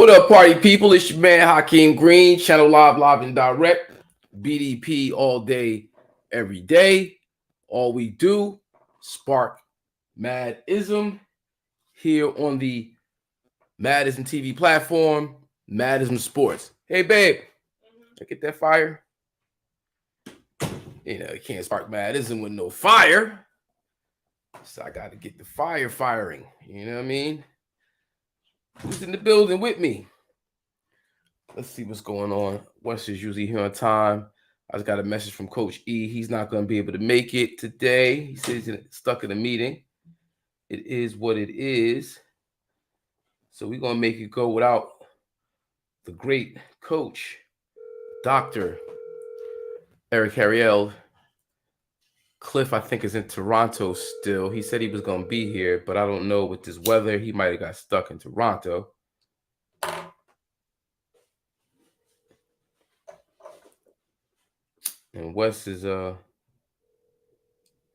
What up, party people? It's your man Hakim Green, channel live and direct. BDP all day, every day. All we do, spark Madism here on the Madism TV platform, Madism Sports. Hey, babe, I get that fire? You know, you can't spark Madism with no fire. So I got to get the fire firing. You know what I mean? Who's in the building with me? Let's see what's going on. Wes is usually here on time. I just got a message from Coach E. He's not going to be able to make it today. He says he's stuck in a meeting. It is what it is. So we're going to make it go without the great coach, Dr. Eric Harriel. Cliff, I think, is in Toronto still. He said he was going to be here, but I don't know with this weather. He might have got stuck in Toronto. And Wes is, I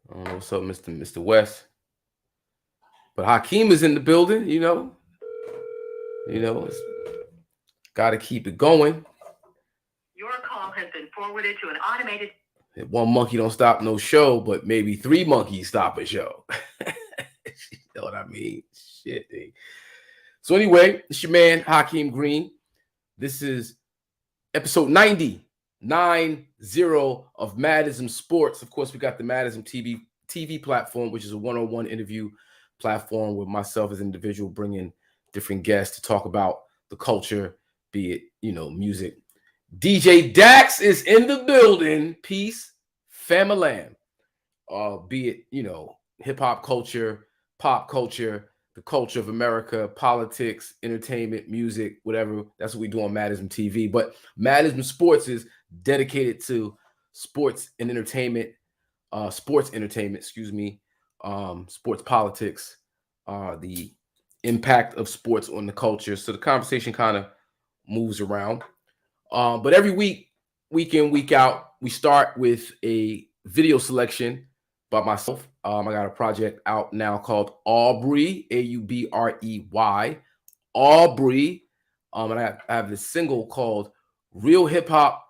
don't know what's up, Mr. West. But Hakim is in the building, you know. It's got to keep it going. Your call has been forwarded to an automated. One monkey don't stop no show, but maybe three monkeys stop a show. You know what I mean? Shit, dude. So anyway, it's your man, Hakim Green. This is episode 90 of Madism Sports. Of course, we got the Madism TV platform, which is a one-on-one interview platform with myself as an individual bringing different guests to talk about the culture, be it, music. DJ Dax is in the building. Peace, famalam. Be it, hip-hop culture, pop culture, the culture of America, politics, entertainment, music, whatever. That's what we do on Madism TV. But Madism Sports is dedicated to sports entertainment, sports politics, the impact of sports on the culture. So the conversation kind of moves around. But every week in, week out, we start with a video selection by myself. I got a project out now called Aubrey, Aubrey. Aubrey. And I have this single called Real Hip Hop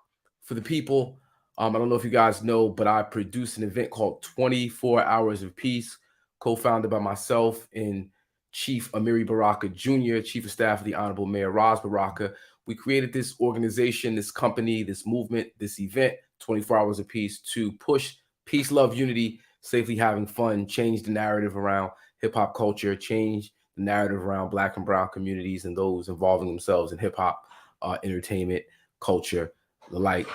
for the People. I don't know if you guys know, but I produced an event called 24 Hours of Peace, co-founded by myself and Chief Amiri Baraka Jr., Chief of Staff of the Honorable Mayor Raz Baraka. We created this organization, this company, this movement, this event, 24 Hours of Peace, to push peace, love, unity, safely having fun, change the narrative around hip-hop culture, change the narrative around Black and brown communities and those involving themselves in hip-hop, entertainment, culture, the like.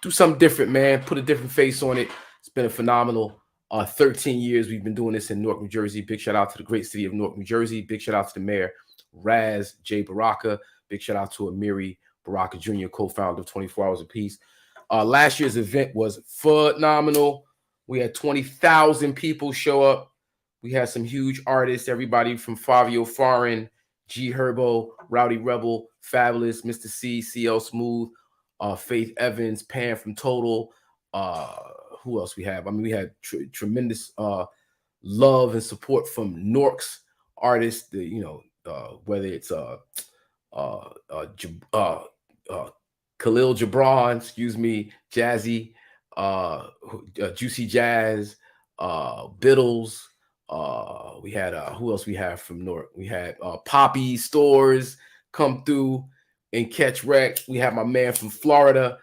Do something different, man. Put a different face on it. It's been a phenomenal 13 years we've been doing this in Newark, New Jersey. Big shout out to the great city of Newark, New Jersey. Big shout out to the mayor, Raz J. Baraka. Big shout out to Amiri Baraka Jr., co-founder of 24 Hours of Peace. Last year's event was phenomenal. We had 20,000 people show up. We had some huge artists, everybody from Fabio Foreign, G Herbo, Rowdy Rebel, Fabulous, Mr. C, CL Smooth, Faith Evans, Pam from Total. Who else we have? I mean, we had tremendous love and support from Newark's artists. Whether it's Khalil Gibran, Jazzy, Juicy Jazz, Biddles. We had who else we have from Newark? We had Poppy Stores come through and catch wreck. We had my man from Florida,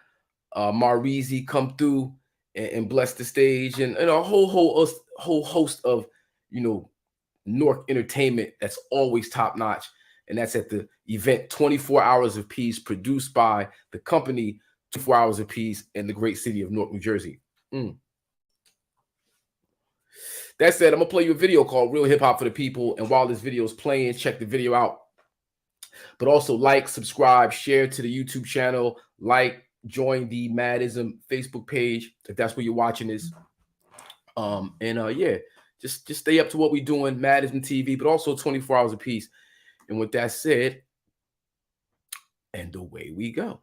Marizi, come through and bless the stage, and a whole host of Newark entertainment that's always top notch. And that's at the event 24 Hours of Peace, produced by the company 24 Hours of Peace in the great city of Newark, New Jersey. That said, I'm going to play you a video called Real Hip Hop for the People. And while this video is playing, check the video out. But also like, subscribe, share to the YouTube channel, join the Madism Facebook page if that's where you're watching this. Just stay up to what we're doing, Madism TV, but also 24 Hours of Peace. And with that said, and away we go.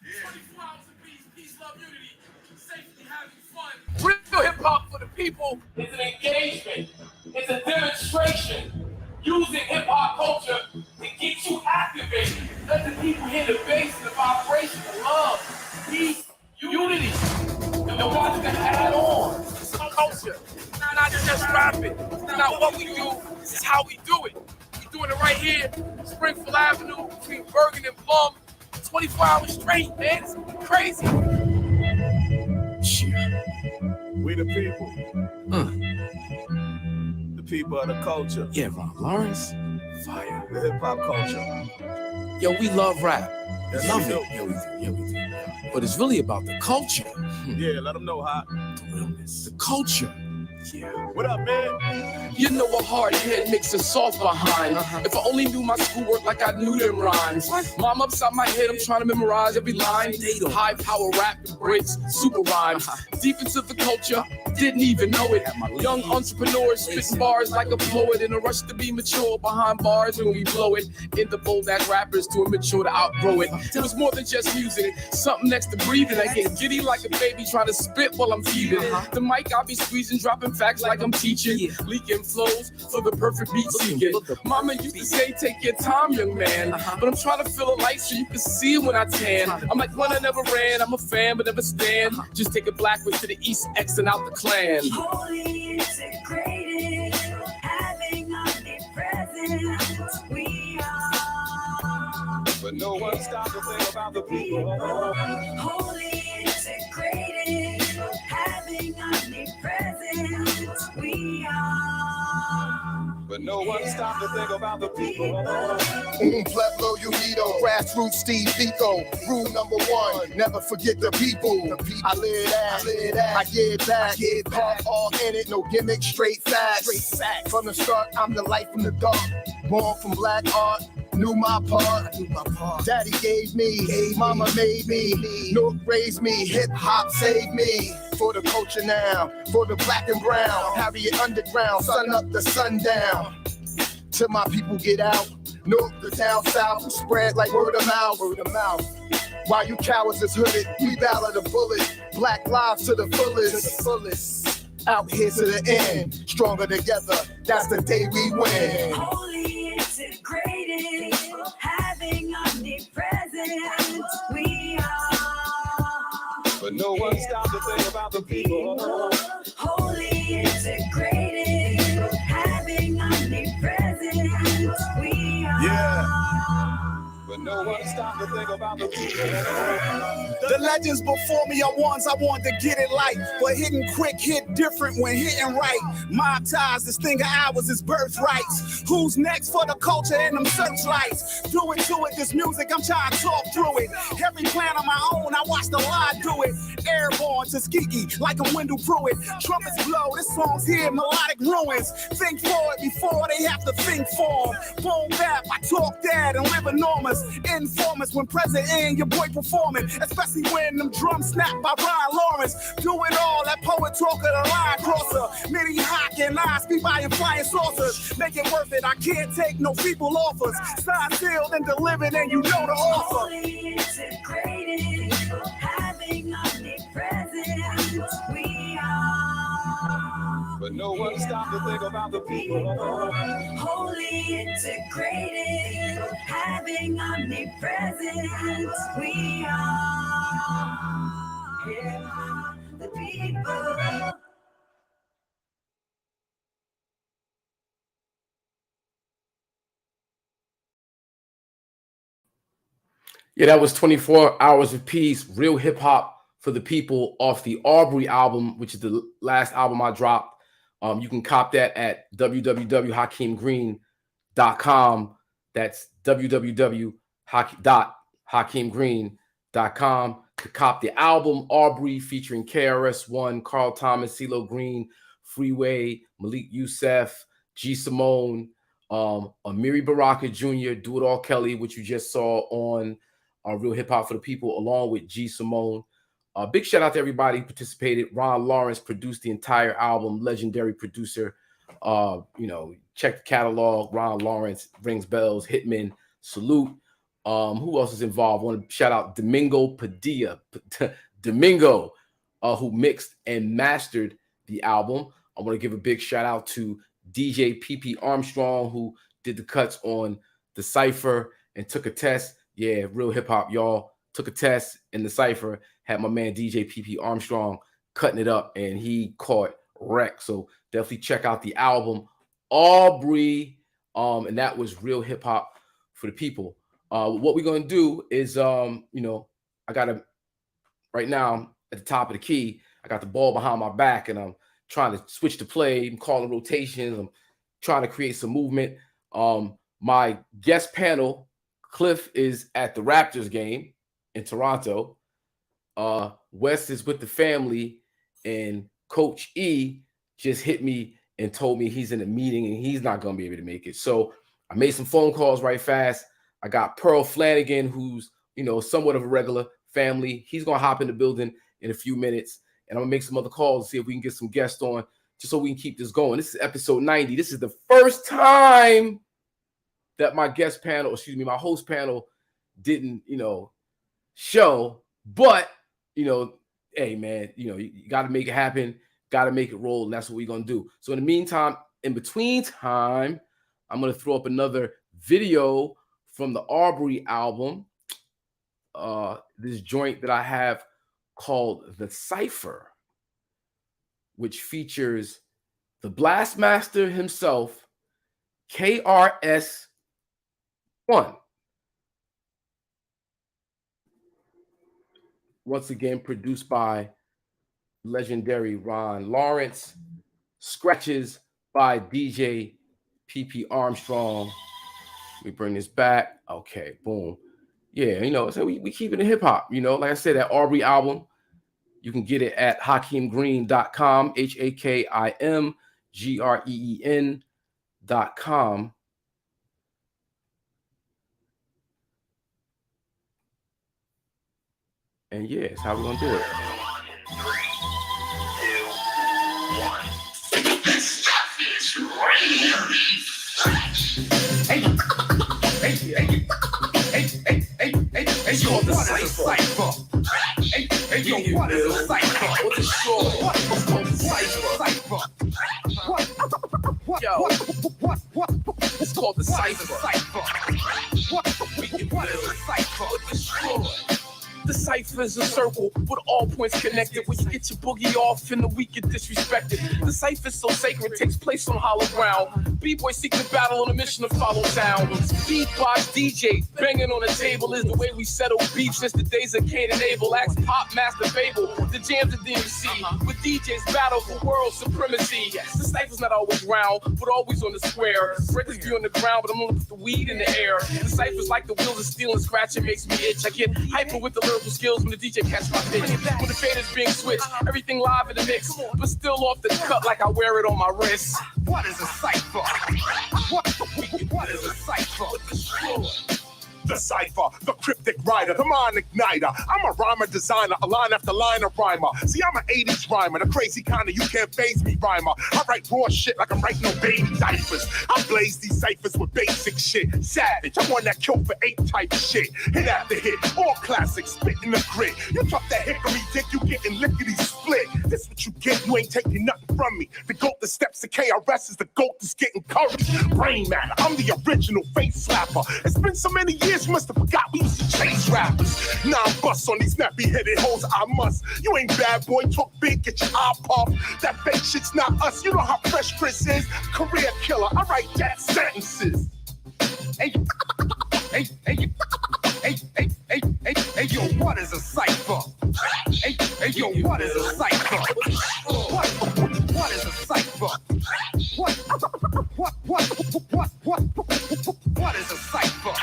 24 Hours of Peace, peace, love, unity, safely having fun. Real hip hop for the people is an engagement. It's a demonstration. using hip-hop culture to get you activated. Let the people hear the bass, the vibration, the love, peace, unity. And watch the add on. It's a culture. It's not just rapping. It's not what we do. It's how we do it. We're doing it right here, Springfield Avenue, between Bergen and Plum. 24 hours straight, man. It's crazy. Shit. We the people. The people of the culture. Yeah, Ron Lawrence. Fire. The hip-hop culture. Yo, we love rap. Yes, Love we it. do. Yeah, we do. Yeah, we do. But it's really about the culture. Yeah, let them know how. The realness. The culture. Yeah. What up, man? You know a hard head makes a soft behind. If I only knew my schoolwork like I knew them rhymes. Mom upside my head, I'm trying to memorize every line. High power rap and breaks, super rhymes. Deep into the culture, didn't even know it. Young entrepreneurs spitting bars like a poet in a rush to be mature behind bars when we blow it. In the bold ass rappers too immature to outgrow it. It was more than just music, something next to breathing. I get giddy like a baby trying to spit while I'm feeding. The mic I be squeezing, dropping facts like I'm teaching. Leaking flows for the perfect beat seeking. Mama used to say, take your time, young man. But I'm trying to feel a light so you can see it when I tan. I'm like one I never ran, I'm a fan but never stand. Just take it backwards to the east, X and out the clan. Holy integrated, having omnipresent, we are. But no one stopped to think about the people. Holy integrated, having omnipresent, we are. But no one stopped to think about the people. Pueblo Unido, grassroots Steve Biko. Rule number one, never forget the people. I live that, I get back. Heart all in it, no gimmick, straight facts. From the start, I'm the light from the dark. Born from black art, knew my part. Daddy gave me, mama made me. North raised me, hip hop saved me. For the culture now, for the black and brown. Harriet Underground, sun up to sundown. Till my people get out, north to down south, spread like word of mouth. While you cowards is hooded, we battle the bullet. Black lives to the fullest. Out here to the end, stronger together, that's the day we win. Holy integrated, having omnipresent, we are. But no one stopped to think about the people. Holy integrated, having omnipresent, we are. Yeah. But no one stopped to think about the people. The legends before me are ones I want to get it like. But hitting quick, hit different when hitting right. Mob ties, this thing of ours is birthrights. Who's next for the culture and them searchlights? Do it to it, this music, I'm trying to talk through it. Every plan on my own, I watch the lie do it. Airborne to Skiki, like a Wendell Pruitt. Trumpets blow, this song's here, melodic ruins. Think forward before they have to think for 'em. Boom bap, I talk that and live enormous. Informers when present in your boy performing, especially when them drums snap by Ryan Lawrence. Do it all, that poet talker, the line crosser. Many hawk and I speak by and flying saucers. Make it worth it, I can't take no feeble offers. Signed, sealed, and delivered, and you know the offer. Holy integrated, having omnipresent, we are. But no one stopped to think about the people. Holy integrated, having omnipresent, we are. Yeah, the people. Yeah, that was 24 Hours of Peace, real hip hop for the people off the Aubrey album, which is the last album I dropped. You can cop that at www.hakimgreen.com. That's www.hakimgreen.com to cop the album Aubrey featuring KRS-One, Carl Thomas, CeeLo Green, Freeway, Malik Youssef, G Simone, Amiri Baraka Jr., Do It All Kelly, which you just saw on Real Hip Hop for the People, along with G Simone. Big shout out to everybody who participated. Ron Lawrence produced the entire album, legendary producer. Check the catalog. Ron Lawrence rings bells. Hitman, salute. Who else is involved? I want to shout out Domingo Padilla, Domingo, who mixed and mastered the album. I want to give a big shout out to DJ PP Armstrong, who did the cuts on the cipher and took a test. Yeah, real hip hop, y'all. Took a test in the cipher. Had my man DJ PP Armstrong cutting it up, and he caught wreck. So definitely check out the album Aubrey. And that was real hip hop for the people. What we're gonna do is, I gotta right now at the top of the key. I got the ball behind my back, and I'm trying to switch to play. I'm calling rotations. I'm trying to create some movement. My guest panel, Cliff, is at the Raptors game in Toronto. Wes is with the family, and Coach E just hit me and told me he's in a meeting and he's not going to be able to make it. So I made some phone calls right fast. I got Pearl Flanagan, who's, somewhat of a regular family. He's going to hop in the building in a few minutes, and I'm going to make some other calls to see if we can get some guests on just so we can keep this going. This is episode 90. This is the first time that my host panel didn't, show, but, hey, man, you got to make it happen, got to make it roll, and that's what we're going to do. So in the meantime, in between time, I'm going to throw up another video from the Aubrey album, this joint that I have called The Cypher, which features the Blastmaster himself, KRS-One. Once again, produced by legendary Ron Lawrence. Scratches by DJ PP Armstrong. Let me bring this back. Okay, boom. Yeah, so we keep it in hip hop. Like I said, that Aubrey album, you can get it at HakimGreen.com, HakimGreen.com. And yeah, it's how we're gonna do it. 3, 2, 1. This stuff is radio. Yo, what is a cipher? Yo, what is a cipher? What is short? What is cipher? It's called the cipher. What is a cipher? The cipher is a circle with all points connected. When you get your boogie off and the weak get disrespected. The cipher is so sacred, takes place on hollow ground. B-boys seek the battle on a mission to follow sound. Beatbox DJ banging on the table is the way we settle beef since the days of Cain and Abel. Ask Pop Master Fable, the jams of DMC. With DJs battle for world supremacy. The cipher's not always round, but always on the square. Breakers be on the ground, but I'm gonna put the weed in the air. The cipher's like the wheels of steel and scratch, it makes me itch. I get hyper with the lyrical skills when the DJ catch my pitch. When the fader's being switched, everything live in the mix, but still off the cut like I wear it on my wrist. What is a cipher? What is a cipher? The cipher, the cryptic writer, the mind igniter. I'm a rhymer designer, a line after line of rhymer. See, I'm an 80s rhymer, the crazy kind of you can't phase me rhymer. I write raw shit like I'm writing no baby diapers. I blaze these ciphers with basic shit. Savage, I'm one that killed for 8 type of shit. Hit after hit, all classics, spit in the grit. You talk that hickory dick, you getting lickety split. This what you get, you ain't taking nothing from me. The goat that steps to KRS is the goat that's getting curried. Brain matter, I'm the original face slapper. It's been so many years, you must have forgot we used to chase rappers. Now I'm bust on these nappy-headed hoes, I must. You ain't bad boy, talk big, get your eye puffed. That fake shit's not us, you know how Fresh Prince is. Career killer, I write death sentences. Hey, yo, what is a cipher? Hey, yo, what is a cipher? What is a cipher? What is a cipher? What is a cipher?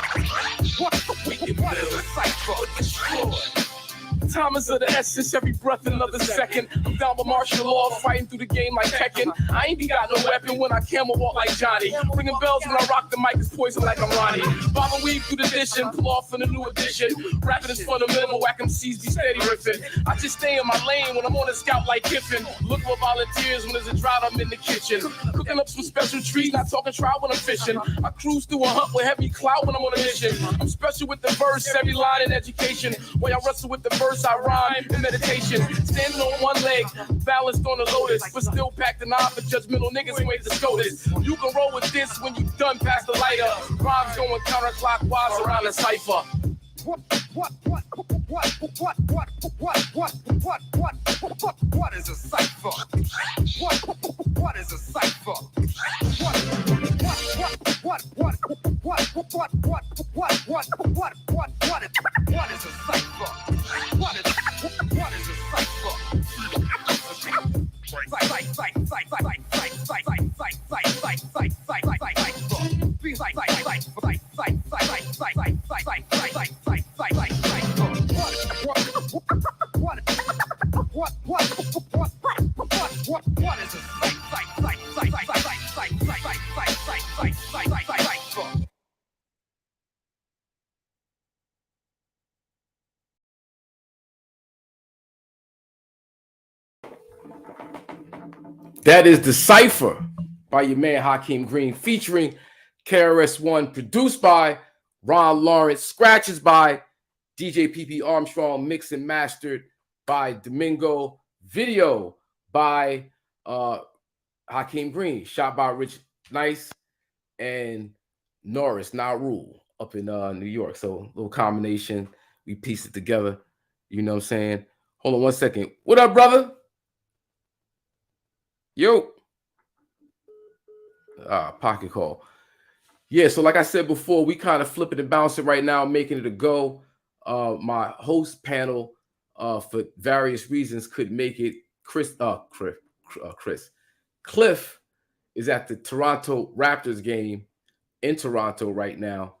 Time is of the essence, every breath another second. I'm down with martial law, fighting through the game like Tekken. I ain't got no weapon when I camel walk like Johnny. Ringing bells when I rock the mic is poison like I'm Ronnie. Bob and weave through the edition, pull off in a new edition. Rapping is fundamental, whack MCs be steady riffing. I just stay in my lane when I'm on a scout like Kiffin. Look for volunteers when there's a drought, I'm in the kitchen. Cooking up some special trees, not talking trout when I'm fishing. I cruise through a hunt with heavy clout when I'm on a mission. I'm special with the verse, every line in education. While y'all wrestle with the verse, I rhyme and meditation. Standing on one leg, balanced on the lotus, but still packed an eye for judgmental niggas who ain't the SCOTUS. You can roll with this when you done past the lighter. Rhymes going counterclockwise around the cipher. What is a cipher? What is a cipher? What is a cipher? That is The Cipher by your man Hakim Green, featuring KRS-One, produced by Ron Lawrence, scratches by DJ PP Armstrong, mixed and mastered by Domingo, video by Hakim Green, shot by Rich Nice and Norris Naru up in New York. So a little combination, we pieced it together. You know what I'm saying? Hold on one second. What up, brother? Yo. Pocket call. Yeah, so like I said before, we kind of flipping and bouncing right now, making it a go. My host panel, for various reasons, couldn't make it. Cliff is at the Toronto Raptors game in Toronto right now,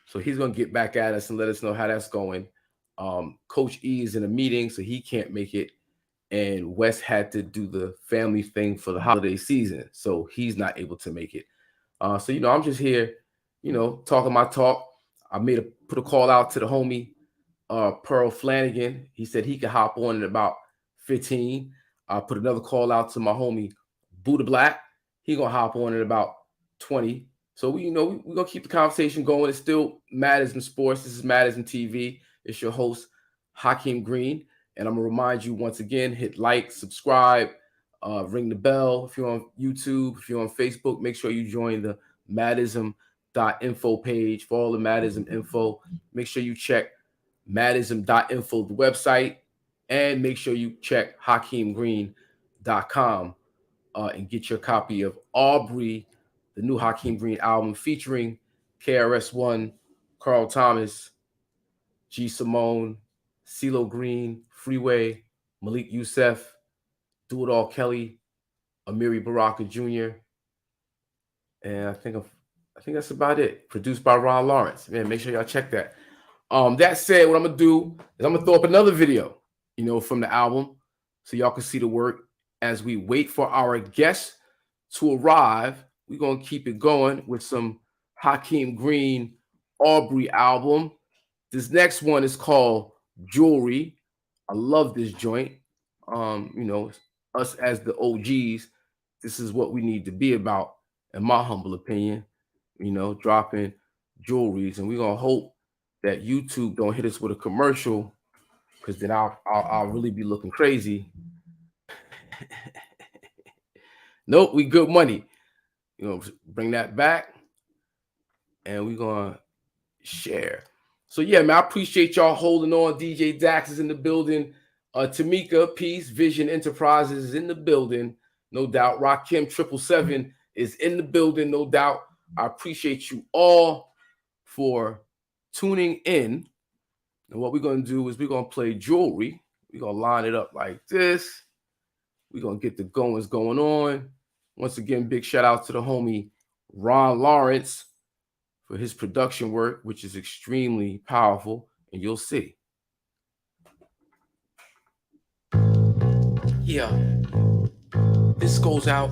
so he's gonna get back at us and let us know how that's going. Coach E is in a meeting, so he can't make it, and Wes had to do the family thing for the holiday season, so he's not able to make it. So I'm just here, talking my talk. I put a call out to the homie Pearl Flanagan. He said he could hop on in about 15. I put another call out to my homie Buddha Black. He gonna hop on in about 20. So we're gonna keep the conversation going. It's still IZM Sports. This is IZM TV. It's your host Hakim Green, and I'm gonna remind you once again: hit like, subscribe, ring the bell. If you're on YouTube, if you're on Facebook, make sure you join the MadIsm.info page for all the Madism info. Make sure you check Madism.info, the website, and make sure you check HakimGreen.com and get your copy of Aubrey, the new Hakim Green album featuring KRS-One, Carl Thomas, G. Simone, CeeLo Green, Freeway, Malik Youssef, Do It All Kelly, Amiri Baraka Jr., and I think that's about it. Produced by Ron Lawrence. Man, make sure y'all check that. That said, what I'm gonna do is I'm gonna throw up another video, from the album, so y'all can see the work. As we wait for our guests to arrive, we're gonna keep it going with some Hakim Green Aubrey album. This next one is called Jewelry. I love this joint. Us as the OGs, this is what we need to be about, in my humble opinion. Dropping jewelries, and we're gonna hope that YouTube don't hit us with a commercial, because then I'll really be looking crazy. Nope, we good money. Bring that back, and we're gonna share. So yeah, man, I appreciate y'all holding on. DJ Dax is in the building. Tamika Peace Vision Enterprises is in the building, no doubt. Rakim 777 is in the building, no doubt. I appreciate you all for tuning in. And what we're going to do is we're going to play Jewelry. We're going to line it up like this. We're going to get the goings going on. Once again, big shout out to the homie Ron Lawrence for his production work, which is extremely powerful, and you'll see. Yeah, this goes out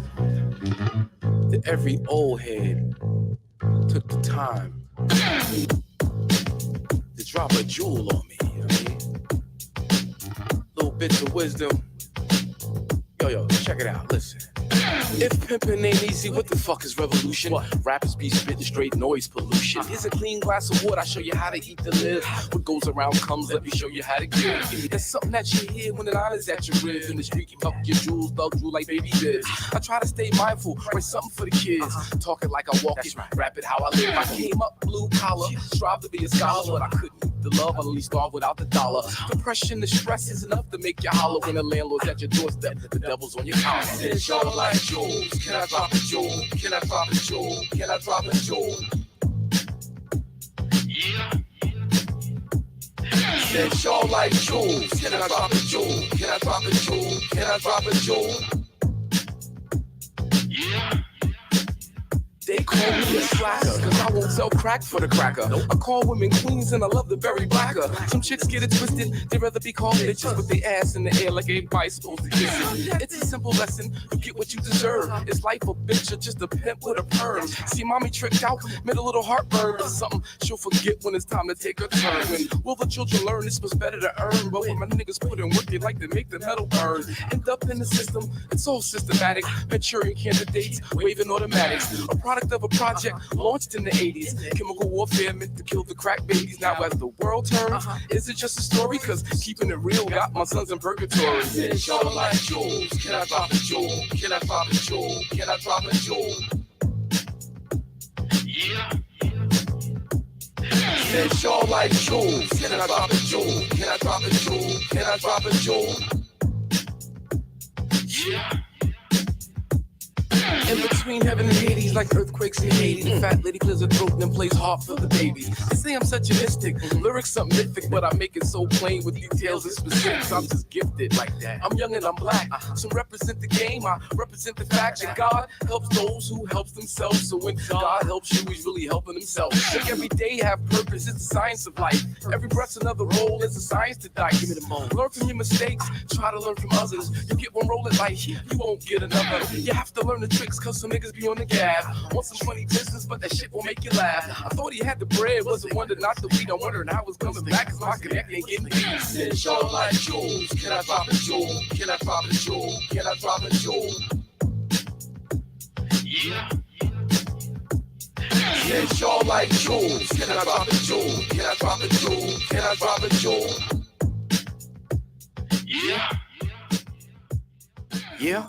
to every old head who took the time to drop a jewel on me. Little bits of wisdom. Yo, check it out. Listen. If pimpin' ain't easy, what the fuck is revolution? Rappers be spitting straight noise pollution. Here's a clean glass of water, I show you how to eat to live. What goes around comes, let me show you how to give. That's something that you hear when the line is at your ribs. In the street, you fuck your jewels, thug drool like baby biz. I try to stay mindful, write something for the kids. Talk it like I walk it, rap it how I live. I came up blue collar, strive to be a scholar, but I couldn't eat the love, I only starve without the dollar. Depression and stress is enough to make you holler when the landlord's at your doorstep. The devil's on your collar. It's all like jewels. Can I drop a jewel? Can I drop a jewel? Can I drop a jewel? Yeah. It's all like jewels. Can I drop a jewel? Can I drop a jewel? Can I drop a jewel? Yeah. They call me a slacker, cause I won't sell crack for the cracker. I call women queens and I love the very blacker. Some chicks get it twisted, they'd rather be called bitches with their ass in the air like everybody's supposed to kiss it. It's a simple lesson, you get what you deserve. It's life a bitch or just a pimp with a perm. See mommy tricked out, made a little heartburn. Or something she'll forget when it's time to take her turn. When will the children learn this was better to earn? But when my niggas put in work, they like to make the metal burn. End up in the system, it's all systematic. Manchurian candidates, waving automatics. A product of a project launched in the 80s. Chemical warfare meant to kill the crack babies. Now as the world turns, is it just a story? Cause keeping it real got my sons in purgatory. It's all like jewels. Can I drop a jewel? Can I drop a jewel? Can I drop a jewel? Yeah. It's all like jewels. Can I drop a jewel? Can I drop a jewel? Can I drop a jewel? Yeah. In between heaven and Hades, like earthquakes in Haiti, the fat lady clears her throat and then plays harp for the babies. They say I'm such a mystic, lyrics something mythic, but I make it so plain with details and specifics. I'm just gifted like that. I'm young and I'm black, so represent the game. I represent the fact that God helps those who helps themselves. So when God helps you, He's really helping Himself. Make every day have purpose. It's the science of life. Every breath's another role. It's a science to dice. Give me the moment. Learn from your mistakes. Try to learn from others. You get one roll at life, you won't get another. You have to learn the tricks. Cause some niggas be on the gab. Want some funny business, but that shit won't make you laugh. I thought he had the bread, wasn't wonder not the weed. I'm wondering how it's coming back, cause my connect ain't getting beat. It's all like jewels. Can I drop a jewel? Can I drop a jewel? Can I drop a jewel? Yeah. It's all like jewels. Can I drop a jewel? Can I drop a jewel? Can I drop a jewel? Yeah. Yeah.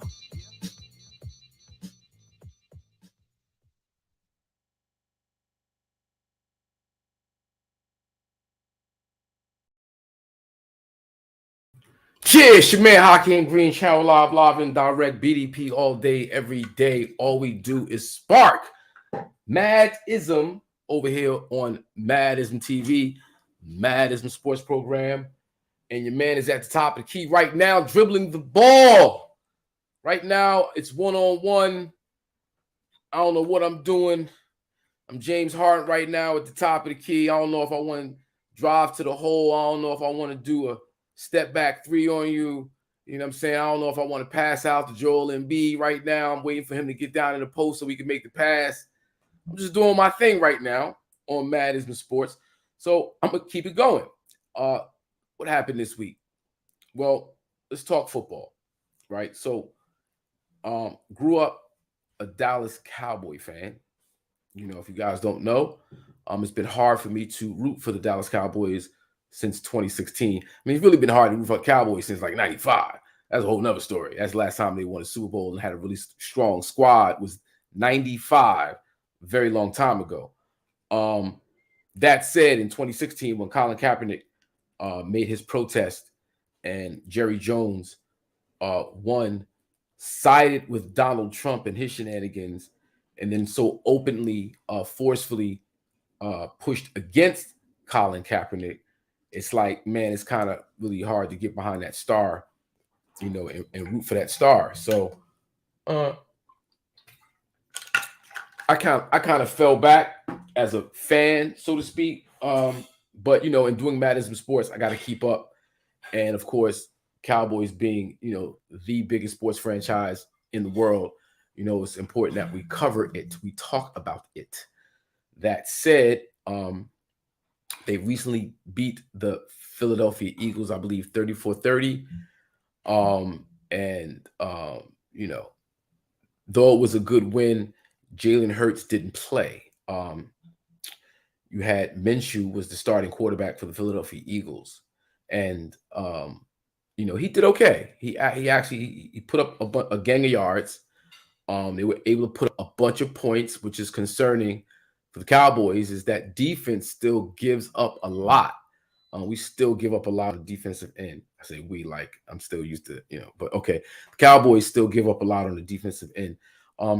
Cheers, your man Hakim Green, Channel Live and direct, BDP all day, every day. All we do is spark Madism over here on Madism TV, Madism Sports Program. And your man is at the top of the key right now, dribbling the ball. Right now, it's one-on-one. I don't know what I'm doing. I'm James Harden right now at the top of the key. I don't know if I want to drive to the hole. I don't know if I want to do a step back three on you. You know what I'm saying? I don't know if I want to pass out to Joel Embiid right now. I'm waiting for him to get down in the post so we can make the pass. I'm just doing my thing right now on Madism Sports. So I'm going to keep it going. What happened this week? Well, let's talk football, right? So grew up a Dallas Cowboy fan. You know, if you guys don't know, it's been hard for me to root for the Dallas Cowboys since 2016. I mean, it's really been hard to root for Cowboys since like 95. That's a whole nother story. That's the last time they won a Super Bowl and had a really strong squad was 95, a very long time ago. That said, in 2016, when Colin Kaepernick made his protest and Jerry Jones won, sided with Donald Trump and his shenanigans, and then so openly, forcefully pushed against Colin Kaepernick, it's like, man, it's kind of really hard to get behind that star, you know, and root for that star. So I kind of fell back as a fan, so to speak. But, you know, in doing Madism Sports, I got to keep up. And, of course, Cowboys being, you know, the biggest sports franchise in the world, you know, it's important that we cover it. We talk about it. That said, they recently beat the Philadelphia Eagles, I believe, 34-30. You know, though it was a good win, Jalen Hurts didn't play. You had Minshew was the starting quarterback for the Philadelphia Eagles, and he did okay. He actually put up a gang of yards. They were able to put up a bunch of points, which is concerning for the Cowboys. Is that defense still gives up a lot? We still give up a lot of defensive end. I say we, like I'm still used to, but okay. The Cowboys still give up a lot on the defensive end.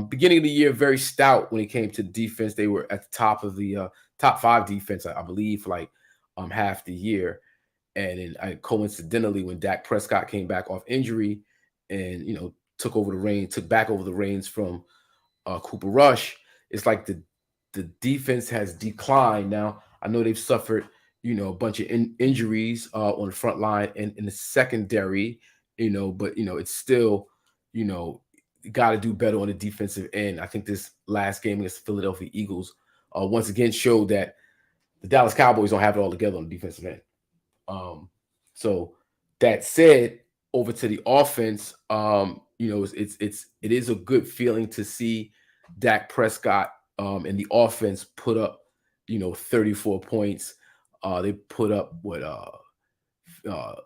Beginning of the year, very stout when it came to defense. They were at the top of the top 5 defense, I believe, for like half the year. And then coincidentally, when Dak Prescott came back off injury and, took back over the reins from Cooper Rush, it's like the defense has declined. Now, I know they've suffered, a bunch of injuries on the front line and in the secondary, but, it's still, got to do better on the defensive end. I think this last game against the Philadelphia Eagles once again showed that the Dallas Cowboys don't have it all together on the defensive end. So that said, over to the offense, it is a good feeling to see Dak Prescott and the offense put up, 34 points. They put up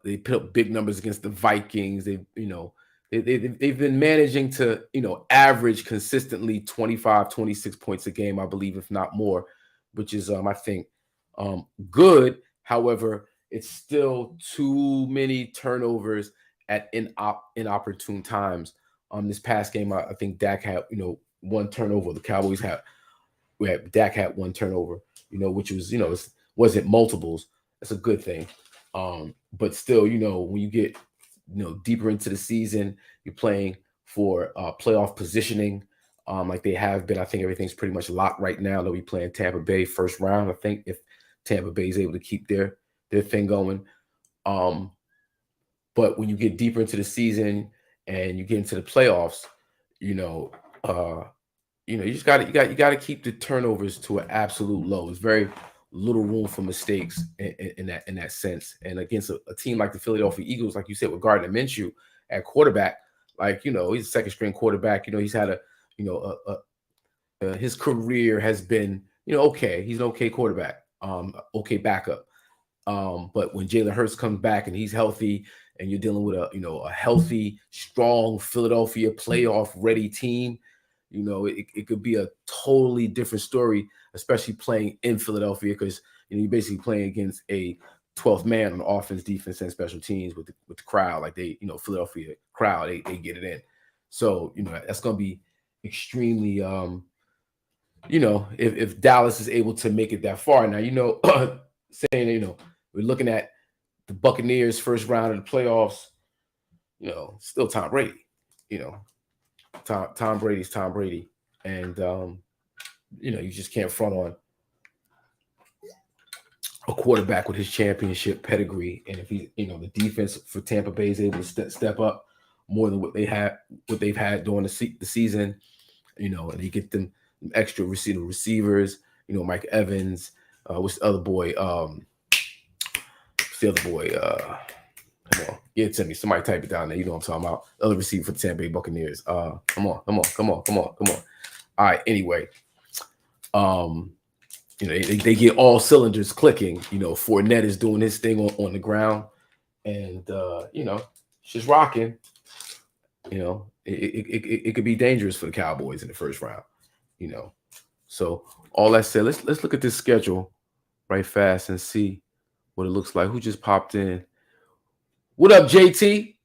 they put up big numbers against the Vikings. They've been managing to, average consistently 25, 26 points a game, I believe, if not more, which is, I think, good. However, it's still too many turnovers at inopportune times. This past game, I think Dak had, one turnover. The Cowboys Dak had one turnover, which was, wasn't multiples. That's a good thing. But still, when you get, deeper into the season, you're playing for playoff positioning, like they have been. I think everything's pretty much locked right now. They'll be playing Tampa Bay first round, I think, if Tampa Bay is able to keep their thing going. But when you get deeper into the season and you get into the playoffs, you just got to keep the turnovers to an absolute low. It's very little room for mistakes in that sense. And against a team like the Philadelphia Eagles, like you said, with Gardner Minshew at quarterback, like, he's a second string quarterback. He's had his career has been, okay. He's an okay quarterback, okay backup. But when Jalen Hurts comes back and he's healthy and you're dealing with a healthy, strong Philadelphia playoff ready team, it could be a totally different story, especially playing in Philadelphia, because you're basically playing against a 12th man on offense, defense, and special teams with the crowd. Like Philadelphia crowd, they get it in. So that's going to be extremely, if Dallas is able to make it that far. Now, saying we're looking at the Buccaneers first round of the playoffs, still Tom Brady, Tom Brady's Tom Brady. And, you just can't front on a quarterback with his championship pedigree. And if the defense for Tampa Bay is able to step up more than what they've had during the season, and they get them extra receivers, Mike Evans, what's the other boy? Come on, give it to me. Somebody type it down there. You know what I'm talking about. The other receiver for the Tampa Bay Buccaneers. Come on. All right. Anyway, they get all cylinders clicking. Fournette is doing his thing on the ground, and it's just rocking. It could be dangerous for the Cowboys in the first round. So all that said, let's look at this schedule right fast and see what it looks like. Who just popped in? What up, JT?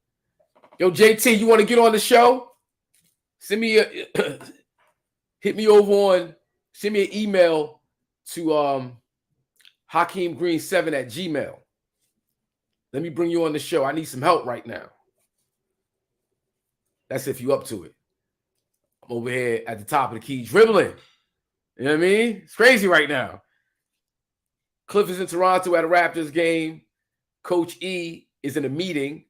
Yo, JT, you want to get on the show? Send me hit me over on, send me an email to HakimGreen7@gmail.com. Let me bring you on the show. I need some help right now. That's if you up to it. I'm over here at the top of the key dribbling. You know what I mean? It's crazy right now. Cliff is in Toronto at a Raptors game. Coach E is in a meeting.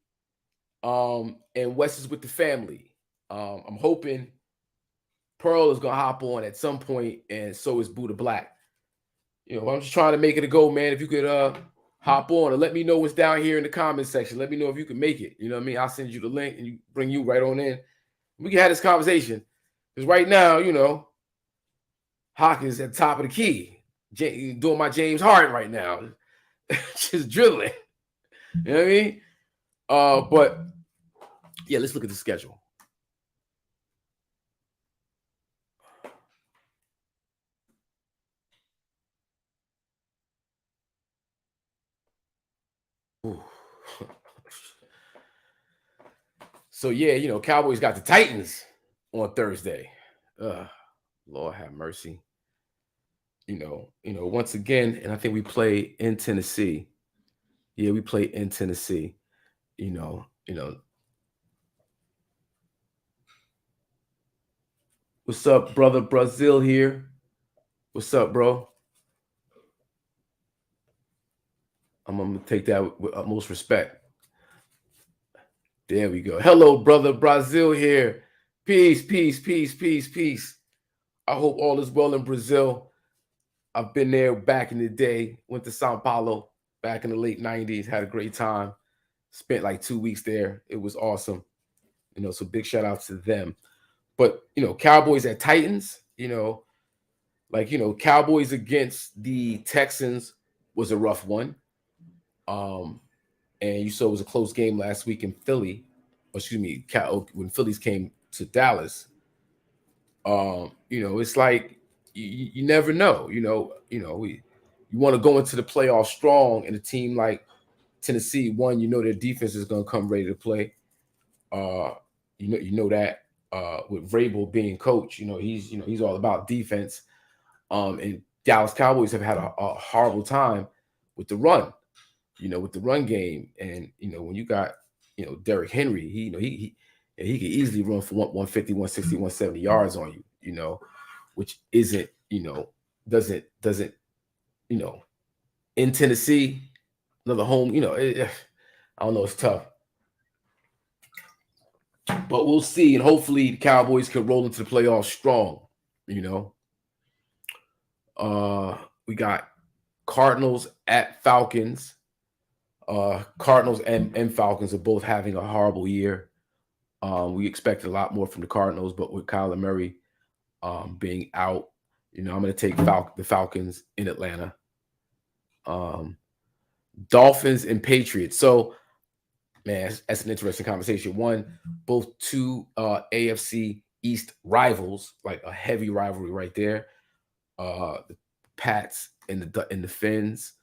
And Wes is with the family. I'm hoping Pearl is going to hop on at some point, and so is Buddha Black. I'm just trying to make it a go, man. If you could hop on and let me know what's down here in the comment section. Let me know if you can make it. You know what I mean? I'll send you the link and bring you right on in. We can have this conversation. Because right now, Hakim is at the top of the key. Doing my James Harden right now. Just drilling. You know what I mean? But yeah, let's look at the schedule. Ooh. So yeah, Cowboys got the Titans on Thursday. Lord have mercy. Once again, and I think we play in Tennessee. Yeah, we play in Tennessee. What's up, brother Brazil here? What's up, bro? I'm gonna take that with utmost respect. There we go. Hello, brother Brazil here. Peace, peace, peace, peace, peace. I hope all is well in Brazil. I've been there back in the day. Went to Sao Paulo back in the late 90s. Had a great time. Spent like 2 weeks there. It was awesome. So big shout out to them. But, Cowboys at Titans, Cowboys against the Texans was a rough one. And you saw it was a close game last week in Philly. When Phillies came to Dallas. It's like you never know. You want to go into the playoffs strong, and a team like Tennessee, their defense is going to come ready to play. That with Vrabel being coach, he's all about defense. And Dallas Cowboys have had a horrible time with the run, with the run game. And when you got Derrick Henry, he could easily run for 150, 160, 170 yards on you, which isn't, doesn't in Tennessee, another home, I don't know, it's tough. But we'll see, and hopefully the Cowboys can roll into the playoffs strong. We got Cardinals at Falcons. Cardinals and Falcons are both having a horrible year. We expected a lot more from the Cardinals, but with Kyler Murray being out, I'm going to take the Falcons in Atlanta. Dolphins and Patriots. So, man, that's an interesting conversation. Both two AFC East rivals, like a heavy rivalry right there. The Pats and the Fins.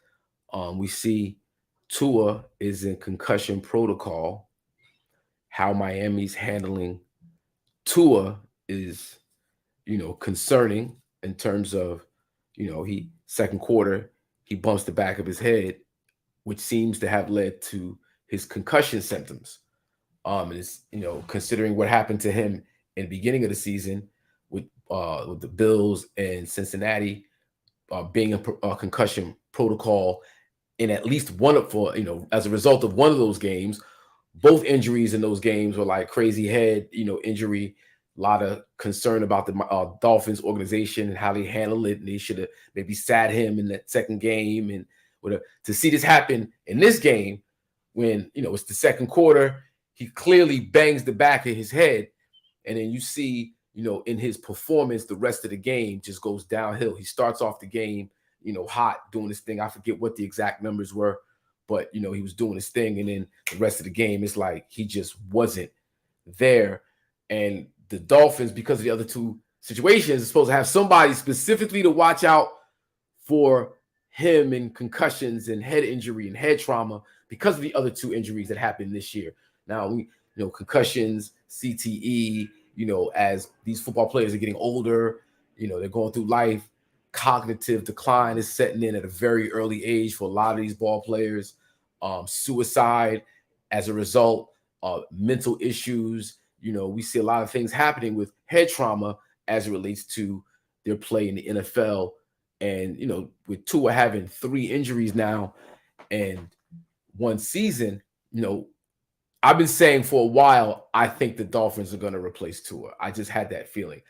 We see Tua is in concussion protocol. How Miami's handling Tua is, concerning in terms of, he second quarter, he bumps the back of his head, which seems to have led to his concussion symptoms. And it's, considering what happened to him in the beginning of the season with the Bills and Cincinnati being a concussion protocol in at least one as a result of one of those games. Both injuries in those games were like crazy head, injury. A lot of concern about the Dolphins organization and how they handle it. And they should have maybe sat him in that second game. And whatever. To see this happen in this game, when it's the second quarter, he clearly bangs the back of his head, and then you see in his performance the rest of the game just goes downhill. He starts off the game hot, doing this thing. I forget what the exact numbers were, but he was doing his thing, and then the rest of the game is like he just wasn't there. And the Dolphins, because of the other two situations, are supposed to have somebody specifically to watch out for him and concussions and head injury and head trauma because of the other two injuries that happened this year. Now, we concussions, CTE, as these football players are getting older, they're going through life. Cognitive decline is setting in at a very early age for a lot of these ball players. Suicide as a result, mental issues. We see a lot of things happening with head trauma as it relates to their play in the NFL. And, with Tua having 3 injuries now and one season, I've been saying for a while, I think the Dolphins are going to replace Tua. I just had that feeling.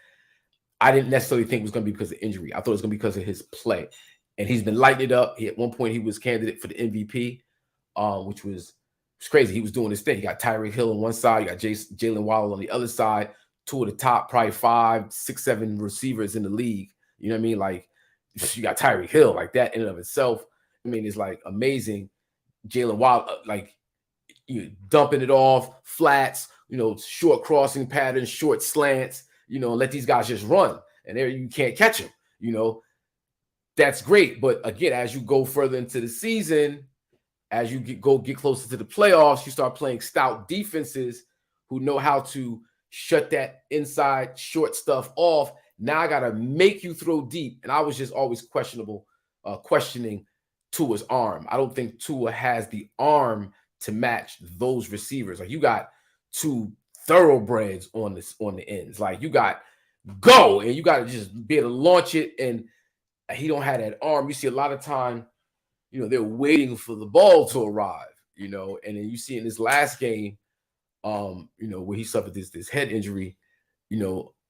I didn't necessarily think it was going to be because of injury. I thought it was going to be because of his play. And he's been lighting it up. At one point, he was candidate for the MVP, which was crazy. He was doing his thing. You got Tyreek Hill on one side. You got Jalen Waddle on the other side. two of the top probably 5, 6, 7 receivers in the league. You know what I mean? Like you got Tyreek Hill, like that in and of itself. I mean, it's like amazing. Jalen Wild, like you dumping it off, flats, short crossing patterns, short slants, let these guys just run. And there you can't catch them, That's great. But again, as you go further into the season, as you get closer to the playoffs, you start playing stout defenses who know how to shut that inside short stuff off. Now I got to make you throw deep. And I was just always questioning Tua's arm. I don't think Tua has the arm to match those receivers. Like you got two thoroughbreds on the ends. Like you got go and you got to just be able to launch it. And he don't have that arm. You see a lot of time, they're waiting for the ball to arrive, and then you see in this last game, where he suffered this head injury,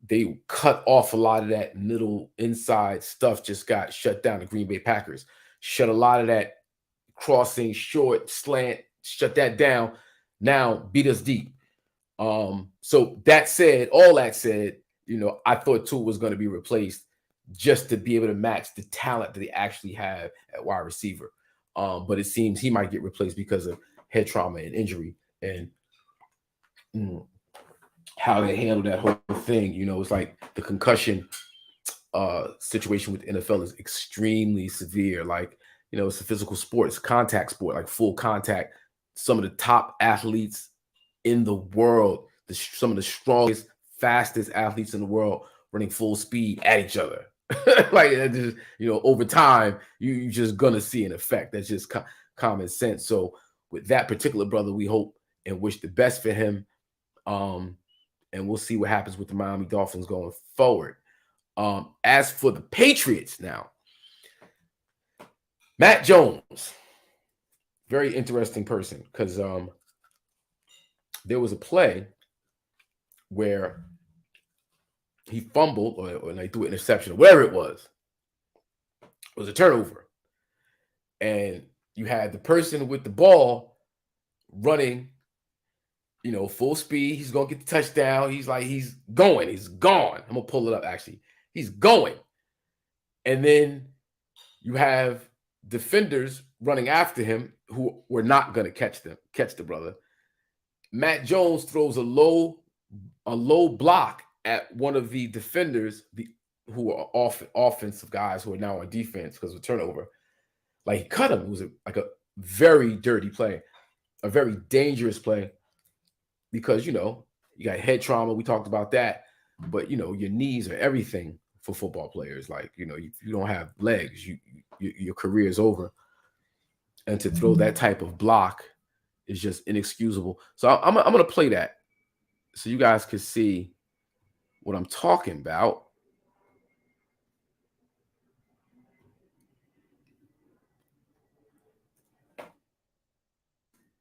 they cut off a lot of that middle inside stuff, just got shut down. The Green Bay Packers shut a lot of that crossing, short, slant, shut that down. Now beat us deep. So all that said, I thought Tua was going to be replaced just to be able to match the talent that they actually have at wide receiver. But it seems he might get replaced because of head trauma and injury and how they handle that whole thing. It's like the concussion situation with the NFL is extremely severe. Like, it's a physical sport. It's a contact sport, like full contact. Some of the top athletes in the world, some of the strongest, fastest athletes in the world running full speed at each other. Like, just, over time, you're just going to see an effect. That's just common sense. So with that particular brother, we hope and wish the best for him. And we'll see what happens with the Miami Dolphins going forward. As for the Patriots now, Matt Jones, very interesting person, because there was a play where he fumbled or they threw an interception, whatever it was. It was a turnover. And you had the person with the ball running, full speed. He's going to get the touchdown. He's going. He's gone. I'm going to pull it up, actually. He's going. And then you have defenders running after him who were not going to catch the brother. Matt Jones throws a low block at one of the defenders who are offensive guys who are now on defense because of a turnover. Like, he cut him. It was a very dirty play, a very dangerous play because, you got head trauma. We talked about that. But, your knees are everything for football players. Like, if you don't have legs, your career is over. And to throw that type of block is just inexcusable. So I'm going to play that so you guys can see what I'm talking about.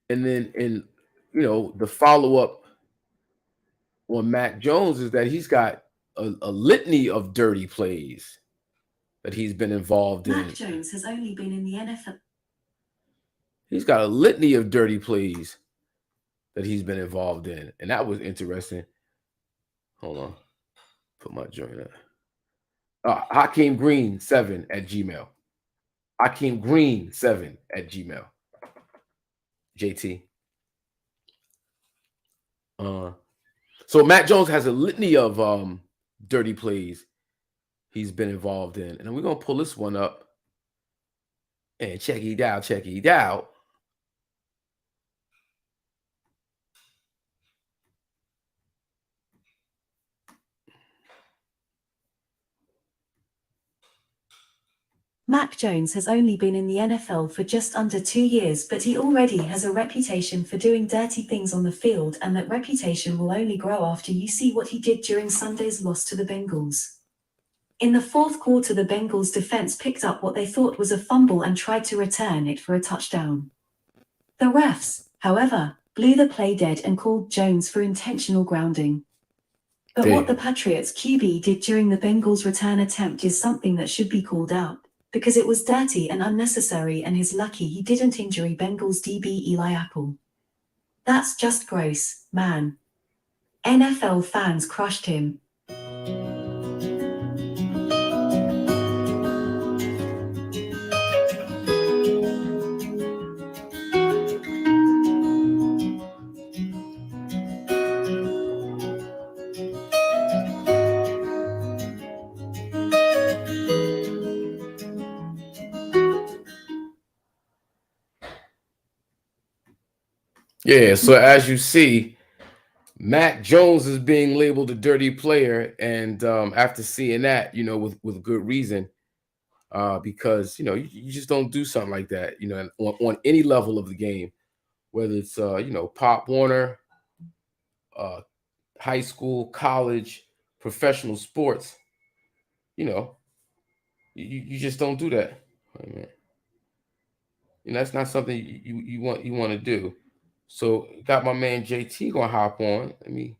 And then, the follow-up on Mac Jones is that he's got a litany of dirty plays that he's been involved in. Mac Jones has only been in the NFL. He's got a litany of dirty plays that he's been involved in. And that was interesting. Hold on. Put my joint up. Hakim Green 7 at Gmail. Hakim Green 7 at Gmail. JT. So Matt Jones has a litany of dirty plays he's been involved in. And we're going to pull this one up and check it out. Mac Jones has only been in the NFL for just under 2 years, but he already has a reputation for doing dirty things on the field, and that reputation will only grow after you see what he did during Sunday's loss to the Bengals. In the fourth quarter, the Bengals defense picked up what they thought was a fumble and tried to return it for a touchdown. The refs, however, blew the play dead and called Jones for intentional grounding. But what the Patriots QB did during the Bengals return attempt is something that should be called out, because it was dirty and unnecessary, and he's lucky he didn't injure Bengals DB Eli Apple. That's just gross, man. NFL fans crushed him. Yeah, so as you see, Mac Jones is being labeled a dirty player, and after seeing that, with good reason, because you just don't do something like that, on any level of the game, whether it's Pop Warner, uh, high school, college, professional sports, you know, you just don't do that. Wait a minute. That's not something you want to do. So got my man JT gonna hop on. Let me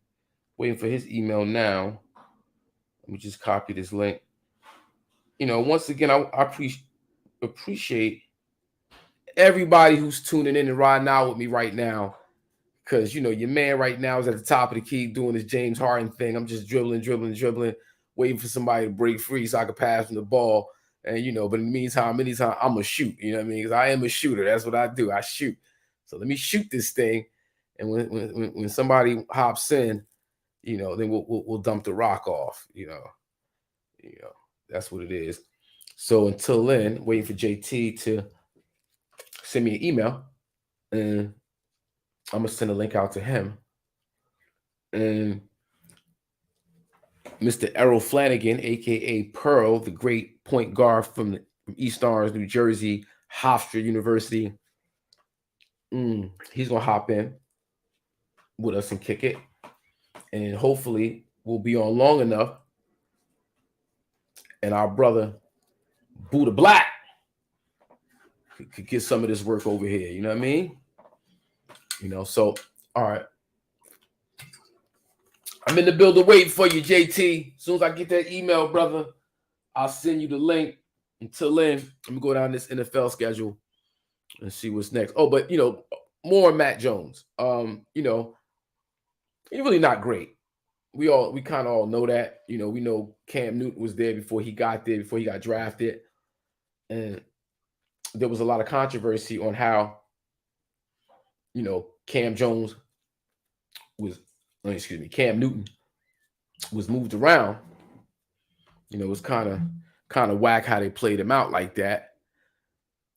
waiting for his email now. Let me just copy this link. Once again, I appreciate everybody who's tuning in and riding out with me right now. Because your man right now is at the top of the key doing this James Harden thing. I'm just dribbling, waiting for somebody to break free so I can pass him the ball. And but in the meantime, anytime I'm gonna shoot. You know what I mean? Because I am a shooter. That's what I do. I shoot. So let me shoot this thing. And when somebody hops in, then we'll dump the rock off. That's what it is. So until then, waiting for JT to send me an email, and I'm gonna send a link out to him. And Mr. Errol Flanagan, aka Pearl, the great point guard from East Orange, New Jersey, Hofstra University. He's gonna hop in with us and kick it, and hopefully we'll be on long enough. And our brother Buddha Black could get some of this work over here. You know what I mean? So all right. I'm in the building waiting for you, JT. As soon as I get that email, brother, I'll send you the link. Until then, let me go down this NFL schedule and see what's next. Oh, but more on Matt Jones. He's really not great. We kind of all know that. We know Cam Newton was there before he got drafted. And there was a lot of controversy on how, Cam Newton was moved around. It was kind of whack how they played him out like that,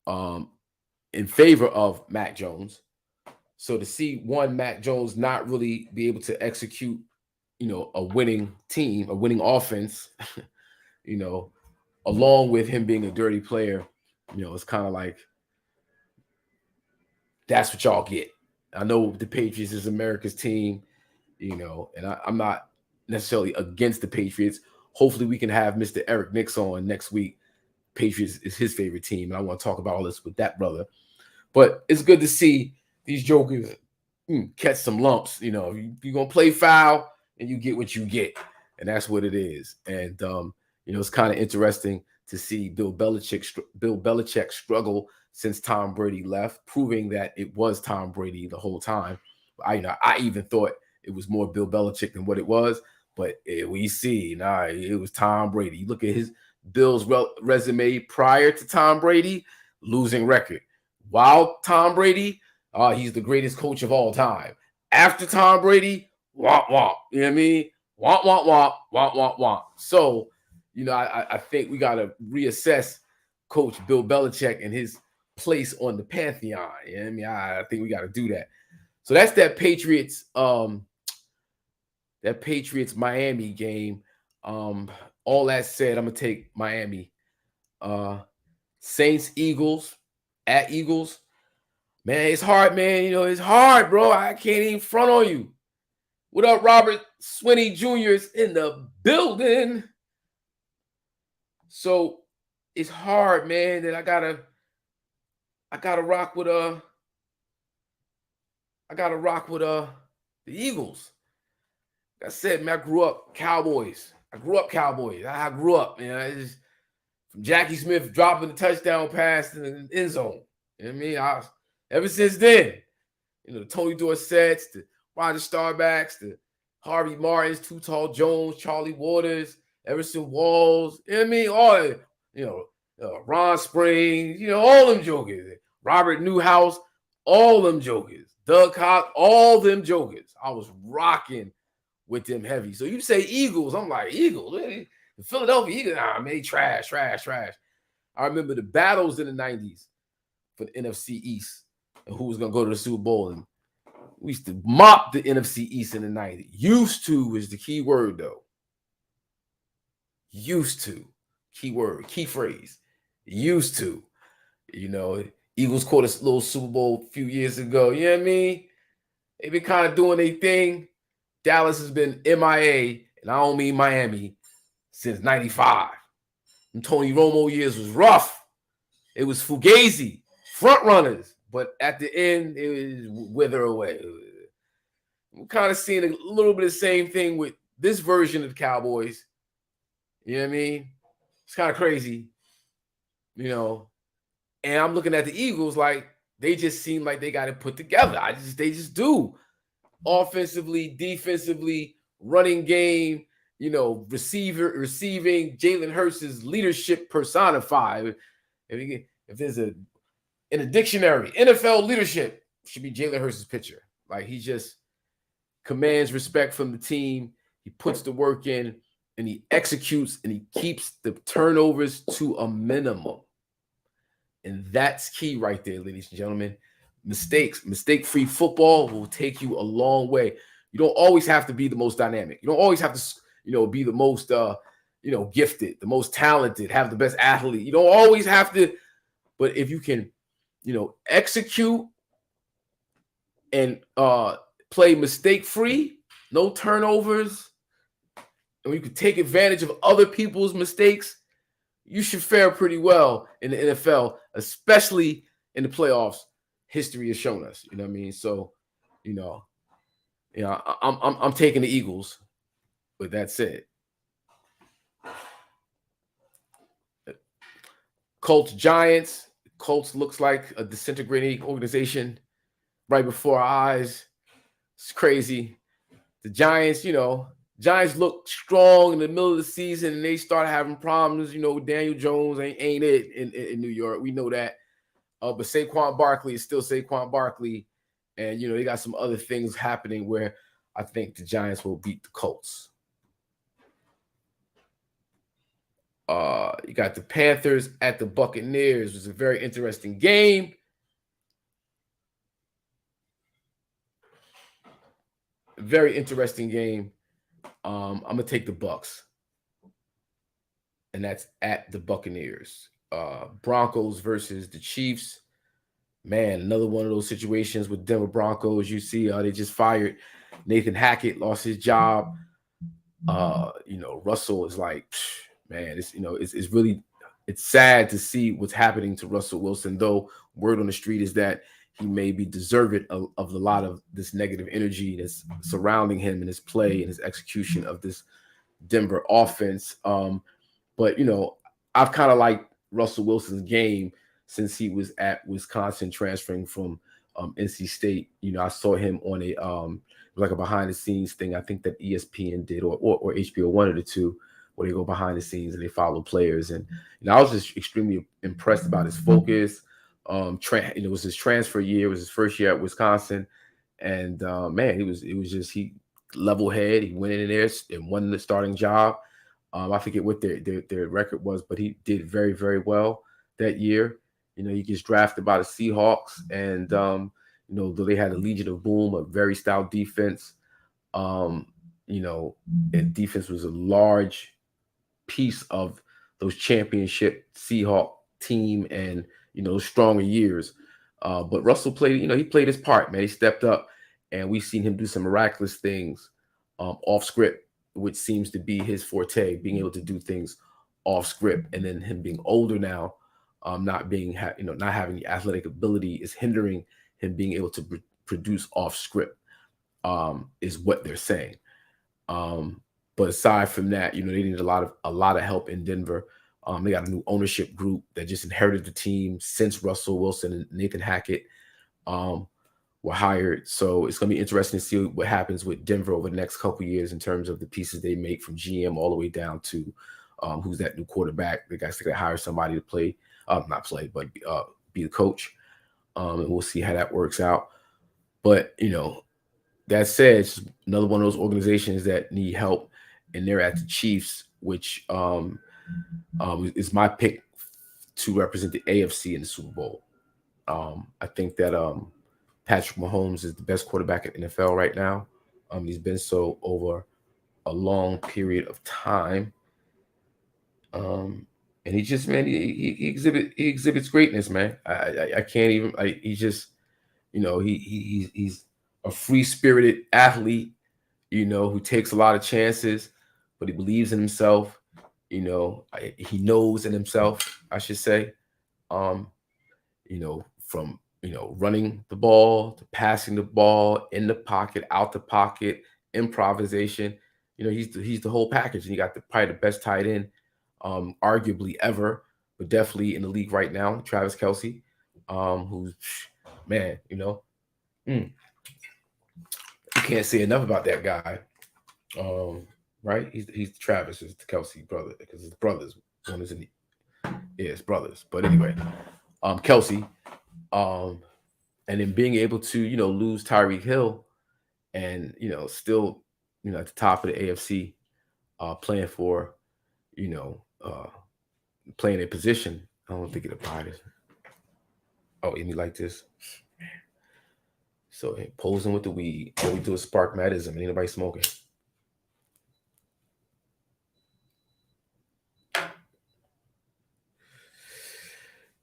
in favor of Mac Jones. So to see Mac Jones not really be able to execute, a winning team, a winning offense, along with him being a dirty player, it's kind of like, that's what y'all get. I know the Patriots is America's team, and I'm not necessarily against the Patriots. Hopefully we can have Mr. Eric Nix on next week. Patriots is his favorite team, and I want to talk about all this with that brother. But it's good to see these jokers catch some lumps. You're going to play foul, and you get what you get, and that's what it is. And, it's kind of interesting to see Bill Belichick struggle since Tom Brady left, proving that it was Tom Brady the whole time. I even thought it was more Bill Belichick than what it was, but we see, it was Tom Brady. You look at his Bill's resume prior to Tom Brady, losing record. While Tom Brady, he's the greatest coach of all time. After Tom Brady, womp womp. You know what I mean? Womp womp womp womp womp womp. So, I think we gotta reassess Coach Bill Belichick and his place on the pantheon. You know what I mean? I think we gotta do that. So that's that Patriots Miami game. All that said, I'm gonna take Miami. Saints Eagles at Eagles. Man, it's hard, man. It's hard, bro. I can't even front on you. What up, Robert Swinney Jr. is in the building. So it's hard, man, that I gotta rock with the Eagles. Like I said, man, I grew up Cowboys. I grew up, man. From Jackie Smith dropping the touchdown pass in the end zone. You know what I mean? Ever since then, the Tony Dorsetts, the Roger Starbacks, the Harvey Martins, Too Tall Jones, Charlie Waters, Everson Walls. You know what I mean? All, Ron Springs, all them jokers. Robert Newhouse, all them jokers. Doug Cox, all them jokers. I was rocking with them heavy. So you say Eagles, I'm like, Eagles? Really? The Philadelphia Eagles, nah, man, trash. I remember the battles in the 90s for the NFC East and who was going to go to the Super Bowl. And we used to mop the NFC East in the 90s. Used to is the key word, though. Used to. Key word, key phrase. Used to. Eagles caught a little Super Bowl a few years ago. You know what I mean? They've been kind of doing their thing. Dallas has been MIA, and I don't mean Miami, since 95. And Tony Romo years was rough. It was Fugazi, front runners. But at the end, it was wither away. We're kind of seeing a little bit of the same thing with this version of the Cowboys. You know what I mean? It's kind of crazy, And I'm looking at the Eagles like they just seem like they got it put together. They just do. Offensively, defensively, running game, receiving, Jalen Hurts' leadership personified. If there's in a dictionary, NFL leadership should be Jalen Hurts' picture. Like, he just commands respect from the team. He puts the work in, and he executes, and he keeps the turnovers to a minimum. And that's key right there, ladies and gentlemen. Mistake-free football will take you a long way. You don't always have to be the most dynamic. You don't always have to, be the most, gifted, the most talented, have the best athlete. You don't always have to, but if you can, execute and play mistake-free, no turnovers, and you can take advantage of other people's mistakes, you should fare pretty well in the NFL, especially in the playoffs. History has shown us, you know what I mean? So, I'm taking the Eagles, but that's it. Colts, Giants. Colts looks like a disintegrating organization right before our eyes. It's crazy. The Giants, Giants look strong in the middle of the season, and they start having problems. Daniel Jones ain't it in New York. We know that. But Saquon Barkley is still Saquon Barkley. And, they got some other things happening where I think the Giants will beat the Colts. You got the Panthers at the Buccaneers. It was a very interesting game. Very interesting game. I'm going to take the Bucs. And that's at the Buccaneers. Broncos versus the Chiefs. Man, another one of those situations with Denver Broncos. You see, they just fired Nathan Hackett, lost his job. Russell is like, man, it's really sad to see what's happening to Russell Wilson, though word on the street is that he may be deserving of a lot of this negative energy that's surrounding him in his play and his execution of this Denver offense. But I've kind of liked Russell Wilson's game since he was at Wisconsin transferring from NC State. I saw him on a behind the scenes thing. I think that ESPN did or HBO, one of the two, where they go behind the scenes and they follow players. And I was just extremely impressed about his focus. It was his transfer year. It was his first year at Wisconsin. And man, he level head. He went in there and won the starting job. I forget what their record was, but he did very, very well that year. He gets drafted by the Seahawks, and though they had a Legion of Boom, a very stout defense, and defense was a large piece of those championship Seahawk team and those stronger years. But Russell played, he played his part, man. He stepped up, and we've seen him do some miraculous things off script, which seems to be his forte, being able to do things off script, and then him being older now. Not having the athletic ability is hindering him being able to produce off script, is what they're saying. But aside from that, they need a lot of help in Denver. They got a new ownership group that just inherited the team since Russell Wilson and Nathan Hackett. We'll were hired. So it's going to be interesting to see what happens with Denver over the next couple of years in terms of the pieces they make from GM all the way down to who's that new quarterback. They got to hire somebody to play, not play, but be the coach. And we'll see how that works out. But, that said, it's another one of those organizations that need help, and they're at the Chiefs, which is my pick to represent the AFC in the Super Bowl. I think that Patrick Mahomes is the best quarterback in the NFL right now. He's been so over a long period of time. And he just, man, he exhibits greatness, man. I can't even. He just, he's a free spirited athlete, who takes a lot of chances, but he believes in himself. He knows in himself, I should say. From running the ball to passing the ball, in the pocket, out the pocket, improvisation. He's the whole package, and you got probably the best tight end, arguably ever, but definitely in the league right now, Travis Kelce, who's, man, you can't say enough about that guy. Right? He's Travis is the Kelce brother because his brothers. One is his brothers. But anyway, Kelce, and then being able to lose Tyreek Hill, and still at the top of the AFC, playing for playing a position. I don't think it'll buy this. Oh, and you like this? So posing with the weed. What we do is spark madism. Ain't nobody smoking.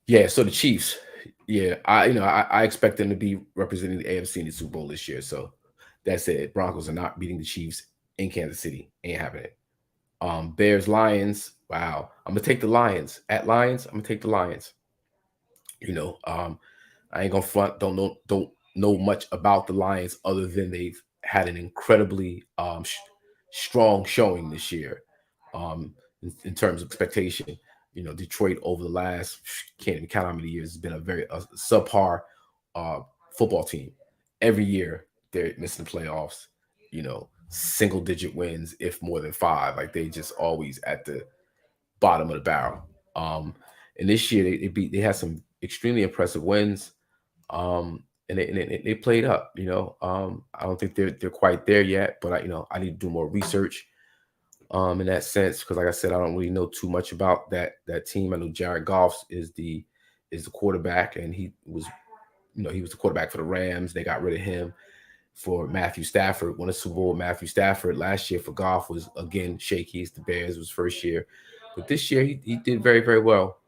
Yeah, so the Chiefs. Yeah, I expect them to be representing the AFC in the Super Bowl this year. So that's it. Broncos are not beating the Chiefs in Kansas City. Ain't happening. Bears, Lions. Wow. I'm gonna take the Lions. At Lions, I'm gonna take the Lions. I ain't gonna front. Don't know much about the Lions other than they've had an incredibly strong showing this year. In terms of expectation. Detroit over the last, can't even count how many years, has been a very subpar football team. Every year they're missing the playoffs, single digit wins, if more than 5. Like they just always at the bottom of the barrel. And this year they had some extremely impressive wins. And they played up, I don't think they're quite there yet, but I need to do more research. In that sense, because like I said, I don't really know too much about that team. I know Jared Goff is the quarterback, and he was the quarterback for the Rams. They got rid of him for Matthew Stafford. Won a Super Bowl with Matthew Stafford. Last year for Goff was again shaky. It's the Bears was first year, but this year he did very, very well.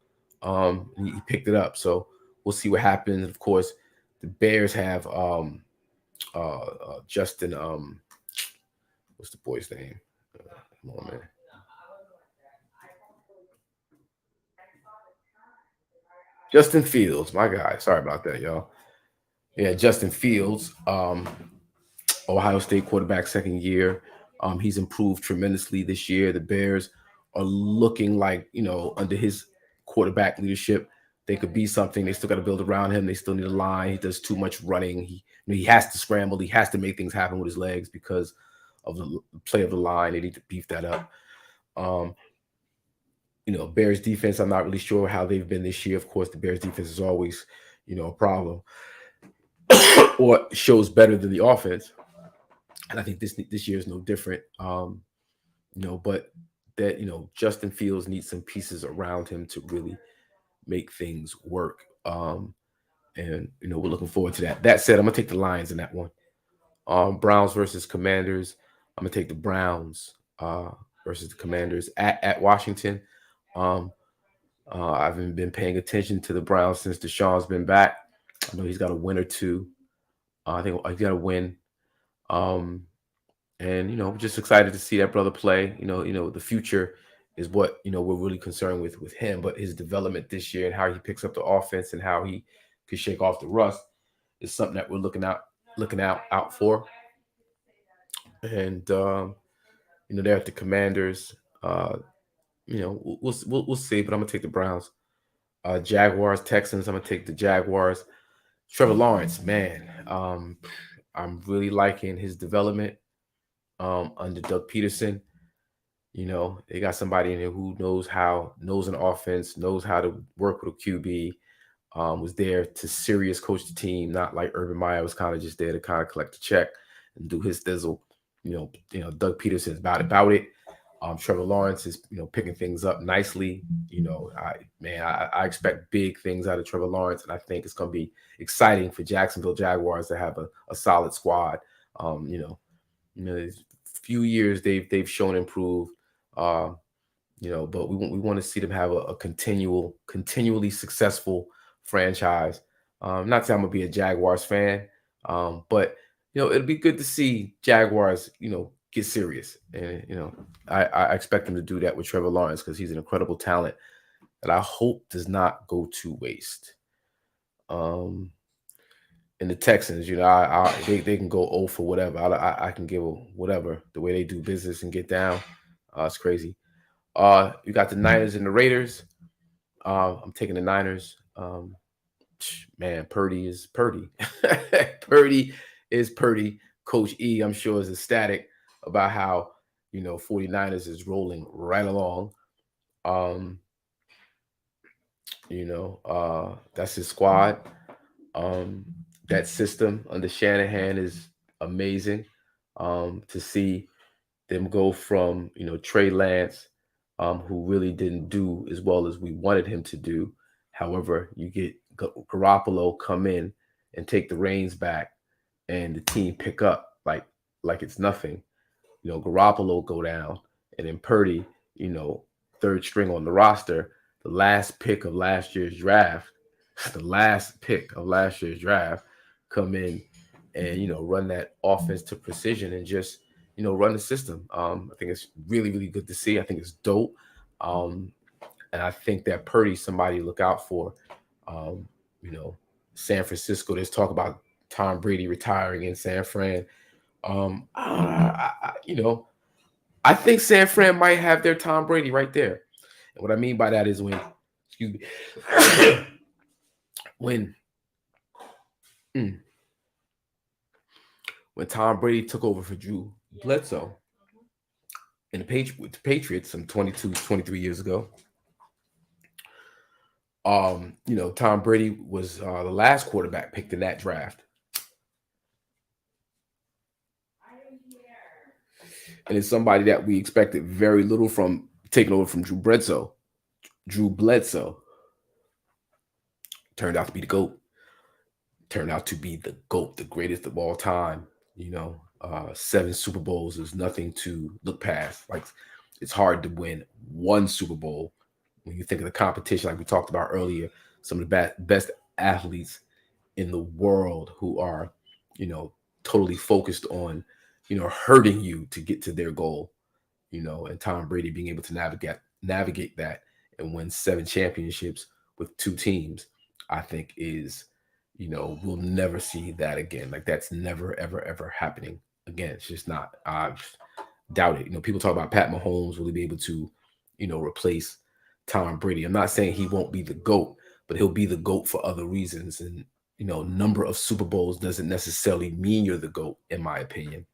He picked it up. So we'll see what happens. Of course, the Bears have Justin. What's the boy's name? Come on, man. Justin Fields, my guy. Sorry about that, y'all. Yeah, Justin Fields, Ohio State quarterback, second year. He's improved tremendously this year. The Bears are looking like, under his quarterback leadership, they could be something. They still got to build around him. They still need a line. He does too much running. He has to scramble. He has to make things happen with his legs because of the play of the line. They need to beef that up. Bears defense, I'm not really sure how they've been this year. Of course, the Bears defense is always, a problem or shows better than the offense. And I think this year is no different. But that, Justin Fields needs some pieces around him to really make things work. And, we're looking forward to that. That said, I'm going to take the Lions in that one. Browns versus Commanders. I'm going to take the Browns versus the Commanders at Washington. I haven't been paying attention to the Browns since Deshaun's been back. I know he's got a win or two. I think he's got a win. And we're just excited to see that brother play. The future is what we're really concerned with him, but his development this year and how he picks up the offense and how he could shake off the rust is something that we're looking out for. And they're at the Commanders. We'll see, but I'm gonna take the Browns. Jaguars, Texans. I'm gonna take the Jaguars. Trevor Lawrence, man, I'm really liking his development under Doug Peterson. You know, they got somebody in there who knows an offense, knows how to work with a QB. Was there to serious coach the team, not like Urban Meyer was kind of just there to kind of collect the check and do his thizzle. Doug Peterson is about it. Trevor Lawrence is picking things up nicely. I expect big things out of Trevor Lawrence, and I think it's going to be exciting for Jacksonville Jaguars to have a solid squad. Few years they've shown improved. But we want to see them have a continually successful franchise. Not that I'm gonna be a Jaguars fan, but it'll be good to see Jaguars, get serious. And I expect them to do that with Trevor Lawrence because he's an incredible talent that I hope does not go to waste. And the Texans, they can go 0 for whatever. I can give them whatever the way they do business and get down. It's crazy. You got the Niners and the Raiders. I'm taking the Niners. Man, Purdy is Purdy. Purdy is Purdy. Coach E, I'm sure, is ecstatic about how 49ers is rolling right along. That's his squad. That system under Shanahan is amazing. To see them go from Trey Lance, who really didn't do as well as we wanted him to do. However, you get Garoppolo come in and take the reins back, and the team pick up like it's nothing. Garoppolo go down, and then Purdy, third string on the roster, the last pick of last year's draft, come in and run that offense to precision and just run the system. I think it's really, really good to see. I think it's dope. And I think that Purdy's somebody to look out for. San Francisco, there's talk about Tom Brady retiring in San Fran. I think San Fran might have their Tom Brady right there. And what I mean by that is when Tom Brady took over for Drew Bledsoe in the Patriots some 22, 23 years ago. Tom Brady was the last quarterback picked in that draft. And it's somebody that we expected very little from taking over from Drew Bledsoe. Drew Bledsoe turned out to be the GOAT. Turned out to be the GOAT, the greatest of all time. 7 Super Bowls is nothing to look past. Like, it's hard to win one Super Bowl when you think of the competition, like we talked about earlier. Some of the best athletes in the world who are, totally focused on, hurting you to get to their goal. And Tom Brady being able to navigate that and win 7 championships with 2 teams, I think is, we'll never see that again. Like, that's never, ever, ever happening again. It's just not. I doubt it. People talk about Pat Mahomes. Will he be able to, replace Tom Brady? I'm not saying he won't be the GOAT, but he'll be the GOAT for other reasons. And, number of Super Bowls doesn't necessarily mean you're the GOAT, in my opinion.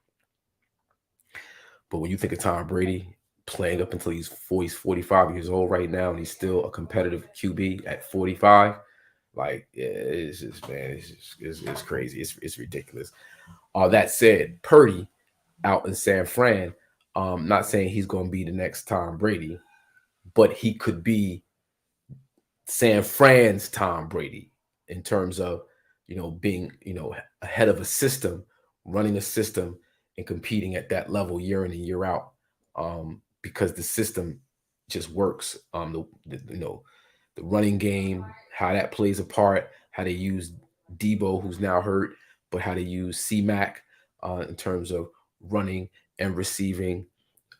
But when you think of Tom Brady playing up until he's 45 years old right now, and he's still a competitive QB at 45, like, yeah, it's just, man, it's crazy. It's ridiculous. That said, Purdy out in San Fran, not saying he's going to be the next Tom Brady, but he could be San Fran's Tom Brady in terms of, being, ahead of a system, running a system and competing at that level year in and year out, because the system just works. The running game, how that plays a part, how they use Debo, who's now hurt, but how they use C-Mac in terms of running and receiving.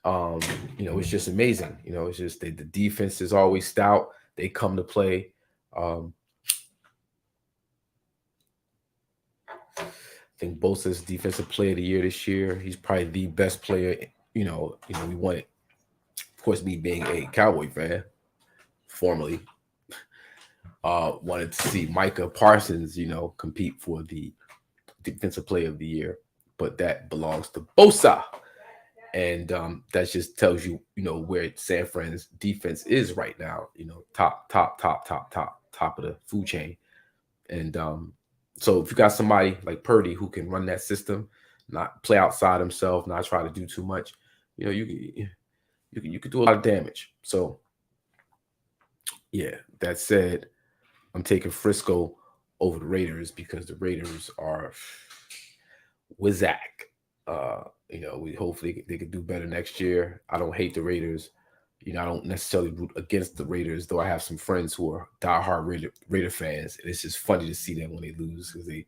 It's just amazing. It's just the defense is always stout. They come to play. I think Bosa's defensive player of the year this year. He's probably the best player. We wanted, of course, me being a Cowboy fan, formerly. Wanted to see Micah Parsons, compete for the Defensive Player of the Year, but that belongs to Bosa. And that just tells you, where San Fran's defense is right now, top of the food chain. And so if you got somebody like Purdy who can run that system, not play outside himself, not try to do too much, you could do a lot of damage. So yeah, that said, I'm taking Frisco over the Raiders because the Raiders are Wizak. We hopefully they could do better next year. I don't hate the Raiders. I don't necessarily root against the Raiders, though I have some friends who are diehard Raider fans, and it's just funny to see them when they lose because they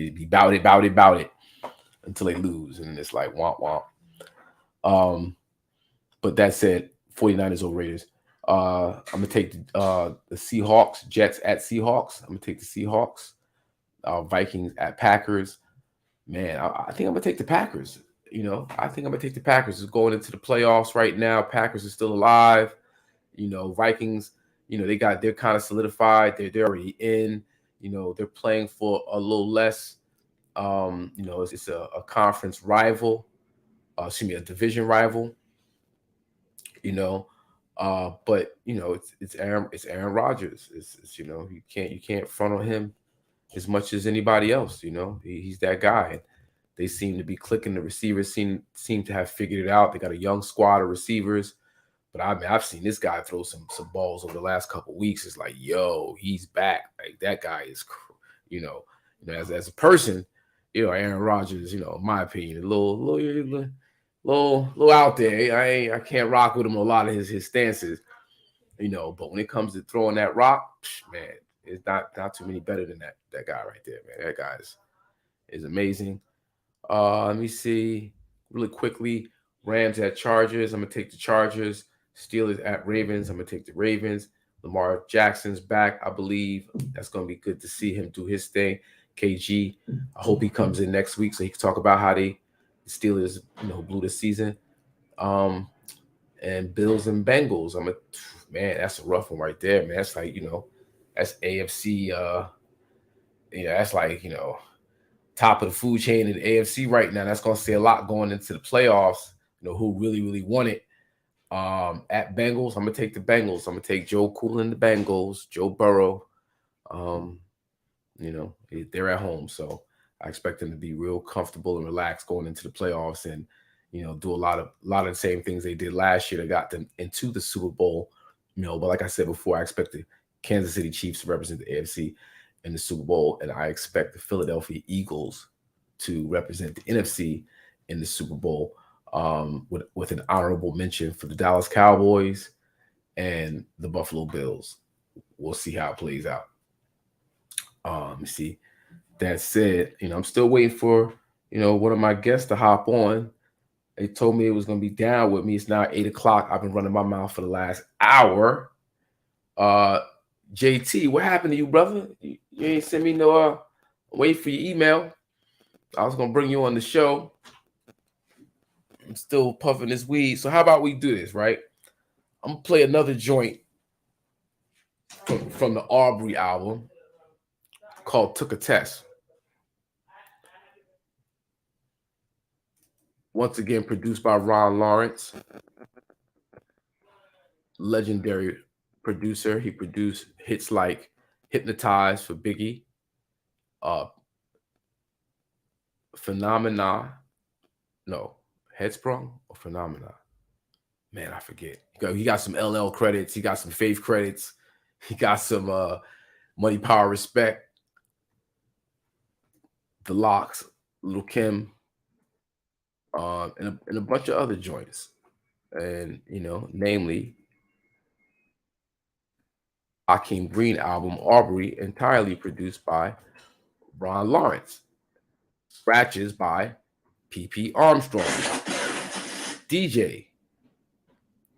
be bout it until they lose, and it's like womp womp. But that said, 49ers over Raiders. I'm gonna take the Seahawks, Jets at Seahawks. I'm gonna take the Seahawks. Vikings at Packers. Man, I think I'm gonna take the Packers. I think I'm gonna take the Packers. It's going into the playoffs right now. Packers are still alive. Vikings. They're kind of solidified. They're already in. They're playing for a little less. It's a conference rival. A division rival. But it's Aaron Rodgers. It's you can't front on him as much as anybody else. He's that guy. They seem to be clicking. The receivers seem to have figured it out. They got a young squad of receivers, but I've seen this guy throw some balls over the last couple of weeks. It's like, yo, he's back. Like that guy is, as a person, Aaron Rodgers, in my opinion, a little out there. I can't rock with him a lot of his stances, but when it comes to throwing that rock, man, it's not too many better than that guy right there, man. That guy is amazing. Let me see really quickly. Rams at Chargers. I'm gonna take the Chargers. Steelers at Ravens. I'm gonna take the Ravens. Lamar Jackson's back, I believe. That's gonna be good to see him do his thing. KG. I hope he comes in next week so he can talk about how the Steelers, blew the season. And Bills and Bengals. Man, that's a rough one right there, man. That's like, that's AFC. That's like, top of the food chain in the AFC right now. That's going to say a lot going into the playoffs. Who really won it. At Bengals, I'm going to take the Bengals. I'm going to take Joe Cool and the Bengals, Joe Burrow. They're at home. So I expect them to be real comfortable and relaxed going into the playoffs and, do a lot of the same things they did last year that got them into the Super Bowl. But like I said before, I expect the Kansas City Chiefs to represent the AFC in the Super Bowl, and I expect the Philadelphia Eagles to represent the NFC in the Super Bowl, with an honorable mention for the Dallas Cowboys and the Buffalo Bills. We'll see how it plays out. Let me see. That said, I'm still waiting for, one of my guests to hop on. They told me it was going to be down with me. It's now 8 o'clock. I've been running my mouth for the last hour. JT, what happened to you, brother? You ain't send me no wait for your email. I was gonna bring you on the show. I'm still puffing this weed. So how about we do this, right? I'm gonna play another joint from the Aubrey album called Took a Test. Once again, produced by Ron Lawrence. Legendary producer. He produced hits like Hypnotize for Biggie, Headsprung or Phenomena. Man, I forget. He got some LL credits. He got some Faith credits. He got some Money, Power, Respect. The Locks, Lil' Kim, and a bunch of other joints. And, namely Hakim Green album, Aubrey, entirely produced by Ron Lawrence. Scratches by P.P. Armstrong. DJ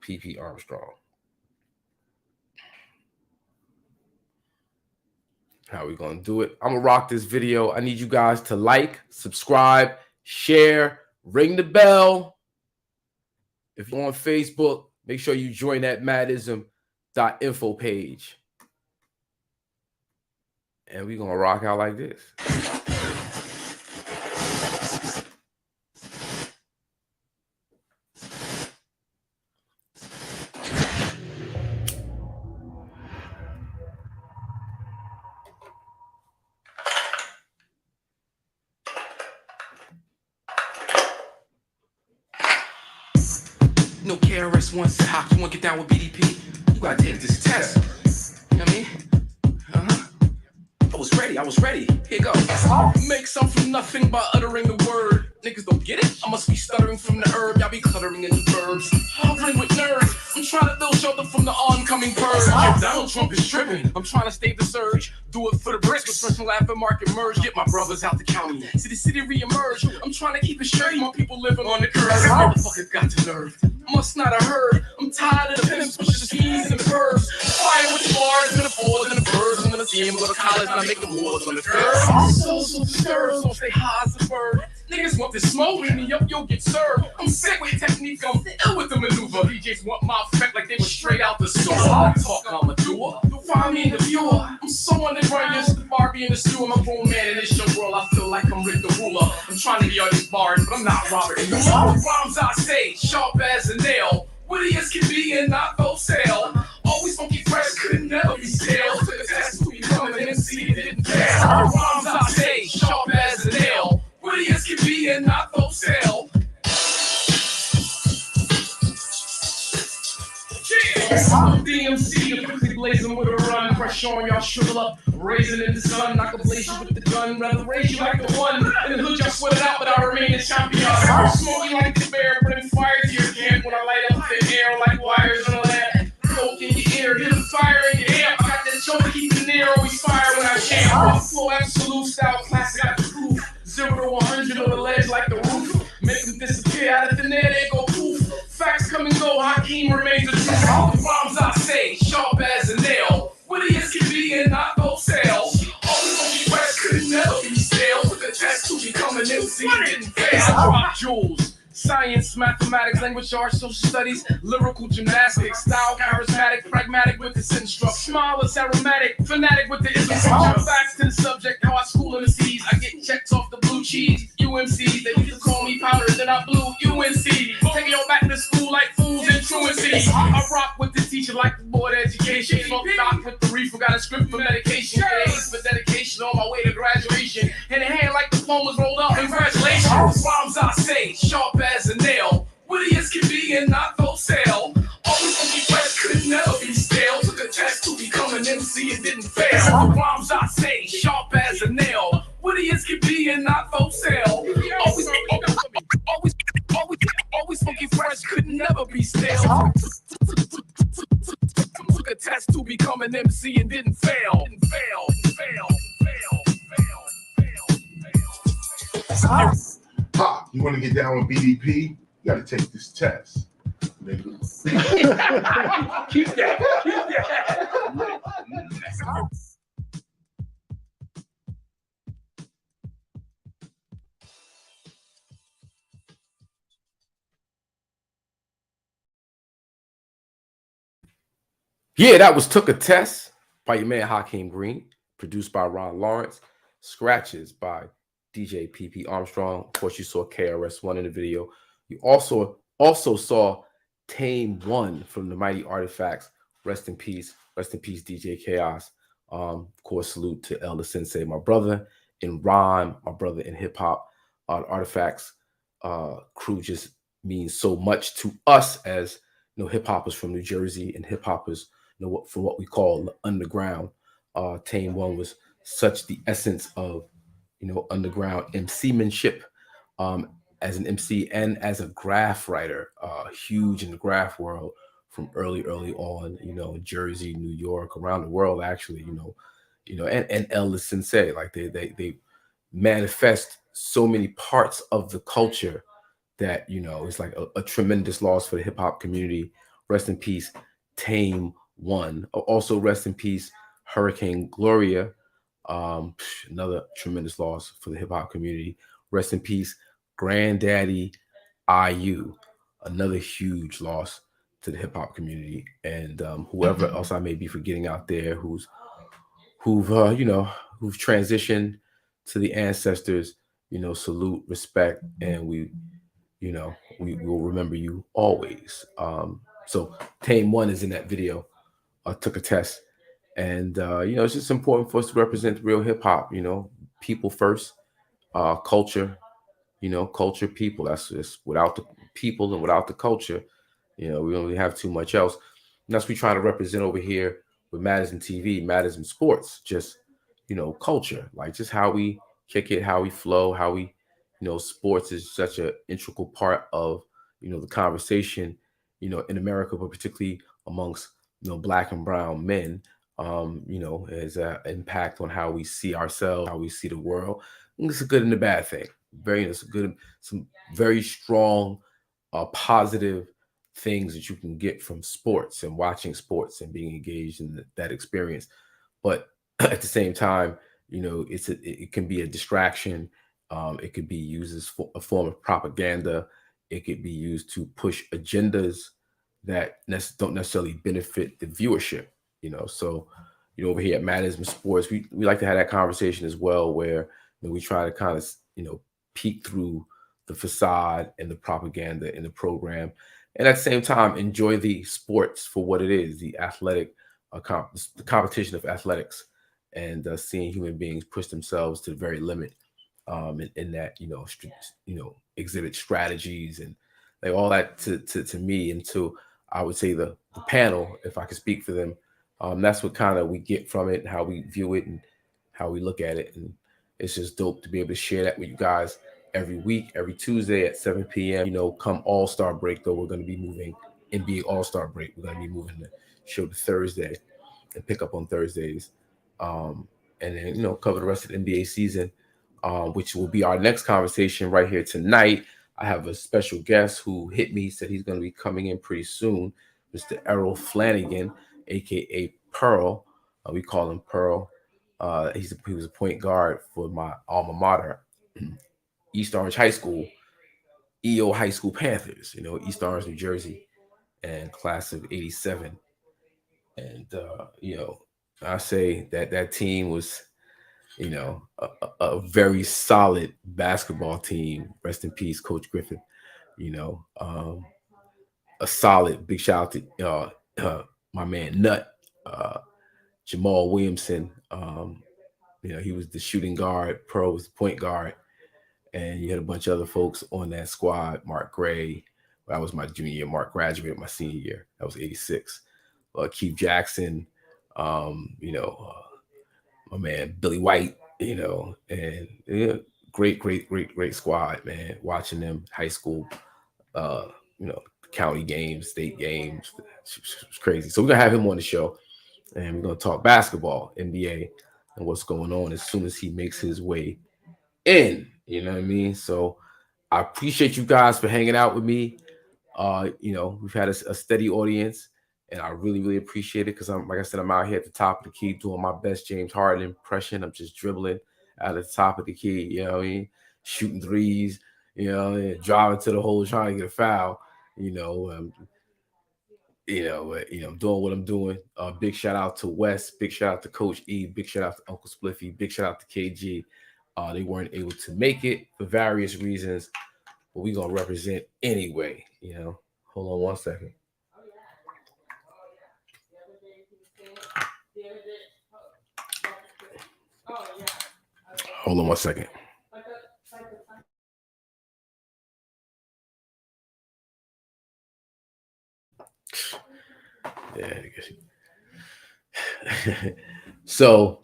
P.P. Armstrong. How we gonna do it? I'm gonna rock this video. I need you guys to like, subscribe, share, ring the bell. If you're on Facebook, make sure you join that madism.info page. and we're gonna rock out like this. No KRS One said, Hakim, you wanna get down with BDP? You gotta take this test. You know what I mean? I was ready. Here you go. Make something from nothing by uttering the word. Niggas don't get it? I must be stuttering from the herb. Y'all be cluttering in the verbs. Hovering with nerves. I'm trying to build shelter from the oncoming purge. Donald Trump is tripping. I'm trying to stay the surge. Do it for the bricks. Expression laugh and market merge. Get my brothers out the county. See the city reemerge. I'm trying to keep it straight. More people living on the curb. Motherfuckers got the nerve. Must not have heard. I'm tired of the pimps, pushing the schemes and the curves. Fire with the bars and the fours and the birds. I'm gonna see him go to college and I make the wars on the curb. So disturbed, so stay high as a bird. Niggas want this smoke with me, you'll get served. I'm sick with technique, I'm ill with the maneuver. DJs want my effect like they were straight out the store. I talk, I'm a doer. You'll find me in the viewer. I'm so underground, the Barbie in the stew. I'm a grown man in this show world. I feel like I'm Rick the Ruler. I'm trying to be on these bars, but I'm not Robert. The rhymes I say, sharp as a nail. Witty as can be and not for sale. Always funky fresh, could never be stale. Took a test to become an MC, it didn't fail. The rhymes I say, sharp as a nail. Witty as can be and not for sale. DMC, quickly blazing with a run. Pressure on y'all, shrivel up. Raising in the sun, I can blaze you with the gun. Rather raise you like the one. In the hood, y'all sweat it out, but I remain the champion. Smoking like the bear, putting fire to your camp. When I light up the air like wires on a lamp. Coke in your ear, hit a fire in your amp. I got that choke, keep it near, always fire when I jam. Flow absolute style, classic, got the proof. 0 to 100 on the ledge like the roof. Make them disappear out of thin air, they go poof. Facts come and go, Hakim remains the truth. All the rhymes I say, sharp as a nail. Witty as can be and not for sale. Always on the west, could never be stale. Took a test to become an MC, didn't fail. I drop jewels. Science, mathematics, language arts, social studies, lyrical gymnastics, style, charismatic, pragmatic with its instruct. Smile is aromatic, fanatic with the ism. Facts to the subject, how I school in the seas. I get checks off the blue cheese. UMCs, they used to call me powder, then I blew UNC. Taking y'all back to school like fools in truancy. I rock with the teacher like the board education. Smoke doc with the reefer, got a script for medication. Get A's for dedication on my way to graduation. Hand in hand like diplomas rolled up, congratulations. Rhymes I say, sharp as a nail. Witty as can be and not for sale. Always funky fresh, could never be stale. Took a test to become an MC, it didn't fail. The rhymes I say, sharp as a nail. Witty as can be and not for sale. Always funky fresh, could never be stale. Took a test to become an MC and didn't fail. Pop, you want to get down with BDP? You got to take this test. Nigga. Keep that. Yeah, that was Took a Test by your man Hakim Green, produced by Ron Lawrence, scratches by DJ PP Armstrong. Of course, you saw KRS-One in the video. You also saw Tame One from the Mighty Artifacts. Rest in peace, DJ Chaos. Of course, salute to Elder Sensei, my brother in rhyme, my brother in hip hop. Artifacts crew just means so much to us as hip hoppers from New Jersey and hip hoppers, from what we call the underground. Tame One was such the essence of underground MC-manship, as an MC and as a graph writer, huge in the graph world from early on, in Jersey, New York, around the world, actually, and Elder Sensei, like they manifest so many parts of the culture that, it's like a tremendous loss for the hip hop community. Rest in peace, Tame One. Also rest in peace, Hurricane Gloria. Another tremendous loss for the hip hop community. Rest in peace, Granddaddy IU. Another huge loss to the hip hop community. And whoever else I may be forgetting out there who've who've transitioned to the ancestors, salute, respect, and we will remember you always. So Tame One is in that video. Took a test, and it's just important for us to represent real hip hop. People first, culture. Culture, people. That's just without the people and without the culture, we don't really have too much else. And that's what we try to represent over here with Madison TV, Madison Sports. Just culture, like just how we kick it, how we flow, how we, sports is such an integral part of the conversation, in America, but particularly amongst black and brown men. Has an impact on how we see ourselves, how we see the world. And it's a good and a bad thing. It's a good, some very strong, positive things that you can get from sports and watching sports and being engaged in that experience. But at the same time, it can be a distraction. It could be used as a form of propaganda. It could be used to push agendas that don't necessarily benefit the viewership. So over here at Madison Sports, we like to have that conversation as well, where we try to kind of peek through the facade and the propaganda in the program, and at the same time enjoy the sports for what it is, the athletic the competition of athletics, and seeing human beings push themselves to the very limit, in that exhibit strategies and like all that to me, and to I would say the panel, if I could speak for them. That's what kind of we get from it, and how we view it, and how we look at it. And it's just dope to be able to share that with you guys every week, every Tuesday at 7 p.m. Come All-Star break, though, we're going to be moving NBA All-Star break. We're going to be moving the show to Thursday and pick up on Thursdays. And then, cover the rest of the NBA season, which will be our next conversation right here tonight. I have a special guest who hit me, said he's going to be coming in pretty soon, Mr. Errol Flanagan, aka Pearl. We call him Pearl. He was a point guard for my alma mater, East Orange High School, EO High School Panthers. East Orange, New Jersey, and class of '87. And I say that team was, a very solid basketball team. Rest in peace, Coach Griffin. A solid big shout out to my man Nut, Jamal Williamson. He was the shooting guard. Pearl was the point guard, and you had a bunch of other folks on that squad. Mark Gray, that was my junior year. Mark graduated my senior year. That was '86. Keith Jackson, my man Billy White, and great squad, man. Watching them high school, county games, state games, it's crazy. So we're gonna have him on the show, and we're gonna talk basketball, NBA, and what's going on as soon as he makes his way in. You know what I mean? So I appreciate you guys for hanging out with me. We've had a steady audience, and I really, really appreciate it, because like I said, I'm out here at the top of the key doing my best James Harden impression. I'm just dribbling out at the top of the key, shooting threes, driving to the hole, trying to get a foul, doing what I'm doing. Big shout out to Wes, big shout out to Coach E, big shout out to Uncle Spliffy, big shout out to KG. They weren't able to make it for various reasons, but we're gonna represent anyway. Hold on one second. Hold on one second. Yeah. So,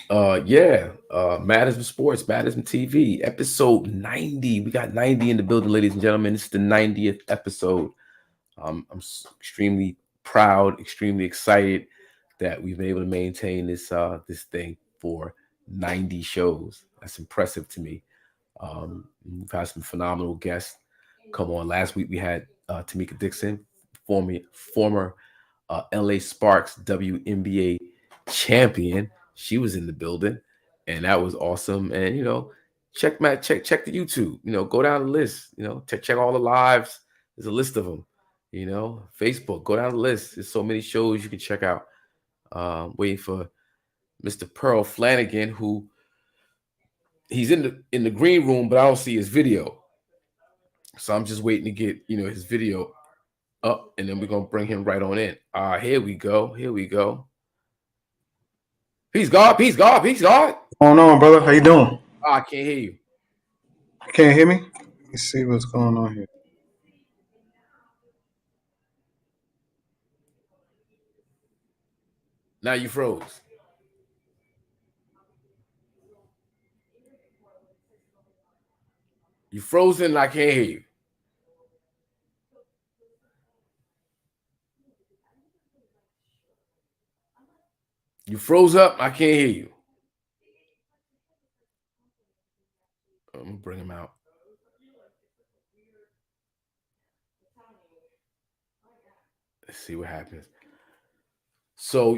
Madison Sports, Madison TV, episode 90. We got 90 in the building, ladies and gentlemen. This is the 90th episode. I'm extremely proud, extremely excited that we've been able to maintain this thing for 90 shows. That's impressive to me. We've had some phenomenal guests come on. Last week we had Tamika Dixon, former LA Sparks WNBA champion. She was in the building, and that was awesome. And check the YouTube. Go down the list. Check all the lives. There's a list of them. Facebook. Go down the list. There's so many shows you can check out. Waiting for Mr. Pearl Flanagan, who he's in the green room, but I don't see his video. So I'm just waiting to get, his video up, and then we're gonna bring him right on in. Here we go. Here we go. Peace God, peace God, peace God. What's going on, brother? How you doing? I can't hear you. Can't hear me? Let's see what's going on here. Now you froze. You frozen and I can't hear you. You froze up, I can't hear you. I'm gonna bring him out. Let's see what happens. So,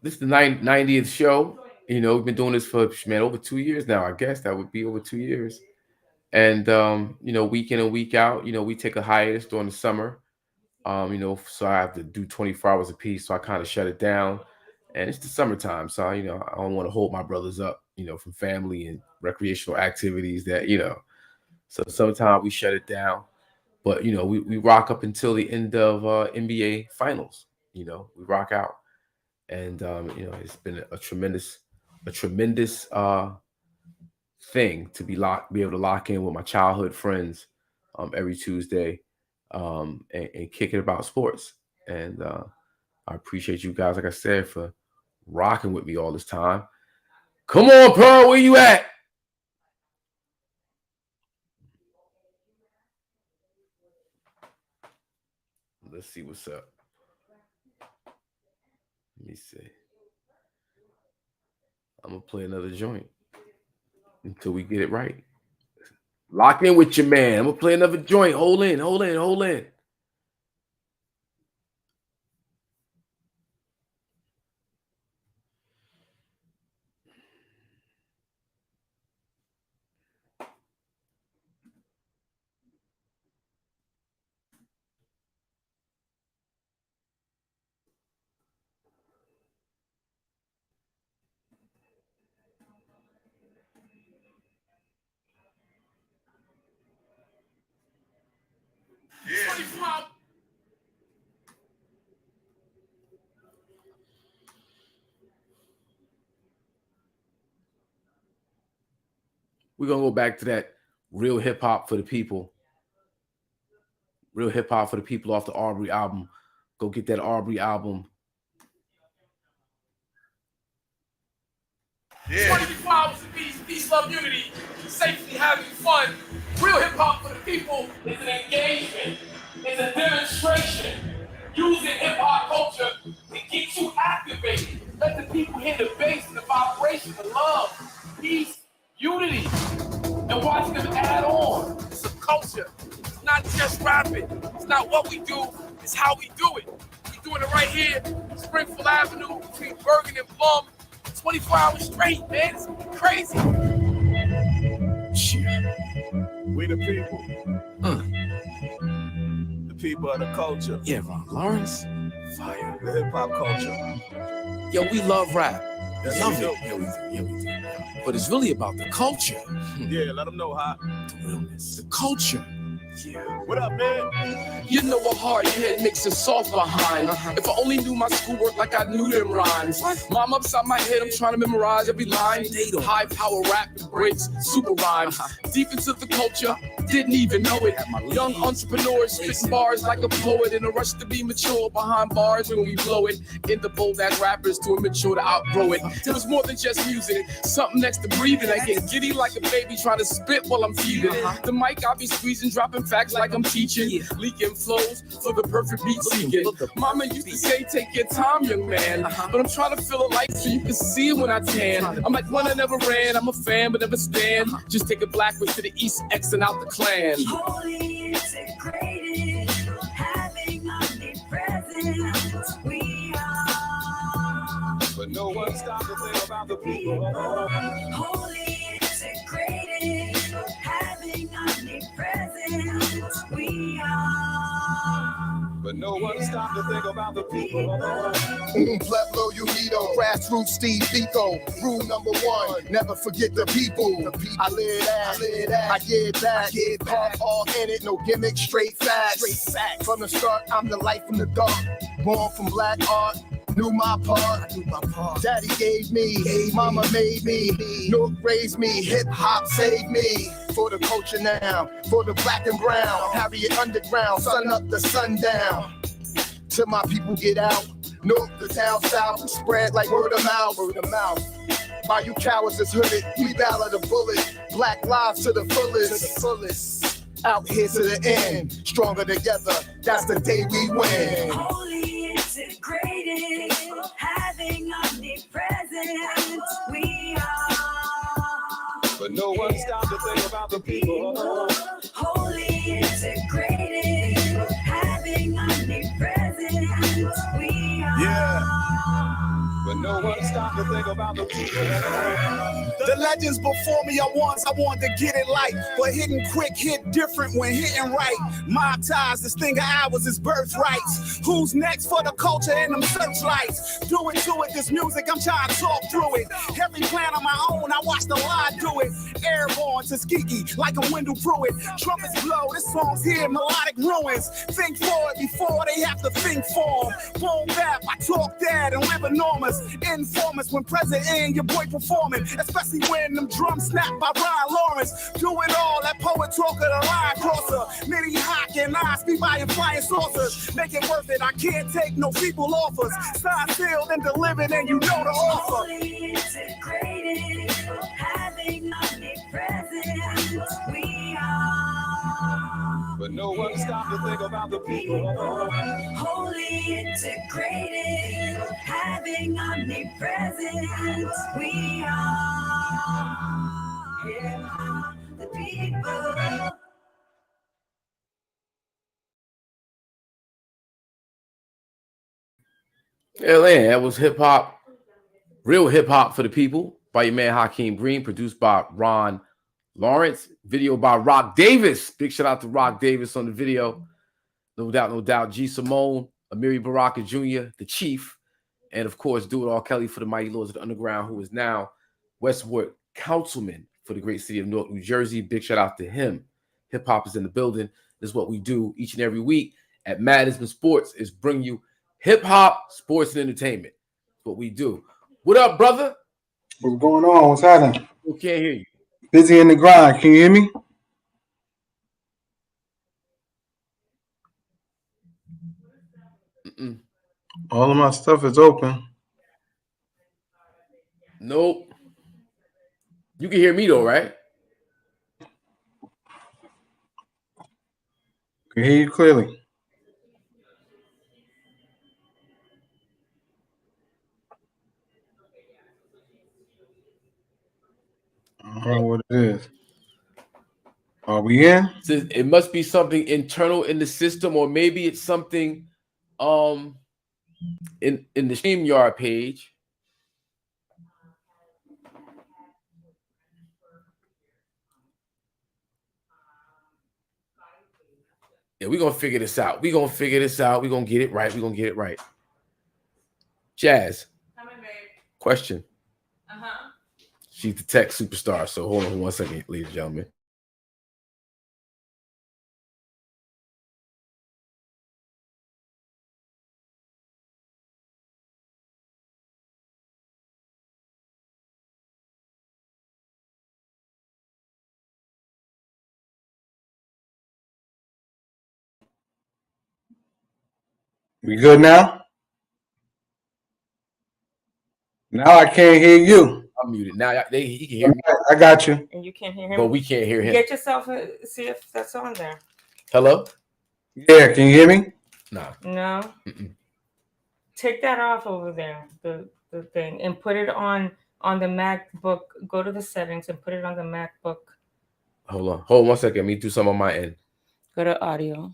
this is the 90th show. We've been doing this for, over 2 years now. I guess that would be over 2 years. And, week in and week out, we take a hiatus during the summer. So I have to do 24 hours a piece. So I kind of shut it down. And it's the summertime. So, I don't want to hold my brothers up, from family and recreational activities that, So sometimes we shut it down. But, we rock up until the end of NBA finals. We rock out. And, it's been a tremendous thing to be able to lock in with my childhood friends every Tuesday and kick it about sports. And I appreciate you guys, like I said, for rocking with me all this time. Come on, Pearl, where you at? Let's see what's up. Let me see. I'm going to play another joint until we get it right. Lock in with your man. I'm going to play another joint. Hold in. We're going to go back to that real hip hop for the people. Real hip hop for the people off the Aubrey album. Go get that Aubrey album. Yeah. 24 hours of peace, love, unity, safely having fun. Real hip hop for the people is an engagement. It's a demonstration. Using hip hop culture to get you activated. Let the people hear the bass and the vibration, the love, peace, unity, and watch them add on. It's a culture. It's not just rapping. It's not what we do. It's how we do it. We're doing it right here, Springfield Avenue, between Bergen and Plum. 24 hours straight, man. It's crazy. Shit. We the people. The people of the culture. Yeah, Ron Lawrence. Fire. The hip hop culture. Yo, we love rap. That's Love what it. we do. Yeah, we do. But it's really about the culture. Yeah, let them know how. The realness. The culture. Yeah. What up, man? You know a hard head makes a soft behind. If I only knew my schoolwork like I knew them rhymes. Mom upside my head, I'm trying to memorize every line. High power rap breaks, super rhymes. Deep into the culture, didn't even know it. Young entrepreneurs spitting bars like a poet in a rush to be mature behind bars when we blow it. In the bold as rappers too immature to outgrow it. It was more than just music, something next to breathing. I get giddy like a baby trying to spit while I'm feeding. The mic I be squeezing, dropping facts like I'm teaching. Leaking flows for the perfect beat seeking. Mama used to say, take your time, young man. But I'm trying to feel a light so you can see it when I tan. I'm like one I never ran, I'm a fan but never stand. Just take it backwards to the east, X and out the clan. Holy integrated, having omnipresent, we are. But no one stopped to think about the people. Holy integrated, having omnipresent, we are. But no one stopped to think about the people. Pueblo Unido, grassroots Steve Biko. Rule number one, never forget the people. I live that, I get back. Heart all in it, no gimmick, straight facts. From the start, I'm the light from the dark. Born from black art, knew my part. Daddy gave me, mama made me. Nook raised me, hip hop saved me. For the culture now, for the black and brown. Harriet Underground, sun up to sundown. Till my people get out. North to down south, spread like word of mouth. While you cowards is hooded, we battle the bullet. Black lives to the fullest. Out here to the end, stronger together. That's the day we win. Holy integrated, having omnipresent. We are. But no one stopped to think about the people. Holy integrated, having omnipresent. We are. Yeah. But no one stopped to think about the people. The legends before me are ones I wanted to get it like, but hitting quick hit different when hitting right. Mob ties, this thing of ours is birthrights. Who's next for the culture and them searchlights? Do it to it, this music, I'm trying to talk through it. Every plan on my own, I watch the lie do it. Airborne to skeeky, like a Wendell Pruitt. Trumpets blow, this song's here, melodic ruins. Think for it before they have to think for 'em. Boom bap, I talk that and live enormous. Informers when present in your boy performing, especially when them drums snap by Ryan Lawrence. Do it all, that poet talk of the line crosser. Mini hawk and I speak by and flying saucers. Make it worth it, I can't take no feeble offers. Sign sealed and delivered and you know the offer. Holy integrated, having omnipresent. We are. But no one stopped to think about the people. Holy integrated, having omnipresent. We are. Yeah, the people. Yeah, man, that was hip hop, real hip hop for the people by your man Hakim Green, produced by Ron Lawrence, video by Rock Davis. Big shout out to Rock Davis on the video. No doubt. G. Simone, Amiri Baraka Jr., the Chief, and of course, Do It All Kelly for the Mighty Lords of the Underground, who is now Westward Councilman for the great city of Newark, New Jersey. Big shout out to him. Hip hop is in the building. This is what we do each and every week at IZM Sports, is bring you hip hop, sports, and entertainment. That's what we do. What up, brother? What's going on? What's happening? We can't hear you. Busy in the grind. Can you hear me? All of my stuff is open. Nope. You can hear me though, right? Can hear you clearly. I don't know what it is. Are we in? It must be something internal in the system, or maybe it's something in the StreamYard page. Yeah, we're gonna figure this out. We're gonna get it right. Jazz. Question. She's the tech superstar. So hold on 1 second, ladies and gentlemen. We good now? Now I can't hear you. I'm muted. Now he can hear me. I got you. And you can't hear him. But we can't hear him. Get yourself see if that's on there. Hello? Yeah, can you hear me? Nah. No. Take that off over there, the thing, and put it on the MacBook. Go to the settings and put it on the MacBook. Hold on 1 second. Let me do some on my end. Go to audio.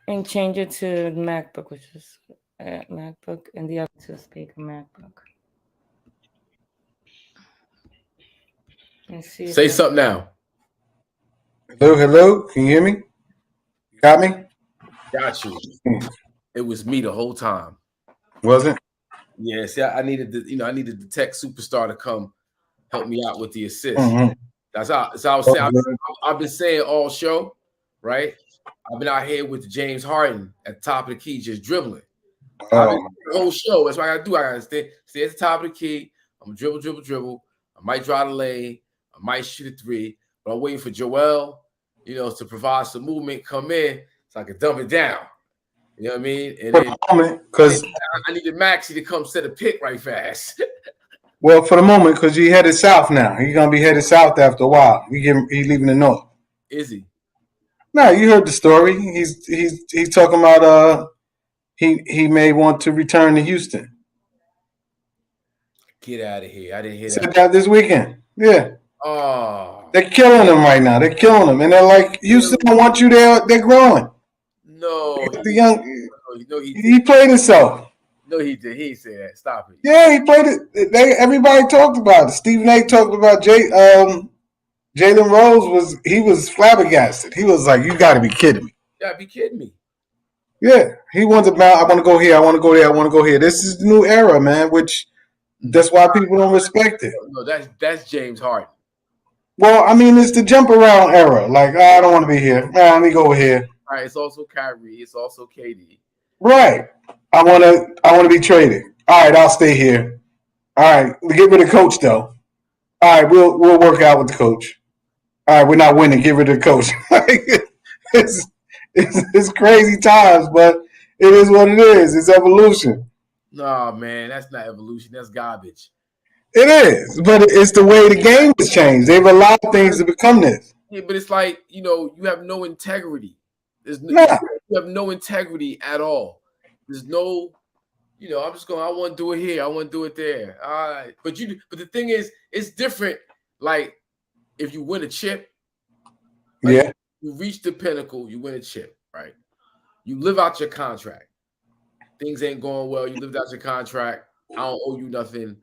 And change it to MacBook, which is MacBook, and the other to speaker MacBook. And see. Say something now. Hello. Can you hear me? You got me? Got you. It was me the whole time. Was it? Yeah, see, I needed I needed the tech superstar to come help me out with the assist. Mhm. That's how I was saying. I've been saying all show, right? I've been out here with James Harden at the top of the key, just dribbling. I've been the whole show. That's what I gotta do. I gotta stay at the top of the key. I'm gonna dribble. I might drive the lane. I might shoot a three, but I'm waiting for Joel, to provide some movement, come in so I can dump it down. You know what I mean? And For then the moment, because I needed Maxie to come set a pick right fast. well, for the moment, because he headed south now. He's gonna be headed south after a while. He's leaving the north. Is he? No, you heard the story. He's talking about he may want to return to Houston. Get out of here! I didn't hear Said that. that this weekend. Yeah. Oh, they're killing him right now. They're killing him, and they're like, Houston don't want you there. They're growing. No, the young. He played himself. No, he did. He said that. Stop it. Yeah, he played it. Everybody talked about it. Stephen A. talked about Jalen Rose was flabbergasted. He was like, "You got to be kidding me." You gotta be kidding me. Yeah, he wants about. I want to go here. I want to go there. I want to go here. This is the new era, man. Which that's why people don't respect it. No, that's James Harden. Well, I mean, it's the jump around era. Like, I don't want to be here. Man, let me go over here. All right, it's also Kyrie. It's also KD. Right. I want to be traded. All right, I'll stay here. All right, we get rid of the coach though. All right, we'll work out with the coach. All right, we're not winning. Get rid of the coach. It's crazy times, but it is what it is. It's evolution. No, man, that's not evolution. That's garbage. It is, but it's the way the game has changed. They've allowed things to become this. Yeah, but it's like, you have no integrity. You have no integrity at all. There's no, I'm just going, I want to do it here. I want to do it there. All right. But the thing is, it's different. Like, if you win a chip, yeah, you reach the pinnacle, you win a chip, right? You live out your contract. Things ain't going well. You lived out your contract. I don't owe you nothing.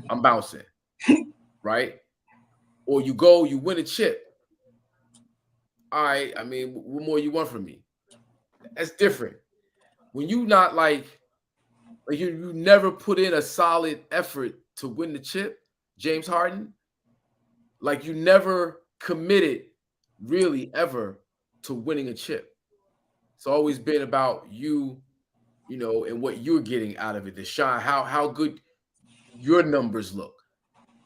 I'm bouncing, right? Or you go, you win a chip. All right, I mean, what more you want from me? That's different. When you not like you never put in a solid effort to win the chip, James Harden, like you never committed really ever to winning a chip. It's always been about you, and what you're getting out of it, to shine how good your numbers look.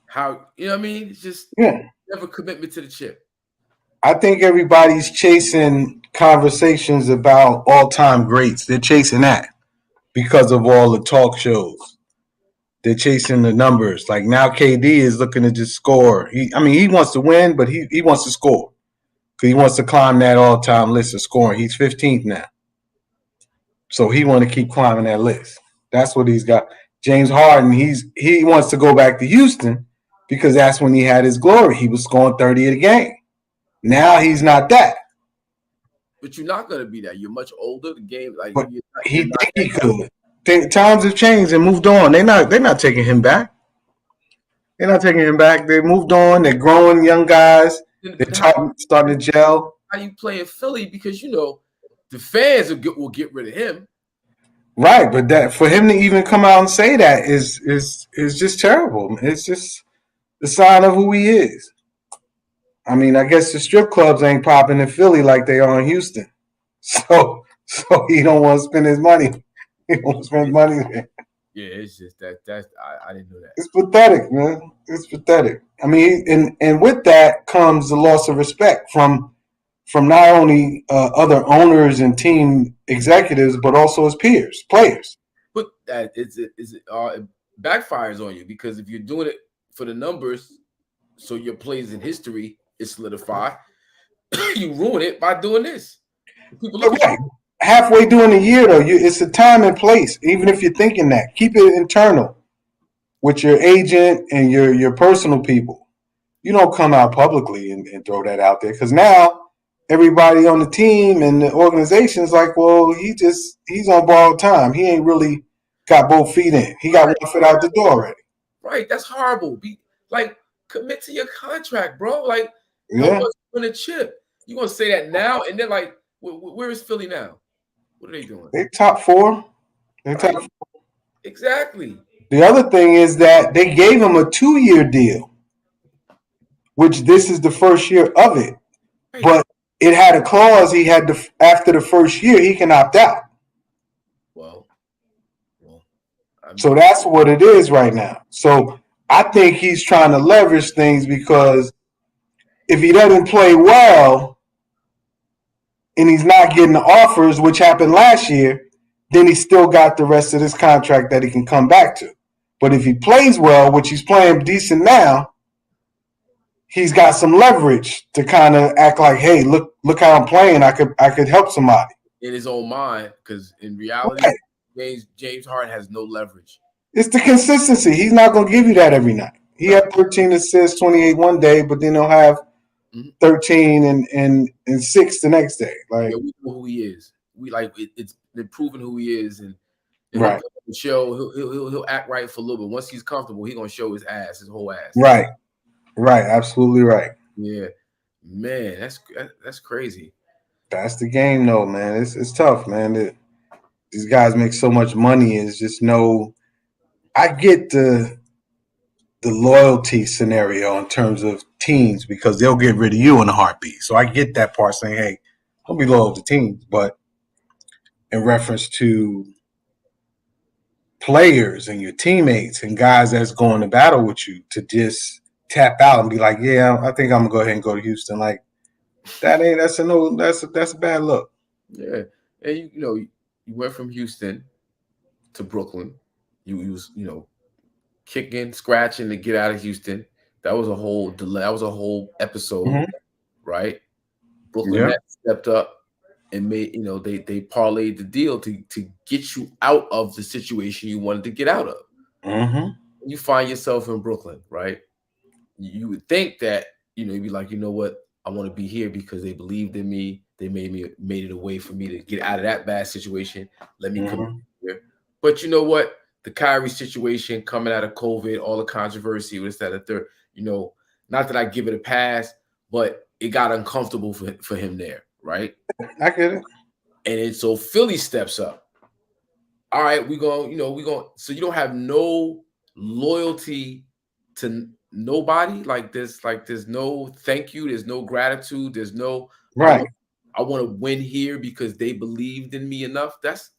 How, you know what I mean? It's just never commitment to the chip. I think everybody's chasing conversations about all-time greats. They're chasing that because of all the talk shows. They're chasing the numbers. Like now KD is looking to just score. He wants to win, but he wants to score. Because he wants to climb that all-time list of scoring. He's 15th now. So he want to keep climbing that list. That's what he's got. James Harden, he wants to go back to Houston because that's when he had his glory. He was scoring 30 a game. Now he's not that. But you're not going to be that. You're much older. The game, like but he could. Times have changed and moved on. They're not taking him back. They're not taking him back. They moved on. They're growing young guys. They're starting to gel. How you play in Philly? Because the fans will get rid of him. Right, but that for him to even come out and say that is just terrible. It's just the sign of who he is. I mean, I guess the strip clubs ain't popping in Philly like they are in Houston. So he don't want to spend his money. He don't want to spend money there. Yeah, it's just that I didn't know that. It's pathetic, man. It's pathetic. I mean, and with that comes the loss of respect from not only other owners and team executives, but also his peers, players. But that it backfires on you because if you're doing it for the numbers, so your plays in history is solidified, you ruin it by doing this. People look at you. Halfway during the year, though, it's a time and place. Even if you're thinking that, keep it internal with your agent and your personal people. You don't come out publicly and throw that out there because now everybody on the team and the organization is like, well, he's on borrowed time. He ain't really got both feet in. He got one foot out the door already. Right, that's horrible. Commit to your contract, bro. Like, help us win a chip. You gonna say that now, and then like, where is Philly now? What are they doing? They top 4. They top 4. Exactly. The other thing is that they gave him a 2-year deal, which this is the first year of it. Right. But it had a clause he had to, after the first year, he can opt out. Well, I mean, So that's what it is right now. So I think he's trying to leverage things because if he doesn't play well and he's not getting the offers, which happened last year, then he's still got the rest of this contract that he can come back to. But if he plays well, which he's playing decent now, he's got some leverage to kind of act like, hey, look how I'm playing. I could help somebody. in his own mind, because in reality, Right. James Harden has no leverage. It's the consistency. He's not going to give you that every night. He had 13 assists, 28 one day, but then he'll have 13 and 6 the next day. Like, Yeah, we know who he is. We like it's been proven who he is, and right, he'll show he'll act right for a little bit. Once he's comfortable, he's gonna show his whole ass. right, absolutely right. Yeah, man, that's crazy. That's the game, though, man. It's tough, man. These guys make so much money. It's just no. I get the loyalty scenario in terms of teams because they'll get rid of you in a heartbeat. So I get that part saying, hey, don't be loyal to teams, but in reference to players and your teammates and guys that's going to battle with you to just tap out and be like, yeah, I think I'm gonna go ahead and go to Houston. Like that's a bad look. Yeah, and you went from Houston to Brooklyn. You was kicking, scratching to get out of Houston. That was a whole delay. That was a whole episode, right? Brooklyn Nets stepped up and made they parlayed the deal to get you out of the situation you wanted to get out of. You find yourself in Brooklyn, right? You would think that you'd be like, you know what, I want to be here because they believed in me. They made it a way for me to get out of that bad situation. Let me come here. But you know what? The Kyrie situation coming out of COVID, all the controversy, what's that, a third, not that I give it a pass, but it got uncomfortable for him there, right? I get it. And then so Philly steps up. All right, so you don't have no loyalty to nobody. Like there's no thank you, there's no gratitude, there's no right. I want to win here because they believed in me enough. That's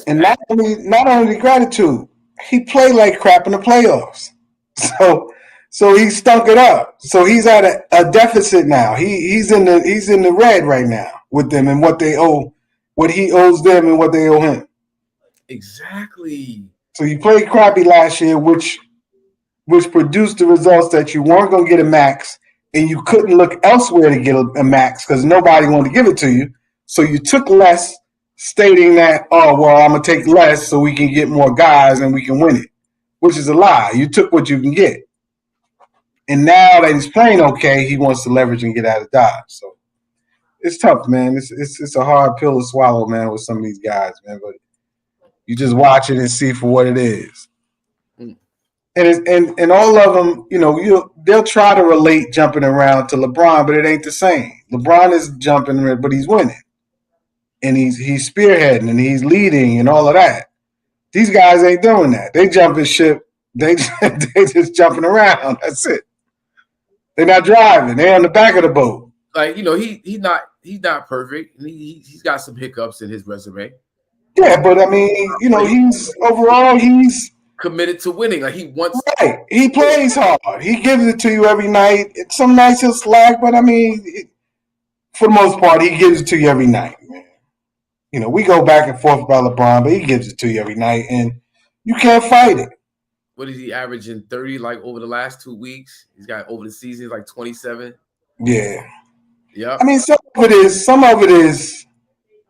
and bad. not only gratitude, he played like crap in the playoffs. So he stunk it up. So he's at a deficit now. He's in the red right now with them and what they owe, what he owes them and what they owe him. Exactly. So you played crappy last year, which produced the results that you weren't going to get a max, and you couldn't look elsewhere to get a max because nobody wanted to give it to you. So you took less, stating that, oh, well, I'm going to take less so we can get more guys and we can win it, which is a lie. You took what you can get. And now that he's playing okay, he wants to leverage and get out of Dodge. So it's tough, man. It's a hard pill to swallow, man, with some of these guys, man. But you just watch it and see for what it is. And all of them, they'll try to relate jumping around to LeBron, but it ain't the same. LeBron is jumping, but he's winning. And he's spearheading and he's leading and all of that. These guys ain't doing that. They jumping ship. They just jumping around. That's it. They're not driving. They're on the back of the boat. Like, he's not perfect. He's got some hiccups in his resume. Yeah, but I mean, he's committed to winning. Like he wants. Right. He plays hard. He gives it to you every night. Some nights he'll slack, but I mean, for the most part, he gives it to you every night, man. We go back and forth about LeBron, but he gives it to you every night, and you can't fight it. What is he averaging 30 like over the last 2 weeks? He's got over the season like 27. Yeah. Yeah. I mean, some of it is,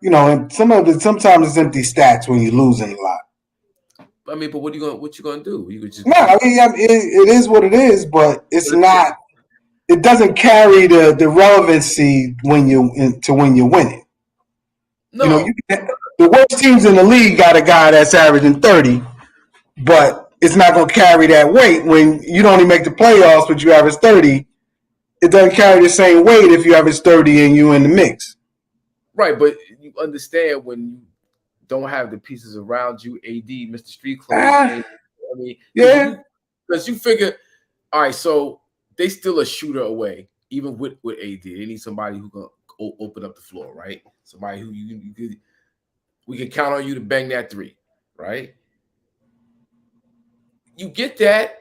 and sometimes it's empty stats when you're losing a lot. I mean, but what you gonna do? You would just it is what it is, but it's not. It doesn't carry the relevancy when you win it. No, the worst teams in the league got a guy that's averaging 30, but it's not going to carry that weight when you don't even make the playoffs, but you average 30. It doesn't carry the same weight if you average 30 and you in the mix. Right, but you understand when you don't have the pieces around you, AD, Mr. Street Clothes. I mean, yeah, because you figure, all right, so they still a shooter away, even with AD. They need somebody who can open up the floor, right? Somebody who we can count on you to bang that three, right? You get that.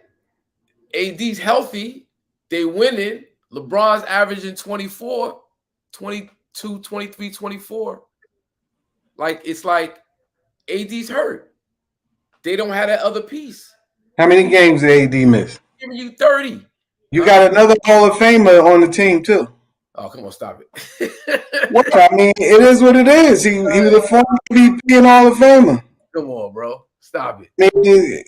AD's healthy. They winning. LeBron's averaging 24, 22, 23, 24. Like, it's like AD's hurt. They don't have that other piece. How many games did AD miss? Giving you 30. You got another Hall of Famer on the team too. Oh, come on, stop it. What? I mean, it is what it is. He was a former MVP and Hall of Famer. Come on, bro. Stop it. Maybe,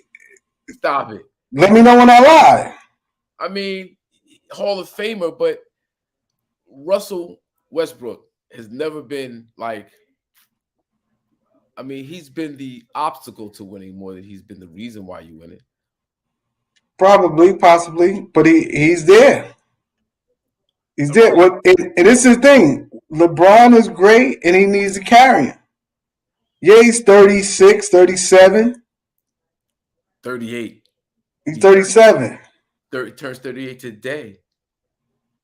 stop it. Let me know when I lie. I mean, Hall of Famer, but Russell Westbrook has never been like, I mean, he's been the obstacle to winning more than he's been the reason why you win it. Probably, possibly, but he's there. He's there. Well, and this is the thing. LeBron is great, and he needs to carry him. Yeah, he's 36, 37. 38. He's 37. Turns 38 today.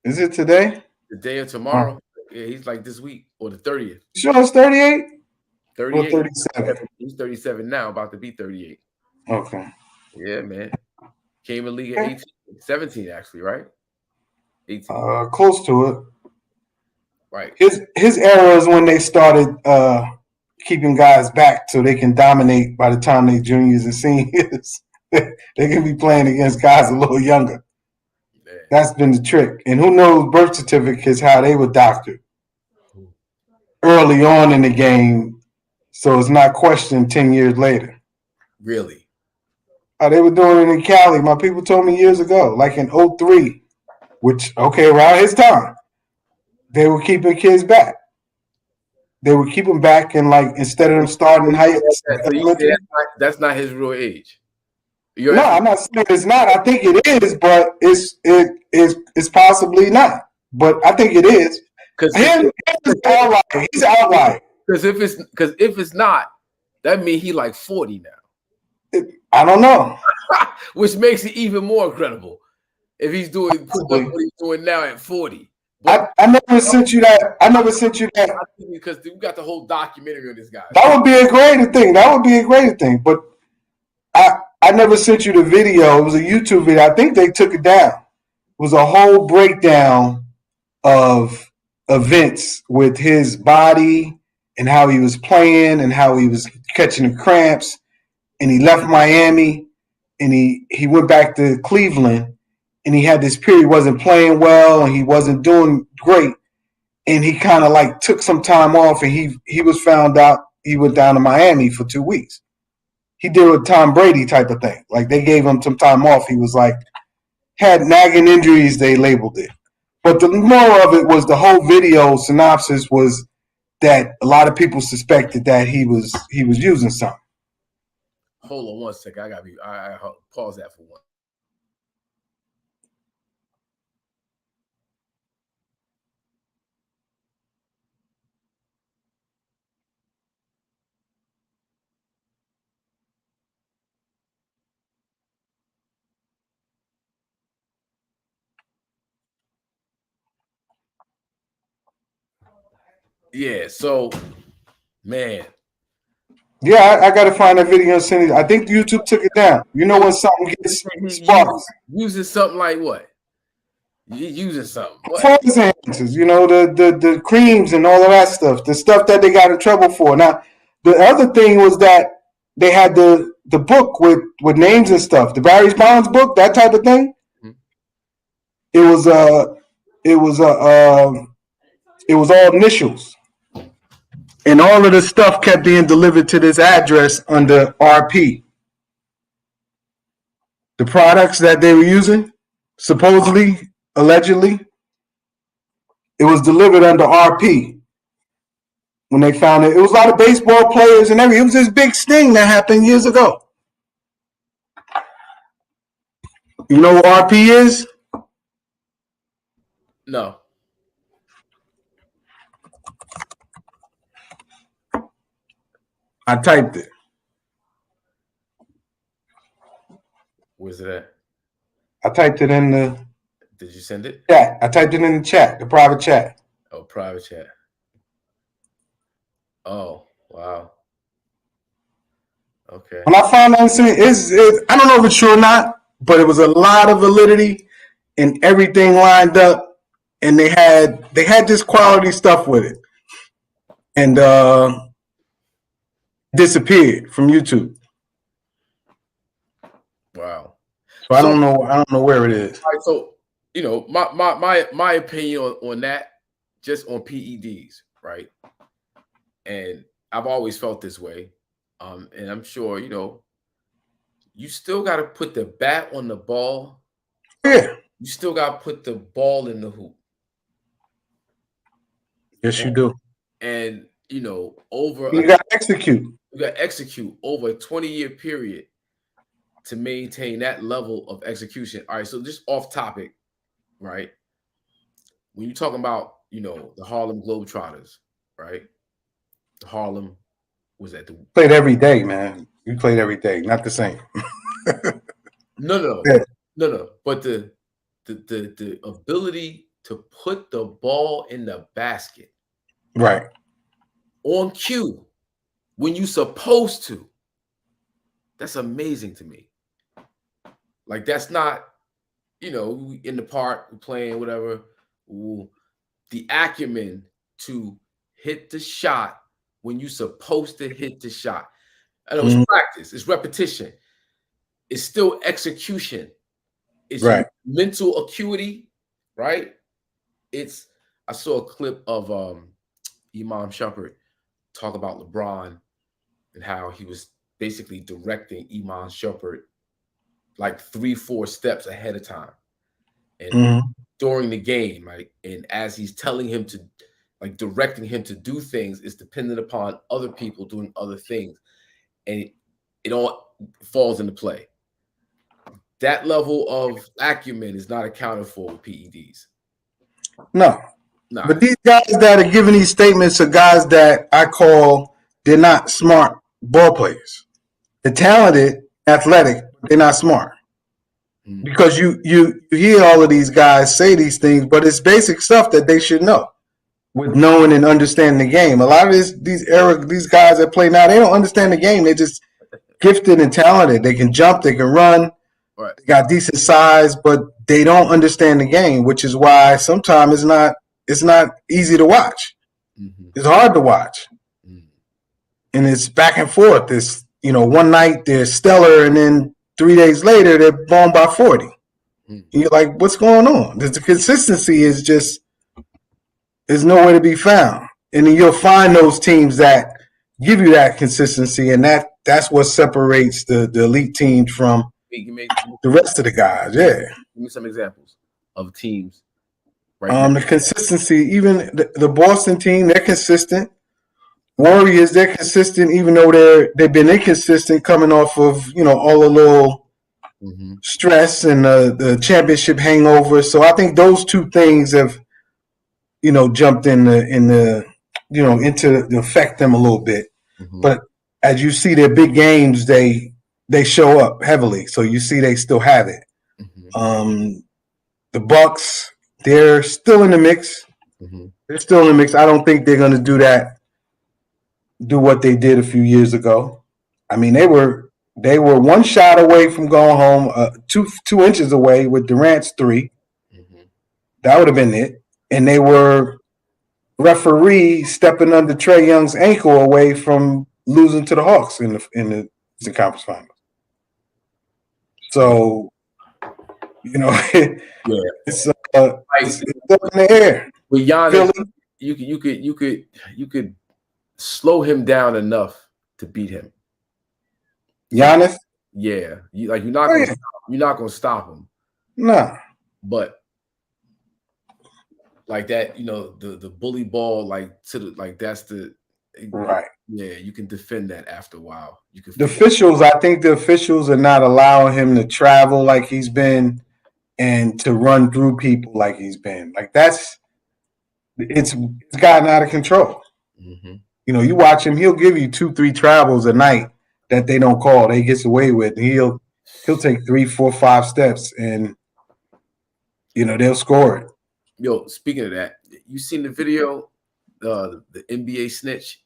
Is it today? Today or tomorrow? Oh. Yeah, he's like this week or the 30th. Sure, it's 38? 38. Or 37? He's 37 now, about to be 38. Okay. Yeah, man. Came in league at 18, 17 actually, right? 18. Close to it. Right. His era is when they started keeping guys back so they can dominate by the time they juniors and seniors. They can be playing against guys a little younger. Man. That's been the trick. And who knows birth certificates, how they were doctored early on in the game, so it's not questioned 10 years later. Really? They were doing it in Cali. My people told me years ago, like in 03, which, okay, around his time, they were keeping kids back. They would keep them back, and like instead of them starting high, so that's not his real age. No, I'm not saying it's not. I think it is, but it's possibly not. But I think it is. Because he's outlier. Because if it's not, that means he like 40 now. I don't know. Which makes it even more incredible if he's doing what he's doing now at 40. But I never sent you that. Because we got the whole documentary on this guy. That would be a greater thing. But I never sent you the video. It was a YouTube video. I think they took it down. It was a whole breakdown of events with his body and how he was playing and how he was catching the cramps. And he left Miami and he went back to Cleveland. And he had this period, he wasn't playing well and he wasn't doing great. And he kind of like took some time off and he was found out. He went down to Miami for 2 weeks. He did a Tom Brady type of thing. Like they gave him some time off. He was like, had nagging injuries, they labeled it. But the moral of it was the whole video synopsis was that a lot of people suspected that he was using something. Hold on one second. I pause that for one. Yeah, so man. Yeah, I gotta find that video and send it. I think YouTube took it down. You know when something gets sparks. Using something like what? You're using something. Performance enhancers, you know, the creams and all of that stuff. The stuff that they got in trouble for. Now, the other thing was that they had the book with names and stuff. The Barry Bonds book, that type of thing. Mm-hmm. It was all initials. And all of the stuff kept being delivered to this address under RP. The products that they were using, supposedly, allegedly, it was delivered under RP. When they found it, it was a lot of baseball players and everything. It was this big sting that happened years ago. You know what RP is? No. I typed it. Where's it at? I typed it in the Did you send it? chat. I typed it in the chat, the private chat. Oh, private chat. Oh, wow. Okay. When I found that incident, I don't know if it's true or not, but it was a lot of validity and everything lined up, and they had this quality stuff with it, and disappeared from YouTube. Wow. So I don't know where it is. All right, so you know, my opinion on that, just on PEDs, right? And I've always felt this way. And I'm sure, you know, you still got to put the bat on the ball. Yeah. You still got to put the ball in the hoop. Yes, you do. And, you know, you got to execute. You got to execute over a 20-year period to maintain that level of execution. All right, so just off topic, right? When you're talking about, you know, the Harlem Globetrotters, right? The Harlem was that the played every day, man. You played every day, not the same. No. Yeah. No. But the ability to put the ball in the basket, right, on cue, when you're supposed to, that's amazing to me. Like, that's not, you know, in the park playing whatever. Ooh, the acumen to hit the shot when you're supposed to hit the shot. I know it's practice, it's repetition, it's still execution, it's right. mental acuity, right? I saw a clip of Imam Shumpert talk about LeBron and how he was basically directing Imam Shumpert like 3-4 steps ahead of time. And during the game, right? And as he's telling him to, like, directing him to do things, is dependent upon other people doing other things. And it all falls into play. That level of acumen is not accounted for with PEDs. No. But these guys that are giving these statements are guys that I call, they're not smart ball players. They're talented, athletic, but they're not smart. Because you hear all of these guys say these things, but it's basic stuff that they should know with knowing and understanding the game. A lot of these guys that play now, they don't understand the game. They're just gifted and talented. They can jump, they can run, right. They got decent size, but they don't understand the game, which is why sometimes it's not easy to watch. It's hard to watch. And it's back and forth. It's, you know, one night they're stellar, and then 3 days later they're blown by 40. And you're like, what's going on? The consistency is just, there's nowhere to be found. And then you'll find those teams that give you that consistency, and that's what separates the elite teams from the rest of the guys. Yeah. Give me some examples of teams. Right. The consistency, even the Boston team, they're consistent. Warriors, they're consistent, even though they've been inconsistent coming off of, you know, all the little stress and the championship hangover. So I think those two things have, you know, jumped into affect them a little bit. But as you see their big games, they show up heavily. So you see they still have it. The Bucks, they're still in the mix. They're still in the mix. I don't think they're going to do what they did a few years ago. I mean, they were one shot away from going home, 2 inches away with Durant's 3. That would have been it. And they were referee stepping under Trae Young's ankle away from losing to the Hawks in the Eastern Conference Finals. So, you know, it's up in the air. With Giannis, you could slow him down enough to beat him. Giannis? Yeah. You're not gonna stop him. No. But like that, you know, the bully ball, that's the right. Yeah, you can defend that after a while. You can. I think the officials are not allowing him to travel like he's been and to run through people like he's been. Like it's gotten out of control. You watch him, he'll give you 2-3 travels a night that they don't call, they gets away with. He'll take 3, 4, 5 steps and they'll score it. Yo, speaking of that, you seen the video, the NBA snitch?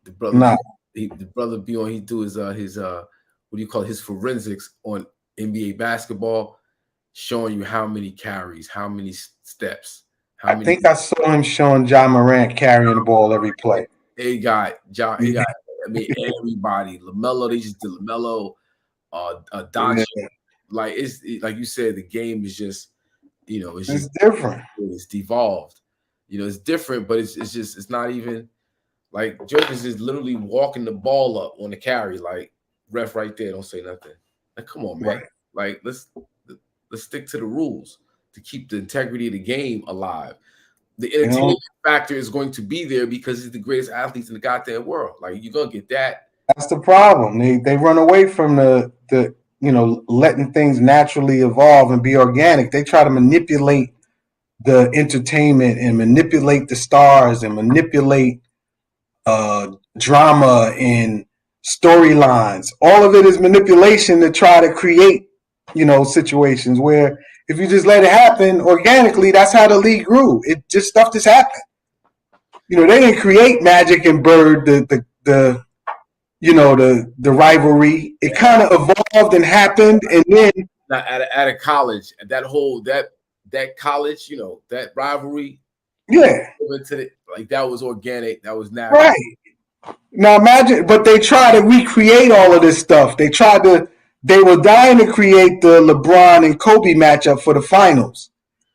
The brother, Nah. the brother be on. He do his what do you call it, his forensics on NBA basketball, showing you how many carries, how many steps, how many. I think I saw him showing John Morant carrying the ball every play. He got John. He got. I mean, everybody. LaMelo. They just did LaMelo. Doncic. Yeah. Like it's like you said, the game is just it's just different. It's devolved. It's different, but it's not even. Like Jokic is literally walking the ball up on the carry, like ref right there, don't say nothing. Like, come on, man. Right. Like let's stick to the rules to keep the integrity of the game alive. The entertainment factor is going to be there because he's the greatest athletes in the goddamn world. Like you're gonna get that. That's the problem. They run away from the letting things naturally evolve and be organic. They try to manipulate the entertainment and manipulate the stars and manipulate drama and storylines. All of it is manipulation to try to create, situations where if you just let it happen organically, that's how the league grew. Stuff just happened. They didn't create Magic and Bird, the rivalry. It kind of evolved and happened, and then at a college, that whole that college, that rivalry. Yeah. That was organic. That was natural. Right. Now imagine, but they try to recreate all of this stuff. They were dying to create the LeBron and Kobe matchup for the finals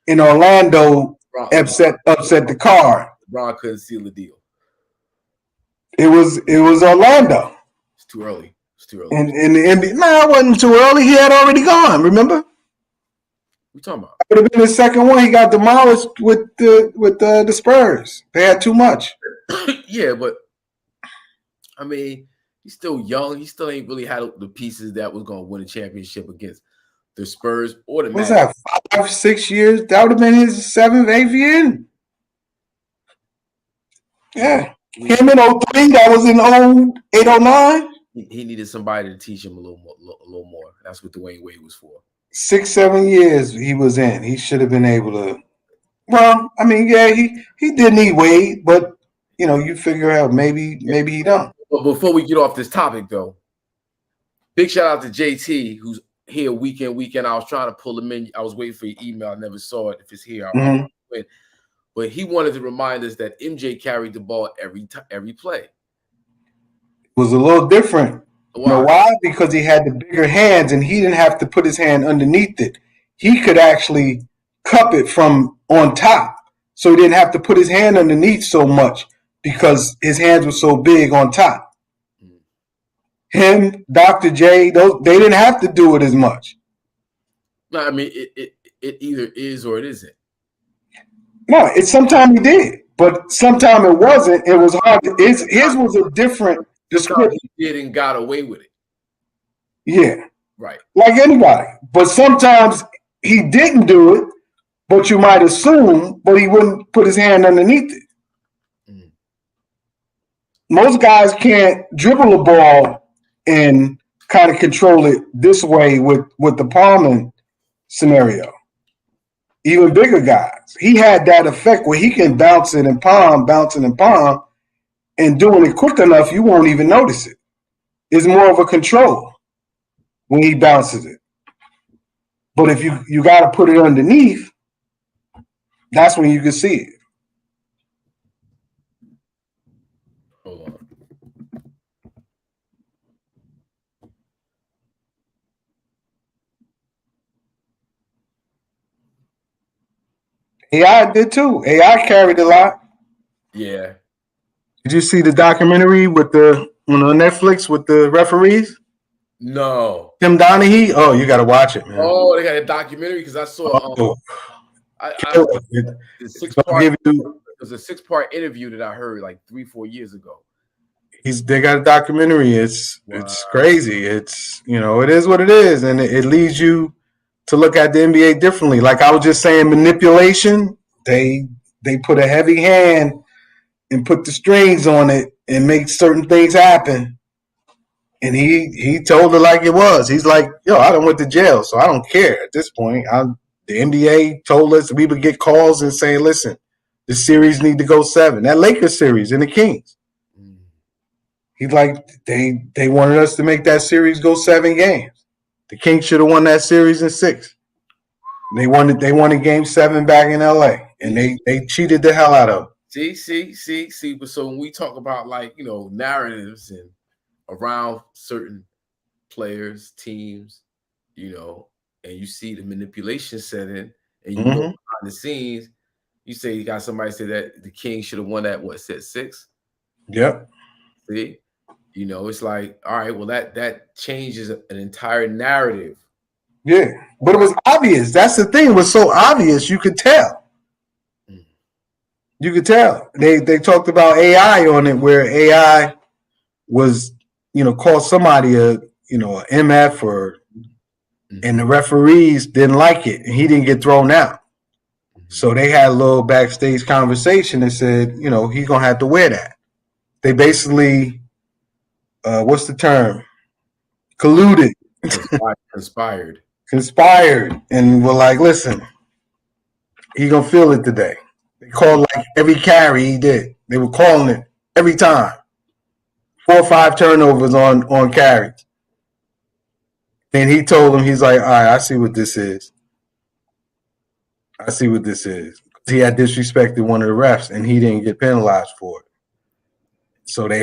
in Orlando. Upset the card. LeBron couldn't seal the deal. It was Orlando. It's too early. And the NBA, it wasn't too early. He had already gone. Remember? We talking about? It would have been the second one. He got demolished with the Spurs. They had too much. Yeah, but I mean, he's still young. He still ain't really had the pieces that was going to win a championship against the Spurs or the What's Magic. that? 5, 6 years? That would have been his 7th, 8th year. Yeah, him in 03. That was in 08, 09. He needed somebody to teach him a little more. That's what Dwayne Wade was for. 6, 7 years he was in. He should have been able to. Well, I mean, yeah, he did need Wade, but you figure out maybe he don't. But before we get off this topic, though, big shout out to JT, who's here week in, week in. I was trying to pull him in. I was waiting for your email. I never saw it. If it's here, I'll win. But he wanted to remind us that MJ carried the ball every play. It was a little different. Why? You know why? Because he had the bigger hands and he didn't have to put his hand underneath it. He could actually cup it from on top. So he didn't have to put his hand underneath so much because his hands were so big on top. Him, Dr. J, they didn't have to do it as much. No, I mean, it either is or it isn't. No, sometimes he did, but sometimes it wasn't. It was hard. His was a different description. He did and got away with it. Yeah. Right. Like anybody. But sometimes he didn't do it, but you might assume, but he wouldn't put his hand underneath it. Most guys can't dribble a ball and kind of control it this way with the palming scenario. Even bigger guys. He had that effect where he can bounce it and palm, and doing it quick enough, you won't even notice it. It's more of a control when he bounces it. But if you got to put it underneath, that's when you can see it. Hold on. AI did too. AI carried a lot. Yeah. Did you see the documentary with on Netflix with the referees? No. Tim Donaghy? Oh, you got to watch it, man. Oh, they got a documentary because I saw the 6-part. It was a 6-part interview that I heard like 3-4 years ago. They got a documentary. It's crazy. It's it is what it is, and it leads you to look at the NBA differently. Like I was just saying, manipulation. They put a heavy hand and put the strings on it and make certain things happen. And he told her like it was. He's like, yo, I done went to jail, so I don't care at this point. The NBA told us we would get calls and say, listen, the series need to go 7. That Lakers series and the Kings. He's like, they wanted us to make that series go 7 games. The Kings should have won that series in 6. They wanted game 7 back in LA, and they cheated the hell out of them. See. But so when we talk about like, you know, narratives and around certain players, teams, you know, and you see the manipulation set in, and you know behind the scenes, you say you got somebody say that the Kings should have won that set 6. Yep. See, you know, it's like, all right, well that changes an entire narrative. Yeah, but it was obvious. That's the thing. It was so obvious. You could tell. You could tell. They talked about AI on it, where AI was, you know, called somebody a MF or, and the referees didn't like it, and he didn't get thrown out. So they had a little backstage conversation and said, you know, he's gonna have to wear that. They basically, what's the term? Colluded, conspired, and were like, listen, he gonna feel it today. They called like every carry he did. They were calling it every time. 4 or 5 turnovers on carry. And he told him, he's like, all right, I see what this is. He had disrespected one of the refs, and he didn't get penalized for it. So they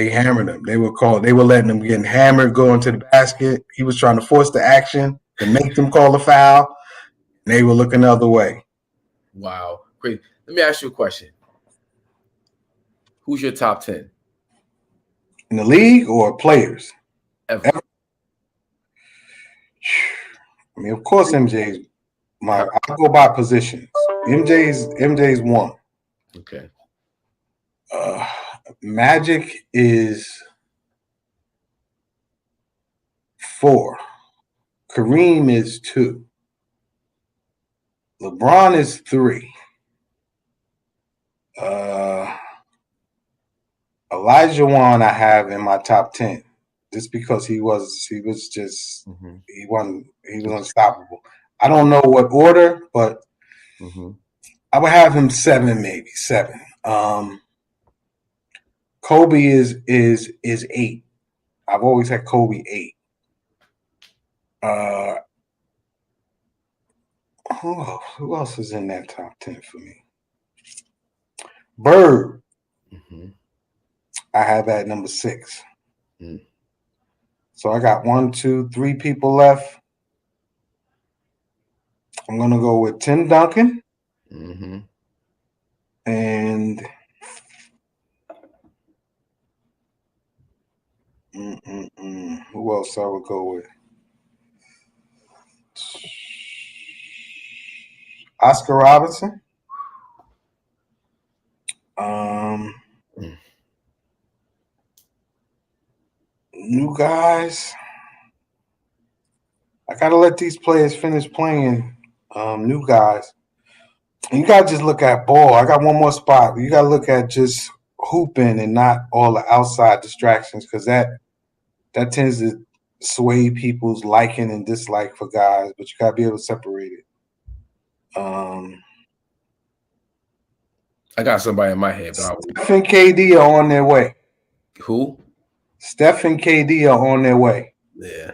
hammered him. They were letting him get hammered, go into the basket. He was trying to force the action and make them call a foul. And they were looking the other way. Wow. Great. Let me ask you a question. Who's your top 10? In the league or players? Ever. I mean, of course, MJ's I'll go by positions. MJ's 1. Okay. Magic is 4. Kareem is 2. LeBron is 3. Elijah Wan I have in my top 10, just because he was just he was unstoppable. I don't know what order, but I would have him 7, maybe 7. Kobe is 8. I've always had Kobe 8. Who else is in that top 10 for me? Bird. I have at number 6. So I got 1, 2, 3 people left. I'm gonna go with Tim Duncan. And who else I would go with? Oscar Robertson. New guys. I gotta let these players finish playing. New guys. And you gotta just look at ball. I got one more spot. You gotta look at just hooping and not all the outside distractions, because that tends to sway people's liking and dislike for guys. But you gotta be able to separate it. I got somebody in my head. But Steph and KD are on their way. Who? Steph and KD are on their way. Yeah.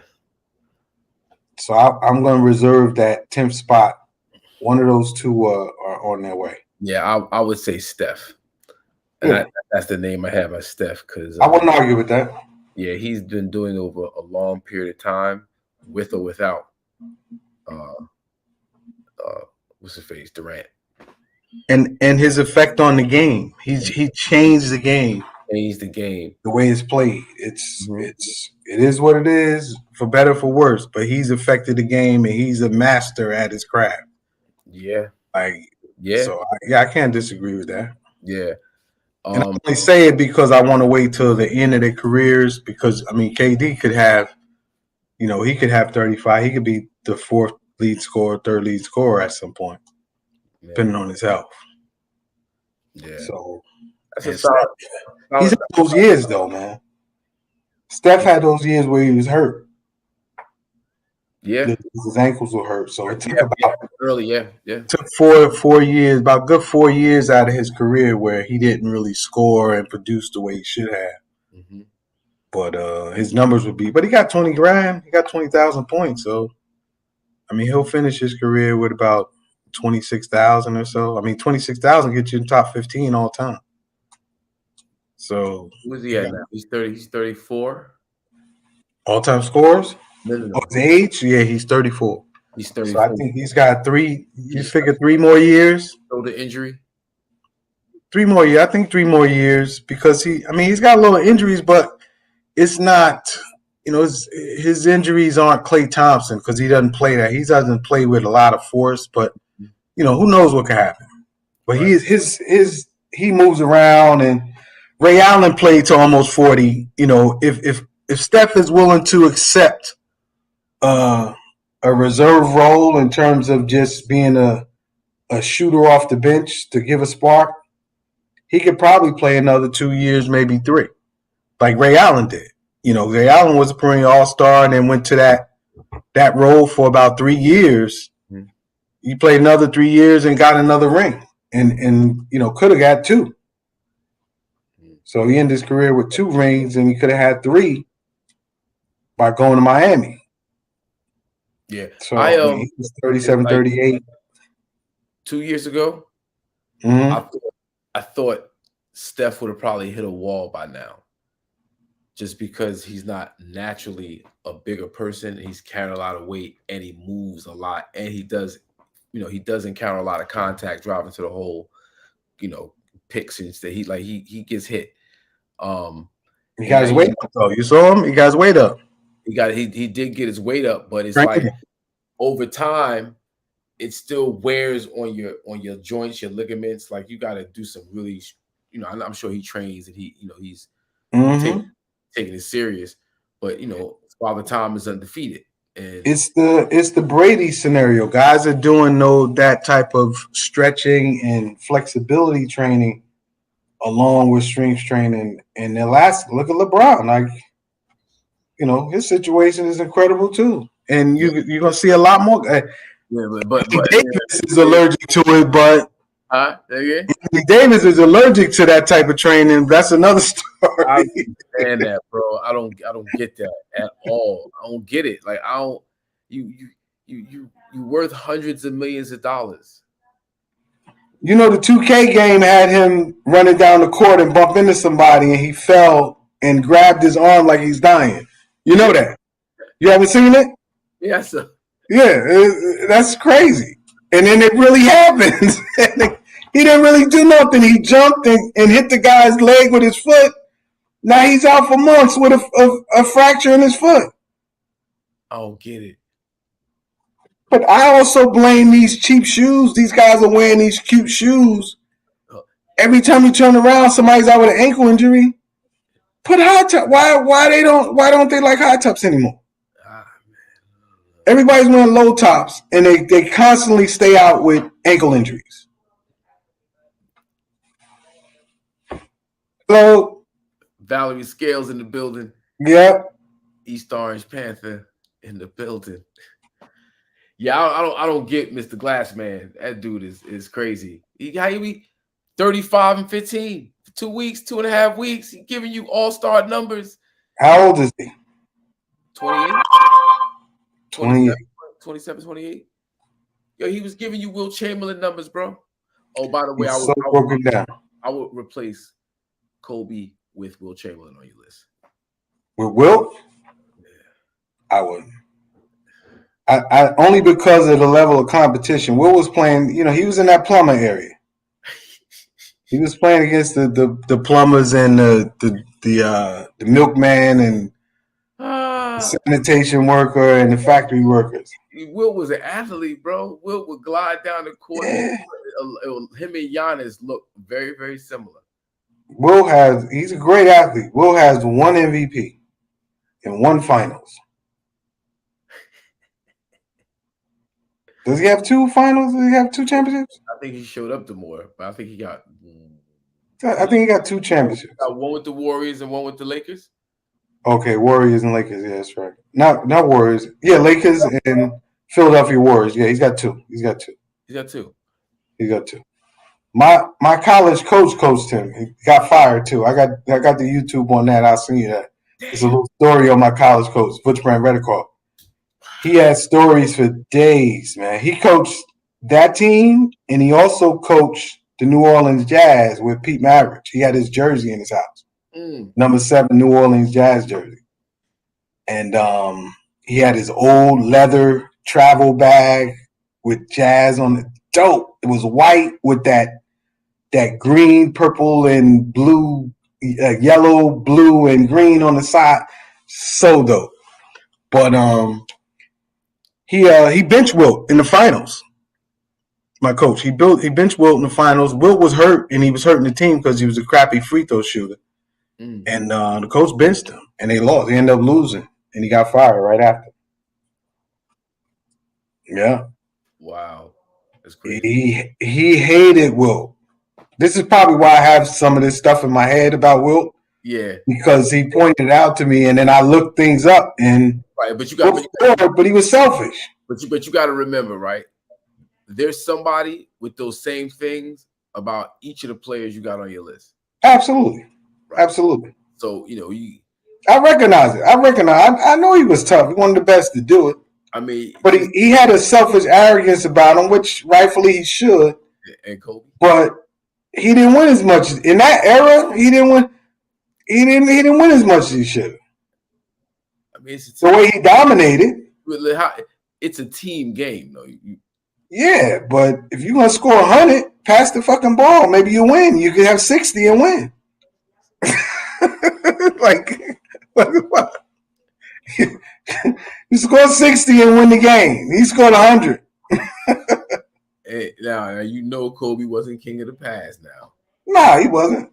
So I'm going to reserve that 10th spot. One of those two are on their way. Yeah, I would say Steph. And that's the name I have as Steph, because I wouldn't argue with that. Yeah, he's been doing over a long period of time, with or without what's his face, Durant. And his effect on the game. He changed the game. The way it's played. It is what it is, for better for worse. But he's affected the game, and he's a master at his craft. Yeah. So I can't disagree with that. Yeah. And I only say it because I want to wait till the end of their careers, because I mean KD could have, he could have 35. He could be the 4th lead scorer, 3rd lead scorer at some point, depending on his health. Yeah. So That's a And solid. he's had those years though, man. Steph had those years where he was hurt. Yeah. His ankles were hurt, so it took about early. Yeah. took 4 years, about good 4 years out of his career where he didn't really score and produce the way he should have. Mm-hmm. But his numbers would be. But he got 20 grand. He got 20,000 points. So I mean, he'll finish his career with about 26,000 or so. I mean, 26,000 gets you in top 15 all time. So who's he at now? He's 30. He's 34. All time scores. No. Oh, his age? Yeah, he's 34. He's 34. So I think he's got 3. You figure 3 more years. Shoulder injury. 3 more years. I think 3 more years because he's got a little injuries, but it's not. His injuries aren't Klay Thompson because he doesn't play that. He doesn't play with a lot of force, but who knows what could happen. But he moves around, and Ray Allen played to almost 40. If Steph is willing to accept a reserve role in terms of just being a shooter off the bench to give a spark, he could probably play another 2 years, maybe 3, like Ray Allen did. Ray Allen was a perennial all-star and then went to that role for about 3 years. Mm-hmm. He played another 3 years and got another ring and could have got 2. Mm-hmm. So he ended his career with 2 rings and he could have had 3 by going to Miami. Yeah. So he was 37, 38. 2 years ago, I thought Steph would have probably hit a wall by now. Just because he's not naturally a bigger person, he's carrying a lot of weight and he moves a lot, and he does encounter a lot of contact driving to the hole, picks and stuff. He gets hit. He got his weight up though. You saw him? He got his weight up. He did get his weight up, but it's like over time, it still wears on your joints, your ligaments. Like you got to do some really, I'm sure he trains and he's taking it serious, but Father Time is undefeated. And it's the Brady scenario. Guys are doing that type of stretching and flexibility training along with strength training. And look at LeBron. Like, his situation is incredible too. And you're gonna see a lot more. But Davis is allergic to it, but Anthony Davis is allergic to that type of training. That's another story. I understand that, bro. I don't get that at all. I don't get it. Like I don't. You worth hundreds of millions of dollars. The 2K game had him running down the court and bump into somebody, and he fell and grabbed his arm like he's dying. You know that? You haven't seen it? Yes, sir. Yeah, that's crazy. And then it really happens. He didn't really do nothing. He jumped and hit the guy's leg with his foot. Now he's out for months with a fracture in his foot. I don't get it. But I also blame these cheap shoes. These guys are wearing these cute shoes. Every time you turn around, somebody's out with an ankle injury. Put high top. Why don't they like high tops anymore? Everybody's wearing low tops, and they constantly stay out with ankle injuries. So, Valerie Scales in the building. Yep. East Orange Panther in the building. Yeah, I don't get Mr. Glassman. That dude is crazy. He 35 and 15 for 2 weeks, 2.5 weeks. He giving you all-star numbers. How old is he? 28. 28. 27, 28. Yo, he was giving you Will Chamberlain numbers, bro. Oh, by the way, I would replace Kobe with Will Chamberlain on your list. With Will? Yeah. I wouldn't. I only because of the level of competition. Will was playing, he was in that plumber area. He was playing against the plumbers and the milkman and the sanitation worker and the factory workers. Will was an athlete, bro. Will would glide down the court. Yeah. Him and Giannis look very, very similar. He's a great athlete. Will has 1 MVP and 1 finals. Does he have 2 finals? Does he have 2 championships? I think he showed up to more, but I think he got. I think he got 2 championships. Got one with the Warriors and one with the Lakers. Okay, Warriors and Lakers. Yeah, that's right. Not Warriors. Yeah, Lakers and Philadelphia Warriors. Yeah, he's got 2. He's got two. He got 2. My college coach coached him. He got fired too. I got the YouTube on that. I'll send you that. It's a little story on my college coach, Butch Brand Reddicoff. He had stories for days, man. He coached that team, and he also coached the New Orleans Jazz with Pete Maravich. He had his jersey in his house, number 7 New Orleans Jazz jersey, and he had his old leather travel bag with Jazz on it. Dope. It was white with that green, purple, and blue, yellow, blue, and green on the side. So dope. But he benched Wilt in the finals. My coach, he benched Wilt in the finals. Wilt was hurt, and he was hurting the team because he was a crappy free throw shooter. And the coach benched him, and they lost. They ended up losing, and he got fired right after. Yeah. Wow. That's crazy. He hated Wilt. This is probably why I have some of this stuff in my head about Wilt. Yeah. Because he pointed it out to me, and then I looked things up, and right. But he was selfish. But you got to remember, right? There's somebody with those same things about each of the players you got on your list. Absolutely. Absolutely. So, I recognize it. I know he was tough. He wanted the best to do it. I mean, but he had a selfish arrogance about him, which rightfully he should. And Kobe. But he didn't win as much in that era. He didn't win. He didn't win as much as he should. I mean, it's the way he dominated. It's a team game, though. Yeah, but if you're gonna score 100, pass the fucking ball. Maybe you win. You could have 60 and win. like what? You scored 60 and win the game. He scored 100. Hey, now Kobe wasn't king of the pass. Now, nah, he wasn't.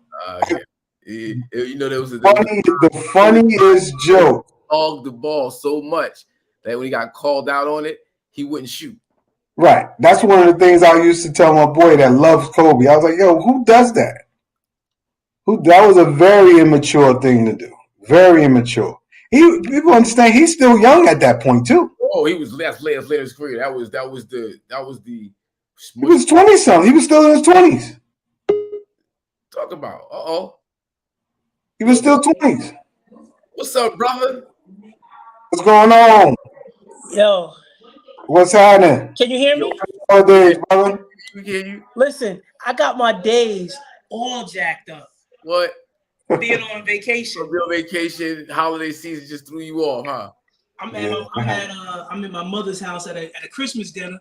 There was the funniest joke. Hogged the ball so much that when he got called out on it, he wouldn't shoot. Right. That's one of the things I used to tell my boy that loves Kobe. I was like, yo, who does that? That was a very immature thing to do. Very immature. People understand he's still young at that point too. Oh, he was last later his career. That was the. He was 20-something. He was still in his 20s. Talk about. He was still 20s. What's up, brother? What's going on? Yo. What's happening? Can you hear me? All days, brother. We hear you. Listen, I got my days all jacked up. What? Being on vacation. A real vacation, holiday season just threw you off, huh? I'm in my mother's house at a Christmas dinner,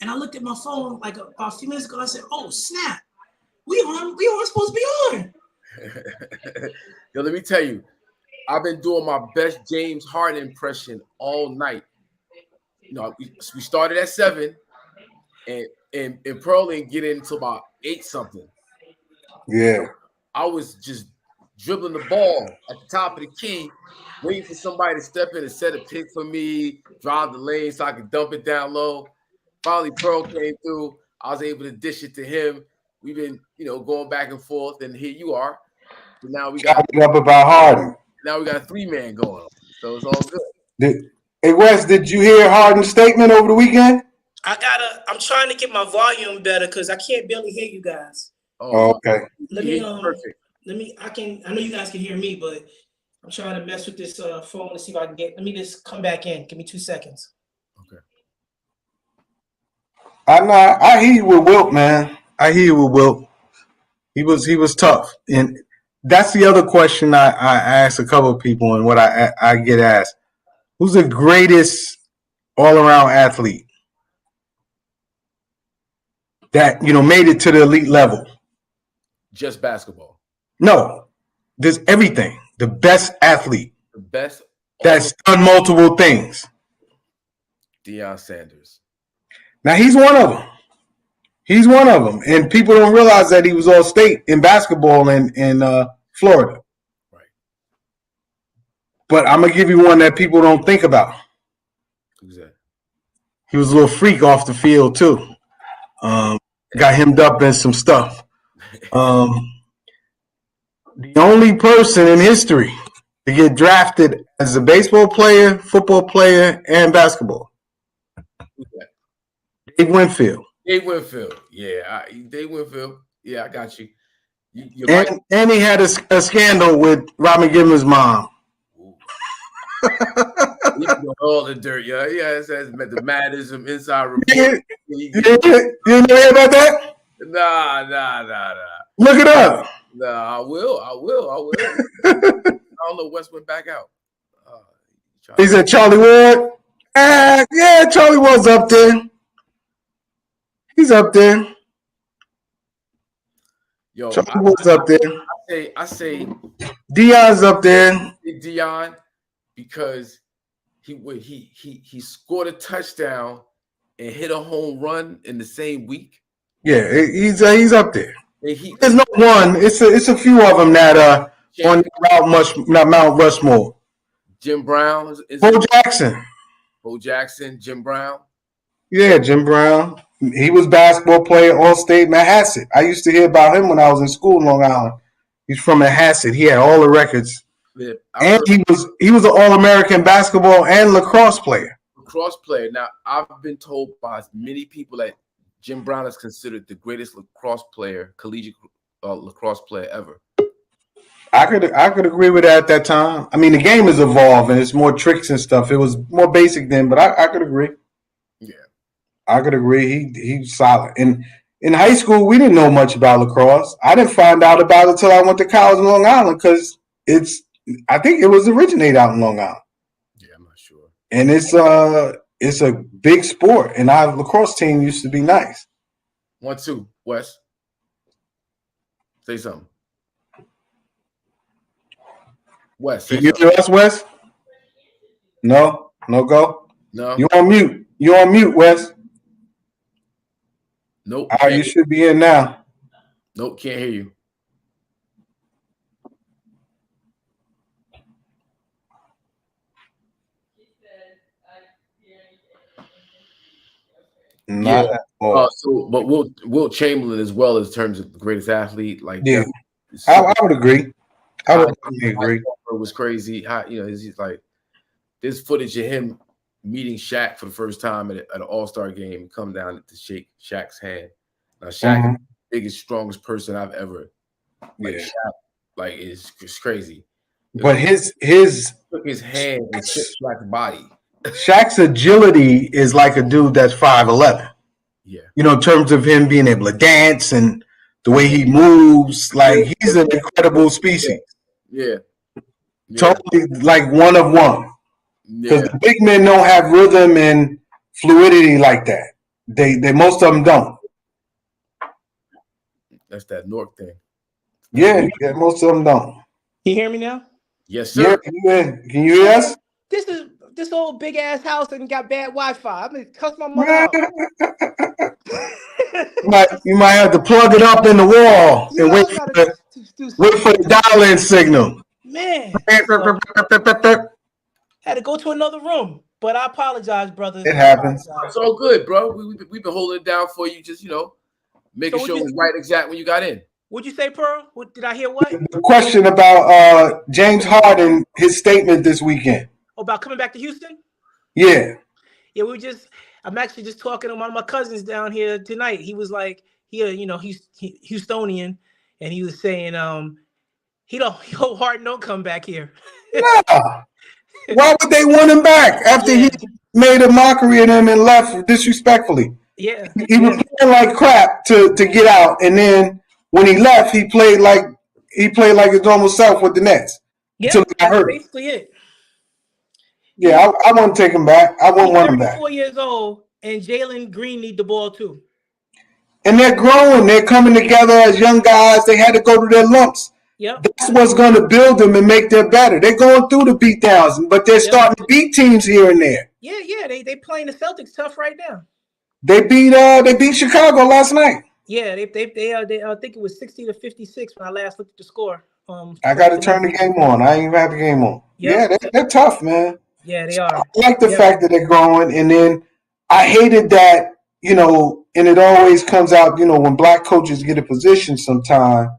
and I looked at my phone like a few minutes ago. I said, "Oh snap, we aren't supposed to be on." Yo, let me tell you, I've been doing my best James Harden impression all night. We started at 7, and Pearl didn't get in until about 8 something. Yeah. I was just dribbling the ball at the top of the key, waiting for somebody to step in and set a pick for me, drive the lane so I could dump it down low. Finally, Pearl came through. I was able to dish it to him. We've been, going back and forth, and here you are. So now we got up about Harden. Now we got a 3-man going on, so it's all good. Hey Wes, did you hear Harden's statement over the weekend? I'm trying to get my volume better because I can't barely hear you guys. Oh, okay. Perfect. I know you guys can hear me, but I'm trying to mess with this phone to see if I can let me just come back in. Give me 2 seconds. Okay. I hear you with Wilt, man. I hear you with Wilt. He was tough. And that's the other question I asked a couple of people, and what I get asked. Who's the greatest all-around athlete that made it to the elite level? Just basketball. No, there's everything. The best athlete. The best. That's done multiple things. Deion Sanders. Now he's one of them. He's one of them, and people don't realize that he was all state in basketball in Florida. Right. But I'm gonna give you one that people don't think about. Who's that? He was a little freak off the field too. Got hemmed up in some stuff. The only person in history to get drafted as a baseball player, football player, and basketball. Who's that? Dave Winfield. Dave Winfield. Yeah, Dave Winfield. Yeah, I got you. You're And, right. and he had a scandal with Robin Givens' mom. He know all the dirt, yeah. Yeah, it says the madism inside report. You didn't hear about that? Nah. Look it up. Nah, I will. I don't know. West went back out. He said Charlie Ward. Yeah, Charlie Ward's up there. He's up there. Yo, Charlie Ward's up there. I say Dion's up there. Dion, because he scored a touchdown and hit a home run in the same week. Yeah, he's up there. And There's no one. It's a few of them that are on Mount Rushmore. Jim Brown, Bo Jackson, Jim Brown. Yeah, Jim Brown. He was basketball player, All-State, Manhasset. I used to hear about him when I was in school in Long Island. He's from Manhasset. He had all the records. Yeah, and he was an All-American basketball and lacrosse player. Lacrosse player. Now, I've been told by many people that Jim Brown is considered the greatest lacrosse player, collegiate lacrosse player ever. I could agree with that at that time. I mean, the game has evolved and it's more tricks and stuff. It was more basic then, but I could agree. Yeah, I could agree. He's solid. And in high school, we didn't know much about lacrosse. I didn't find out about it until I went to college in Long Island because I think it was originated out in Long Island. Yeah, I'm not sure. And it's a big sport, and our lacrosse team used to be nice. 1-2, Wes. Say something. Wes. Can you hear us, Wes? No go. No. You on mute. You on mute, Wes. Nope. All right, you should be in now. Nope, can't hear you. Not at all. But Wilt Chamberlain as well as terms of the greatest athlete, like yeah, I would agree. I would agree. It was crazy. He's like there's footage of him meeting Shaq for the first time at an All-Star game, come down to shake Shaq's hand. Now Shaq is the biggest, strongest person I've ever. Shaq, it's crazy. But his took his hand and shook Shaq's body. Shaq's agility is like a dude that's 5'11". Yeah. In terms of him being able to dance and the way he moves, like he's an incredible species. Yeah. Totally like one of one. Because Yeah. the big men don't have rhythm and fluidity like that. They most of them don't. That's that North thing. Yeah, most of them don't. You hear me now? Yes, sir. Yeah, can you hear us? This old big ass house and got bad Wi-Fi. I'm gonna cuss my mother out. You might have to plug it up in the wall and wait for the dial-in signal. Man, had to go to another room, but I apologize, brother. It happens. It's all good, bro. We've been holding it down for you, just making sure it was right exact when you got in. What'd you say, Pearl? Did I hear what? The question about James Harden, his statement this weekend. About coming back to Houston? Yeah. Yeah, I'm actually just talking to one of my cousins down here tonight. He was like, he's Houstonian, and he was saying, Harden don't come back here. Nah. Why would they want him back after he made a mockery of them and left disrespectfully? Yeah. He was playing like crap to get out, and then when he left, he played like his normal self with the Nets. Yeah, until he got hurt. Basically it. Yeah, I wouldn't take him back. I wouldn't want him back. 4 years old, and Jalen Green need the ball too. And they're growing. They're coming together as young guys. They had to go to their lumps. Yep. That's what's going to build them and make them better. They're going through the beatdowns, but they're starting to beat teams here and there. Yeah. They playing the Celtics tough right now. They beat Chicago last night. Yeah, they I think it was 60-56 when I last looked at the score. I got to turn the game on. I ain't even have the game on. Yep. Yeah, they're tough, man. Yeah, they are. I like the fact that they're growing, and then I hated that, and it always comes out, when black coaches get a position sometime,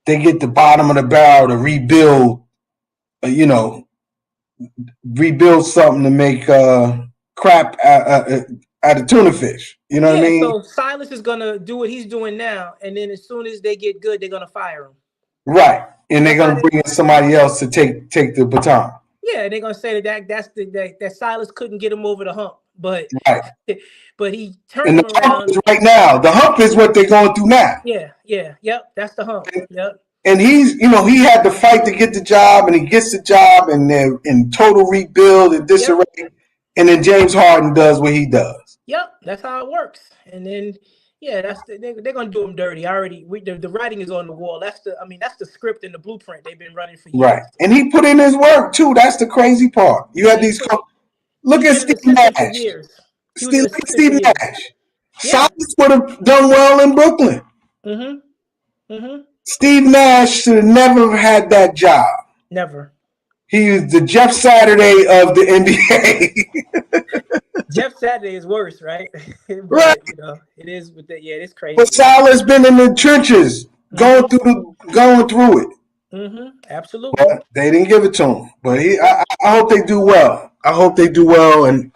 they get the bottom of the barrel to rebuild, rebuild something to make crap out of tuna fish. You know what I mean? So Silas is gonna do what he's doing now, and then as soon as they get good, they're gonna fire him. Right, and they're gonna bring in somebody else to take the baton. Yeah, they're gonna say that Silas couldn't get him over the hump, but right. But he turned And him the hump around. is right now. The hump is what they're going through now. Yep, that's the hump. Yep. And he's, he had to fight to get the job, and he gets the job, and they're in total rebuild and disarray. Yep. And then James Harden does what he does. Yep, that's how it works. And then, they're gonna do him dirty. The writing is on the wall. That's the script and the blueprint they've been running for years. Right, and he put in his work too. That's the crazy part. You have these. Look at Steve Nash. Steve Nash. Silas would have done well in Brooklyn. Steve Nash should have never had that job. Never. He is the Jeff Saturday of the NBA. Jeff Saturday is worse, right? Right. It is with that. Yeah, it's crazy. But Silas been in the trenches, going through it. Absolutely. But they didn't give it to him. But I hope they do well. I hope they do well. And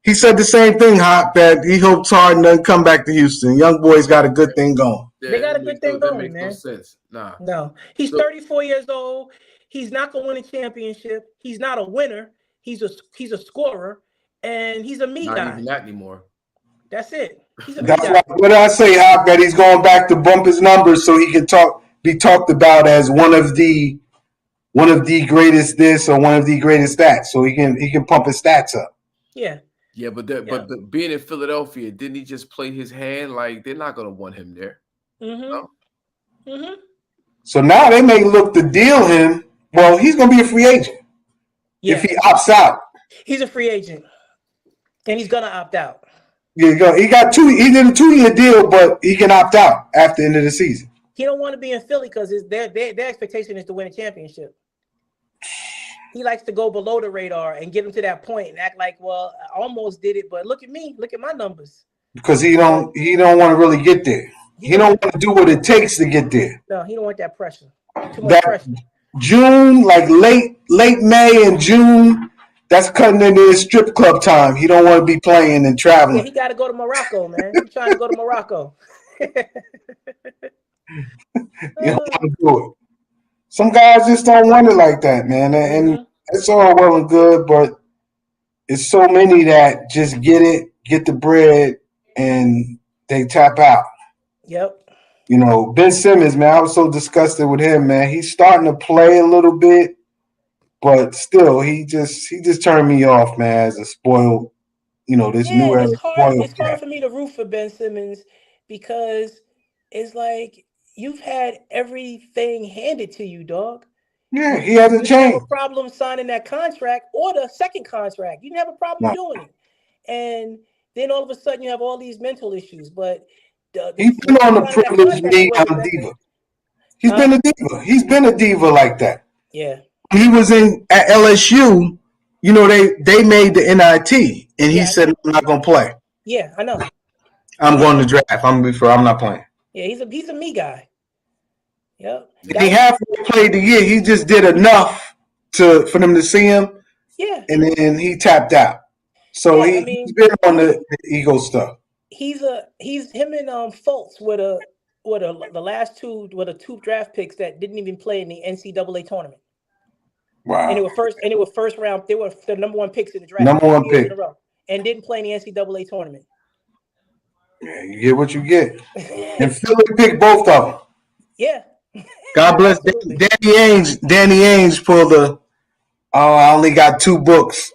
he said the same thing, Hop, that he hopes Harden doesn't come back to Houston. Young boys got a good thing going. Yeah, they got a good thing going, man. No sense. Nah. No. He's 34 years old. He's not gonna win a championship. He's not a winner. He's a scorer, and he's a me guy. Not even that anymore. That's it. He's a me That's guy. right. What did I say, Hop? That he's going back to bump his numbers so he can be talked about as one of the greatest this or one of the greatest that. So he can pump his stats up. Yeah. Yeah, but being in Philadelphia, didn't he just play his hand? Like, they're not gonna want him there. No? So now they may look to deal him. Well, he's going to be a free agent if he opts out. He's a free agent, and he's going to opt out. Yeah, he got he did a 2-year deal, but he can opt out after the end of the season. He don't want to be in Philly because their expectation is to win a championship. He likes to go below the radar and get him to that point and act like, well, I almost did it, but look at me, look at my numbers. Because he don't want to really get there. He don't want to do what it takes to get there. No, he don't want that pressure. Too much pressure. June, like late May and June, that's cutting into his strip club time. He don't want to be playing and traveling. Yeah, he got to go to Morocco, man. He's trying to go to Morocco. You don't want to do it. Some guys just don't want it like that, man. And it's all well and good, but it's so many that just get the bread, and they tap out. Yep. Ben Simmons, man, I was so disgusted with him, man. He's starting to play a little bit, but still, he just turned me off, man, as a spoiled, this new era spoiled. It's hard for me to root for Ben Simmons because it's like you've had everything handed to you, dog. Yeah, he hasn't changed. You didn't have a problem signing that contract or the second contract. You didn't have a problem doing it. And then all of a sudden you have all these mental issues, but he's been on the privileged me, I'm diva. He's been a diva. He's been a diva like that. Yeah. He was at LSU. They made the NIT, and he said, "I'm not gonna play." Yeah, I know. I'm going to draft. I'm not playing. Yeah, he's a me guy. Yep. He halfway played the year. He just did enough for them to see him. Yeah. And then he tapped out. So he's been on the ego stuff. He's him and Fultz with the last two draft picks that didn't even play in the NCAA tournament. Wow. And it were first round. They were the number one picks in the draft. Number one pick. And didn't play in the NCAA tournament. Yeah, you get what you get. And Philly picked both of them. Yeah. God bless Danny Ainge. Danny Ainge pulled I only got 2 books.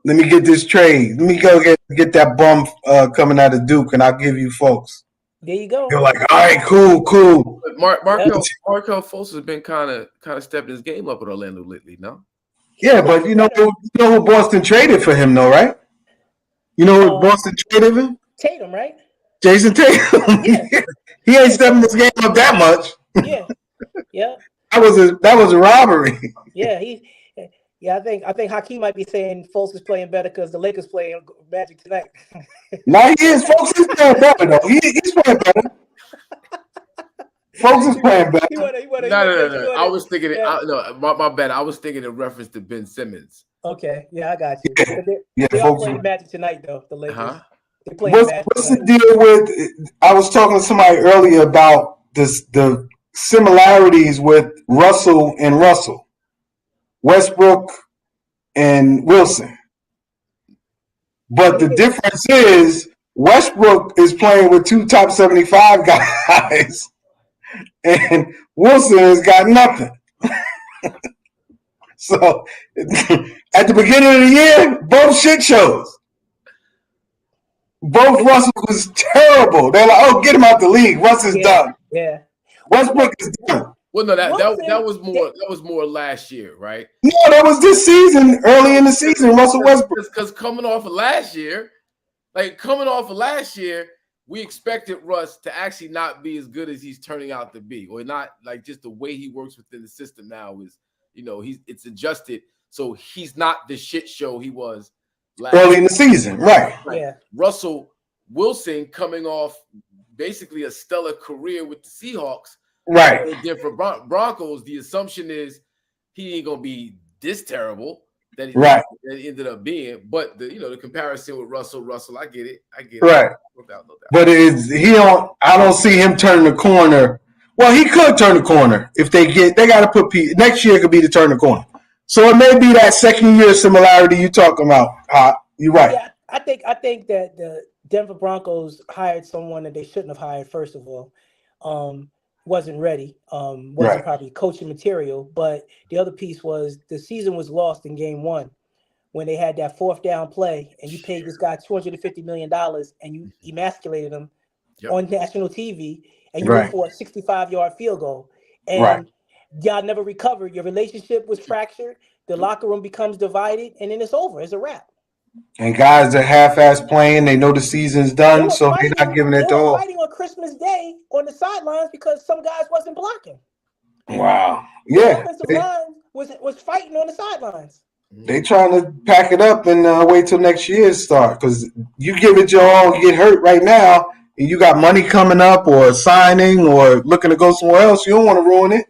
Let me get this trade. Let me go get that bum coming out of Duke, and I'll give you folks. There you go. You're like, all right, cool. But Markelle Fultz has been kind of stepping his game up with Orlando lately, no? Yeah, but you know who Boston traded for him, though, right? You know who Boston traded him? Tatum, right? Jason Tatum. Yeah. He ain't stepping his game up that much. Yeah. Yeah. That was a robbery. Yeah, I think Hakim might be saying Fultz is playing better because the Lakers playing Magic tonight. No, he is. Fultz is playing better though. He's playing better. Folks is playing better. No. I was thinking it. No, my bad. I was thinking in reference to Ben Simmons. Okay, yeah, I got you. Yeah, They are folks. playing Magic tonight, though. The Lakers. Huh? They playing Magic What's tonight. the deal with? I was talking to somebody earlier about the similarities with Russell and Russell, Westbrook and Wilson. But the difference is Westbrook is playing with 2 top 75 guys, and Wilson has got nothing. So at the beginning of the year, both shit shows. Both Russell was terrible. They're like, "Oh, get him out the league. Russ is done." Yeah. Westbrook is done. Well, no, that was more last year, right? No, that was this season, early in the season. Russell Westbrook. Because coming off of last year, we expected Russ to actually not be as good as he's turning out to be, or not like just the way he works within the system now is, it's adjusted, so he's not the shit show he was early in the season, right? Yeah. Russell Wilson coming off basically a stellar career with the Seahawks, right? The Denver Broncos. The assumption is he ain't gonna be this terrible that he ended up being. But the comparison with Russell, I get it. Right. No doubt. But I don't see him turning the corner. Well, he could turn the corner if they got to put next year could be to turn the corner. So it may be that second year similarity you talking about. You're right. Yeah, I think that the Denver Broncos hired someone that they shouldn't have hired. First of all, wasn't ready. Wasn't probably coaching material. But the other piece was the season was lost in game 1 when they had that 4th down play, and you paid this guy $250 million, and you emasculated him on national TV, and you went for a 65-yard field goal, and y'all never recovered. Your relationship was fractured. The locker room becomes divided, and then it's over. It's a wrap. And guys are half-ass playing. They know the season's done, so they're not giving it all. all. Fighting on Christmas Day on the sidelines because some guys wasn't blocking. Wow. The Yeah. offensive line was fighting on the sidelines. They trying to pack it up and wait till next year's start, because you give it your all and get hurt right now, and you got money coming up or signing or looking to go somewhere else. You don't want to ruin it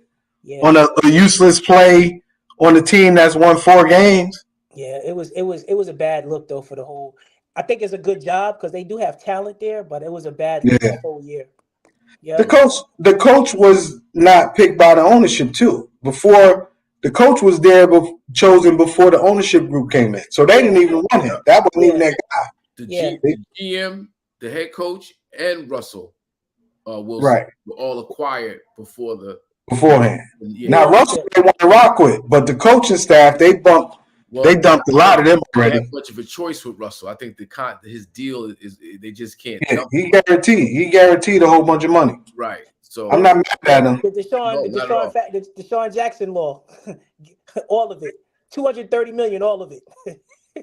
on a useless play on a team that's won 4 games. Yeah, it was a bad look though for the whole. I think it's a good job because they do have talent there, but it was a bad look the whole year. Yeah, the coach was not picked by the ownership too. Before the coach was there, chosen before the ownership group came in, so they didn't even want him. That wasn't even that guy. The GM, the head coach, and Russell Wilson were all acquired beforehand. Yeah. Now Russell they want to rock with, but the coaching staff they dumped a lot of them already. Have much of a choice with Russell. I think his deal is they just can't. Yeah, he guaranteed a whole bunch of money. Right. So I'm not mad at him. The Deshaun Jackson law, all of it, $230 million, all of it.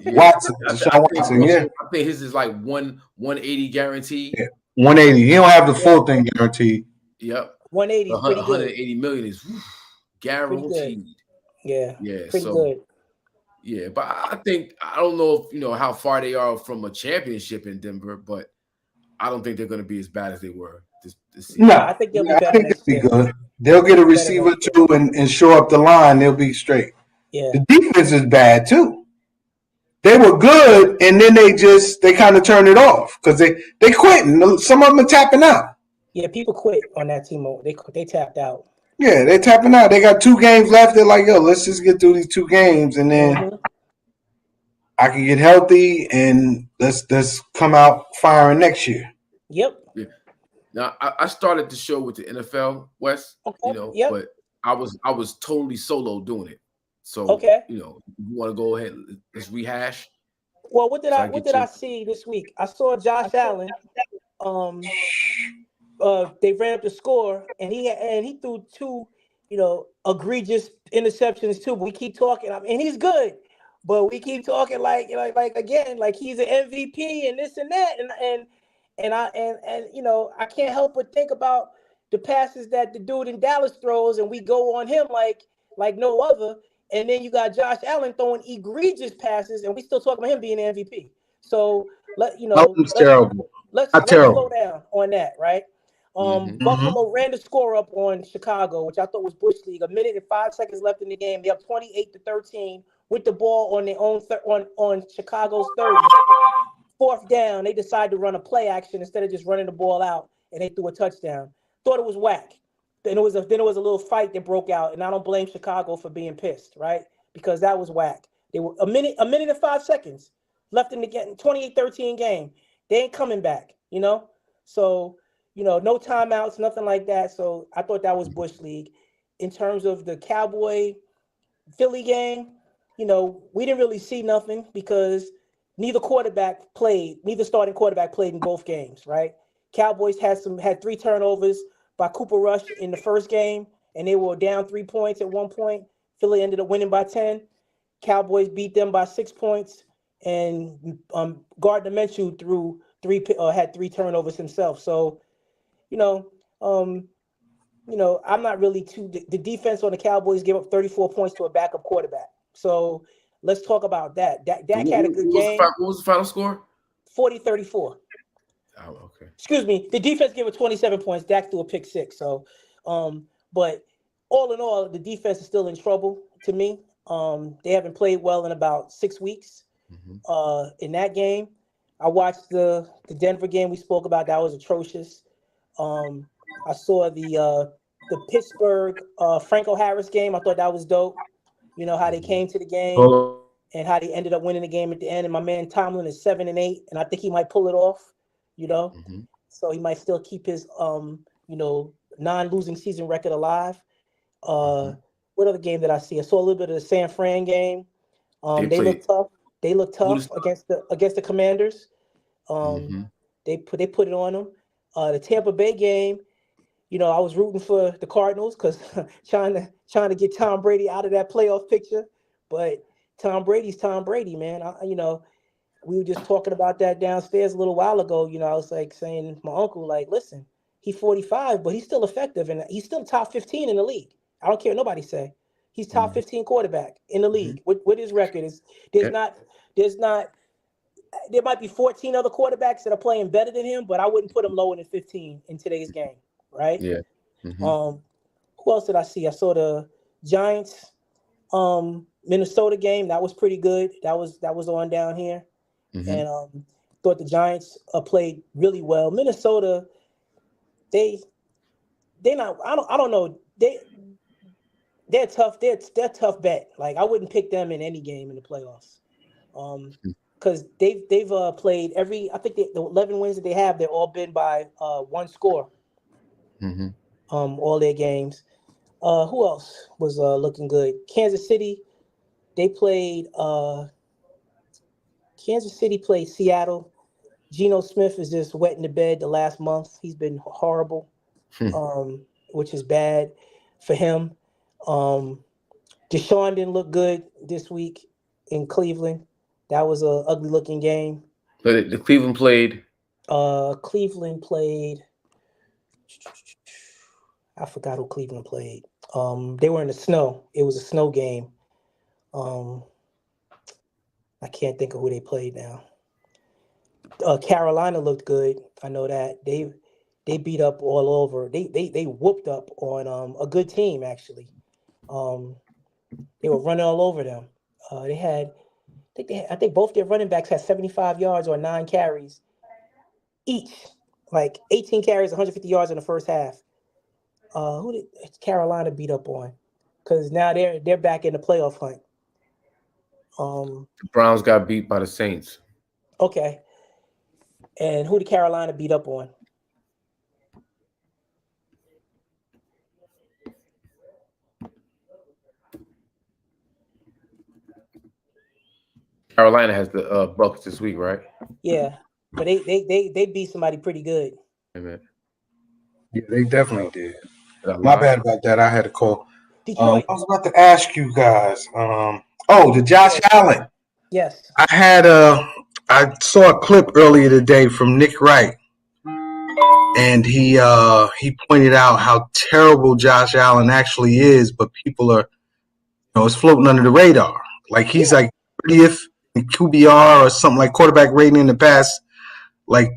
Watson, Deshaun Watson, I think his is like 180 guaranteed. Yeah, 180. He don't have the full thing guaranteed. Yep. 180 is pretty good. 180 million is guaranteed. Yeah. Pretty So good. yeah, but I don't know if how far they are from a championship in Denver, but I don't think they're going to be as bad as they were this season. No, I think they'll be better. I think they'll be good. They'll get a receiver too and shore up the line. They'll be straight. Yeah. The defense is bad too. They were good, and then they kind of turned it off because they quitting. Some of them are tapping out. Yeah, people quit on that team. They tapped out. Yeah, they're tapping out. They got 2 games left. They're like, yo, let's just get through these 2 games, and then I can get healthy, and let's come out firing next year. Yep. Yeah. Now I started the show with the NFL, Wes. But I was totally solo doing it. So you want to go ahead? Let's rehash. Well, what did I see this week? I saw Josh Allen. They ran up the score, and he threw 2, egregious interceptions too. But we keep talking, and he's good, but we keep talking like again, like he's an MVP and this and that, and I can't help but think about the passes that the dude in Dallas throws, and we go on him like no other. And then you got Josh Allen throwing egregious passes, and we still talking about him being an MVP. So let's terrible. Let's slow down on that, right? Buffalo ran the score up on Chicago, which I thought was Bush League. 1:05 left in the game. They up 28-13 with the ball on their own on Chicago's 30. Fourth down, they decided to run a play action instead of just running the ball out, and they threw a touchdown. Thought it was whack. Then it was a little fight that broke out, and I don't blame Chicago for being pissed, right? Because that was whack. They were a minute and 5 seconds left in the game, 28-13 game. They ain't coming back, you know? So, you know, no timeouts, nothing like that. So I thought that was Bush League. In terms of the Cowboy-Philly game, you know, we didn't really see nothing because neither starting quarterback played in both games, right? Cowboys had 3 turnovers by Cooper Rush in the first game, and they were down 3 points at one point. Philly ended up winning by 10. Cowboys beat them by 6 points, and Gardner Minshew had 3 turnovers himself. So, I'm not really the defense on the Cowboys gave up 34 points to a backup quarterback. So let's talk about that. Dak had a good game. What was the final score? 40-34. Oh, okay. Excuse me. The defense gave up 27 points. Dak threw a pick 6. So, but all in all, the defense is still in trouble to me. They haven't played well in about 6 weeks. In that game, I watched the Denver game we spoke about. That was atrocious. I saw the Pittsburgh Franco Harris game. I thought that was dope. You know how they came to the game and how they ended up winning the game at the end. And my man Tomlin is 7-8, and I think he might pull it off. You know, so he might still keep his non-losing season record alive. What other game did I see? I saw a little bit of the San Fran game. They look tough. They look tough against the Commanders. They put it on them. The Tampa Bay game, you know, I was rooting for the Cardinals because trying to get Tom Brady out of that playoff picture. But Tom Brady's Tom Brady, man. We were just talking about that downstairs a little while ago. You know, I was like saying to my uncle, like, listen, he's 45, but he's still effective and he's still top 15 in the league. I don't care what nobody say. He's top 15 quarterback in the league. With his record there might be 14 other quarterbacks that are playing better than him, but I wouldn't put him lower than 15 in today's game, right? Yeah. Who else did I see? I saw the Giants Minnesota game. That was pretty good. That was on down here. And thought the Giants played really well. Minnesota, they're not. I don't know. They're tough. They're tough bet. Like I wouldn't pick them in any game in the playoffs. Because they've played every. I think the 11 wins that they have, they're all been by 1 score. All their games. Who else was looking good? Kansas City. They played. Kansas City played Seattle. Geno Smith is just wet in the bed the last month. He's been horrible, which is bad for him. Deshaun didn't look good this week in Cleveland. That was an ugly looking game. But the Cleveland played. Cleveland played. I forgot who Cleveland played. They were in the snow. It was a snow game. I can't think of who they played now. Carolina looked good. I know that they beat up all over. They whooped up on a good team actually. They were running all over them. I think both their running backs had 75 yards or 9 carries each. Like 18 carries, 150 yards in the first half. Who did Carolina beat up on? Because now they're back in the playoff hunt. The Browns got beat by the Saints. Okay. And who did Carolina beat up on? Carolina has the Bucks this week, right? Yeah, but they beat somebody pretty good. Amen. Yeah, they definitely did. My bad about that. I had a call. I was about to ask you guys. The Josh Allen. Yes. I saw a clip earlier today from Nick Wright, and he pointed out how terrible Josh Allen actually is, but people are, it's floating under the radar. Like he's like 30th in QBR or something like quarterback rating in the past, like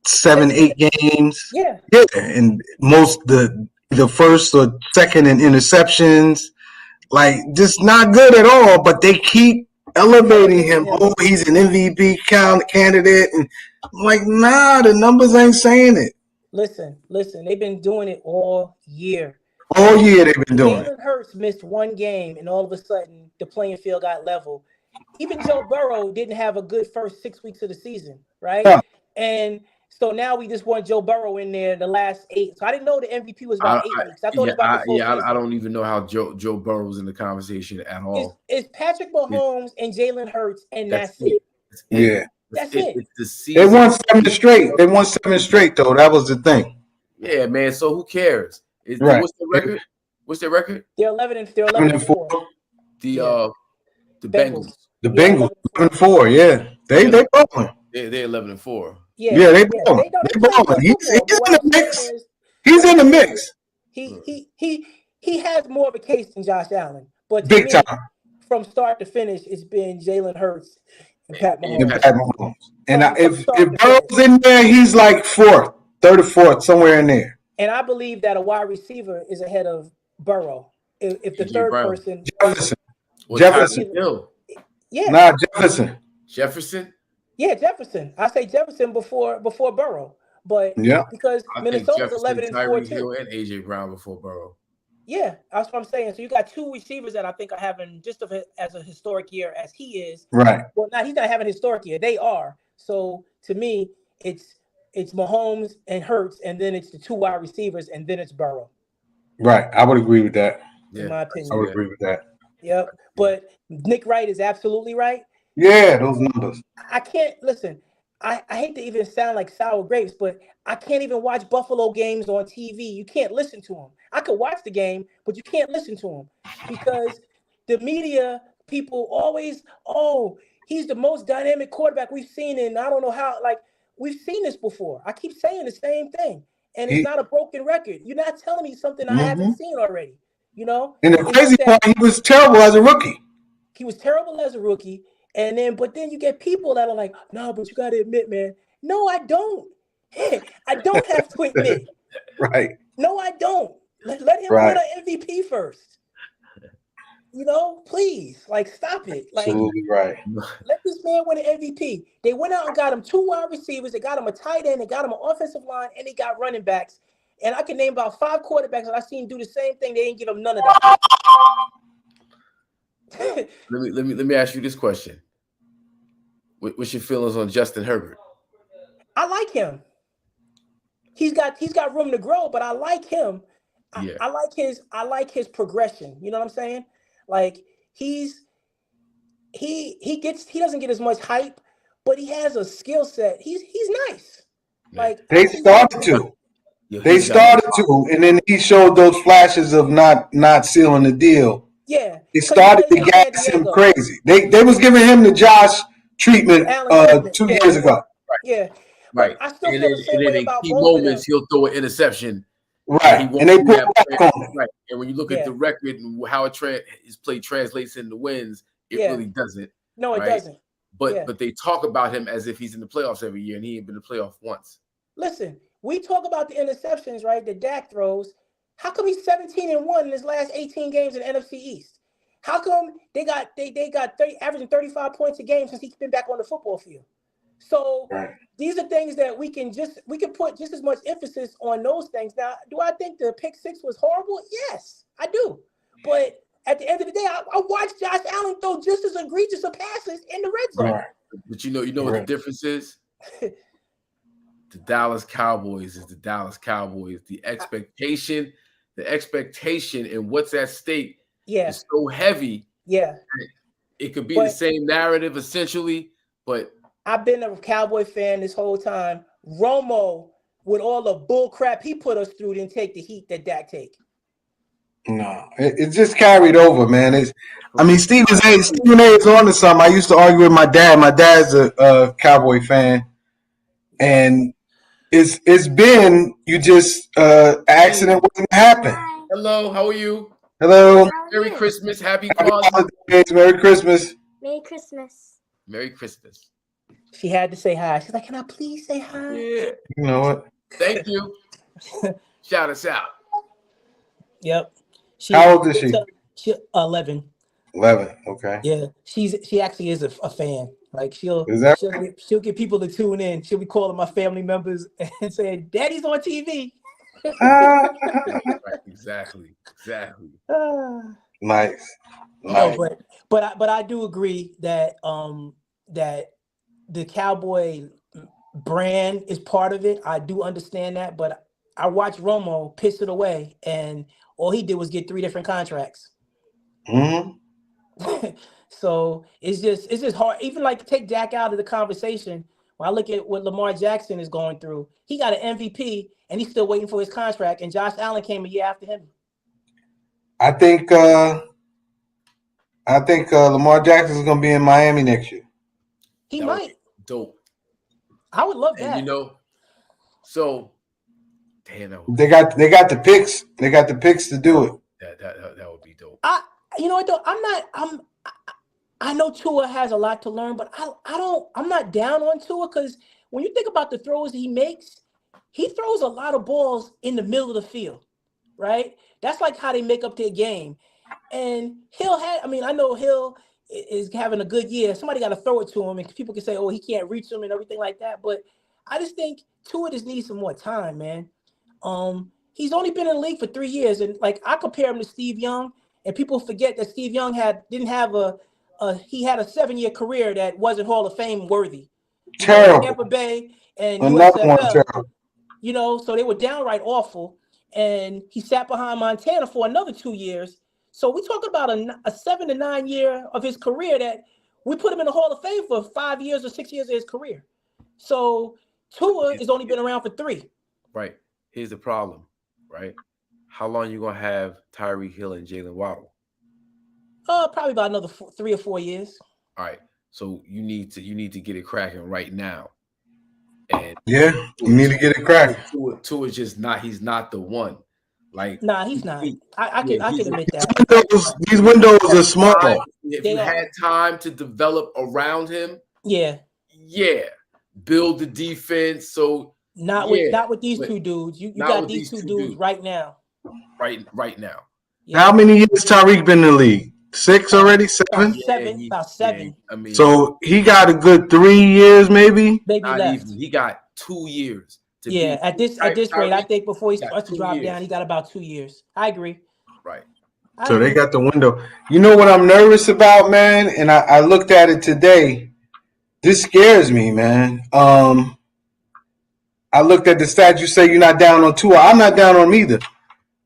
7-8 games. Yeah. Yeah, and the first or second in interceptions, like just not good at all. But they keep elevating him. Oh, he's an MVP candidate, and I'm like, nah, the numbers ain't saying it. Listen. They've been doing it all year. All year they've been doing it. Jalen Hurts missed one game, and all of a sudden the playing field got level. Even Joe Burrow didn't have a good first 6 weeks of the season, right? Yeah. And so now we just want Joe Burrow in there the last 8. So I didn't know the MVP was about 8 weeks. I thought it was about the full season. I don't even know how Joe Burrow was in the conversation at all. It's Patrick Mahomes and Jalen Hurts, and that's it. Yeah. That's it. It's the season. They won 7 straight. They won 7 straight, though. That was the thing. Yeah, man. So who cares? Right. What's the record? What's their record? They're 11-4. The Bengals. The Bengals 11-4. Yeah, they balling. They're 11-4. Yeah, they balling. They balling. He's in the mix. He's in the mix. He has more of a case than Josh Allen, but big time. From start to finish, it's been Jalen Hurts and Pat Mahomes. And if Burrow's in there, he's like 4th, 3rd or 4th, somewhere in there. And I believe that a wide receiver is ahead of Burrow. If the third person, Jefferson. Yeah. Nah, Jefferson. Yeah, Jefferson. I say Jefferson before Burrow, but because Minnesota's 11-4 too. And AJ Brown before Burrow. Yeah, that's what I'm saying. So you got 2 receivers that I think are having just as a historic year as he is. Right. Well, now he's not having a historic year. They are. So to me, it's Mahomes and Hurts, and then it's the 2 wide receivers, and then it's Burrow. Right. I would agree with that. In my opinion. I would agree with that. Yep. But Nick Wright is absolutely right. Yeah, those numbers. I can't listen. I hate to even sound like sour grapes, but I can't even watch Buffalo games on TV. You can't listen to them. I could watch the game, but you can't listen to them because the media people always, he's the most dynamic quarterback we've seen, and I don't know how. Like we've seen this before. I keep saying the same thing, and it's not a broken record. You're not telling me something I haven't seen already. You know. And the crazy part, he was terrible as a rookie. He was terrible as a rookie. But then you get people that are like, no, but you got to admit, man. No, I don't. I don't have to admit. Right. No, I don't. Let him win an MVP first. You know, please, like, stop it. Like, absolutely right. Let this man win an MVP. They went out and got him 2 wide receivers. They got him a tight end. They got him an offensive line, and they got running backs. And I can name about 5 quarterbacks that I've seen do the same thing. They didn't give him none of that. Let me ask you this question. What's your feelings on Justin Herbert? I like him. He's got room to grow, but I like him. I like his progression. You know what I'm saying? Like he doesn't get as much hype, but he has a skill set. He's nice. Like they started to. They started to, and then he showed those flashes of not sealing the deal. Yeah. They started to gas him crazy. They was giving him the Josh treatment 2 years ago. Right. Yeah. Right. I still feel the same way about key both of them. moments, he'll throw an interception. Right. And they put back on it. Right. And when you look at the record and how his play translates into wins, it really doesn't. No, it doesn't. But they talk about him as if he's in the playoffs every year, and he ain't been in the playoff once. Listen, we talk about the interceptions, right? The Dak throws. How come he's 17-1 in his last 18 games in the NFC East? How come they got averaging 35 points a game since he's been back on the football field? So these are things that we can put just as much emphasis on those things. Now, do I think the pick 6 was horrible? Yes, I do. But at the end of the day, I watched Josh Allen throw just as egregious of passes in the red zone. Right. But you know what the difference is? The Dallas Cowboys is the Dallas Cowboys. The expectation and what's at stake is so heavy. Yeah. It could be the same narrative essentially, but I've been a Cowboy fan this whole time. Romo, with all the bull crap he put us through, didn't take the heat that Dak take. No, it just carried over, man. Stephen A is on to something. I used to argue with my dad. My dad's a Cowboy fan, and it's been accident waiting to happen. Hello, how are you? Hello. Merry Christmas, happy holidays. Merry Christmas. Merry Christmas. Merry Christmas. She had to say hi. She's like, "Can I please say hi?" Yeah. You know what? Thank you. Shout us out. Yep. How old is she? She 11. 11. Okay. Yeah, she actually is a fan. Like Is that she'll get people to tune in. She'll be calling my family members and saying, "Daddy's on TV." Right, exactly. Nice. No, but I do agree that that the Cowboy brand is part of it. I do understand that, but I watched Romo piss it away, and all he did was get 3 different contracts. Mm-hmm. So it's just hard. Even like take Dak out of the conversation. When I look at what Lamar Jackson is going through, he got an MVP and he's still waiting for his contract. And Josh Allen came a year after him. I think Lamar Jackson is going to be in Miami next year. He might. Dope. I would love And that. you know, so damn, They got the picks. They got the picks to do it. That would be dope. You know what though? I know Tua has a lot to learn, but I'm not down on Tua because when you think about the throws he makes, he throws a lot of balls in the middle of the field, right? That's like how they make up their game. And I know Hill is having a good year. Somebody got to throw it to him, and people can say, "Oh, he can't reach him" and everything like that. But I just think Tua just needs some more time, man. He's only been in the league for 3 years, and like I compare him to Steve Young, and people forget that Steve Young didn't have he had a 7-year career that wasn't Hall of Fame worthy. Terrible. Tampa Bay and Another one USFL, terrible. So they were downright awful. And he sat behind Montana for another 2 years. So we talking about a 7 to 9 year of his career that we put him in the Hall of Fame for 5 years or 6 years of his career. So Tua has only been around for 3. Right. Here's the problem, right? How long you gonna have Tyreek Hill and Jalen Waddle? Probably about another 3 or 4 years. All right. So you need to get it cracking right now. And yeah, you need to get it cracking. Tua is just not. He's not the one. Like, nah, he's not. I can admit that. These windows are small. If you had time to develop around him, yeah, build the defense. So not with these 2 dudes. You got these two dudes right now. Right now. Yeah. How many years Tyreek been in the league? 6 already? 7? About 7. Yeah, I mean, so he got a good 3 years, maybe. Maybe not left. Even. He got 2 years. At this rate, I think before he starts to drop down, he got about 2 years. I agree. Right. So they got the window. You know what I'm nervous about, man? And I looked at it today. This scares me, man. I looked at the stats. You say you're not down on Tua. I'm not down on him either.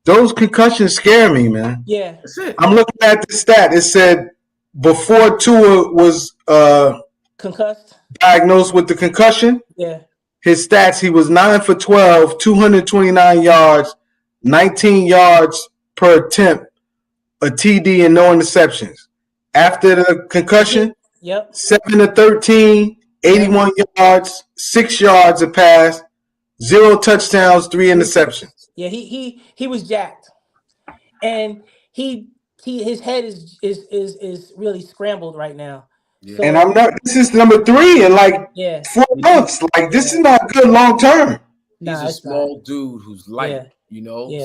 Those concussions scare me, man. Yeah. That's it. I'm looking at the stat. It said before Tua was concussed, diagnosed with the concussion. Yeah. His stats, he was 9 for 12, 229 yards, 19 yards per attempt, a TD, and no interceptions. After the concussion, 7 to 13, 81 yards, 6 yards a pass, 0 touchdowns, 3 interceptions. Yeah, he was jacked, and his head is really scrambled right now. Yeah. So, and I'm not. This is number 3 in like 4 months. Like this is not good long term. He's a small dude who's light,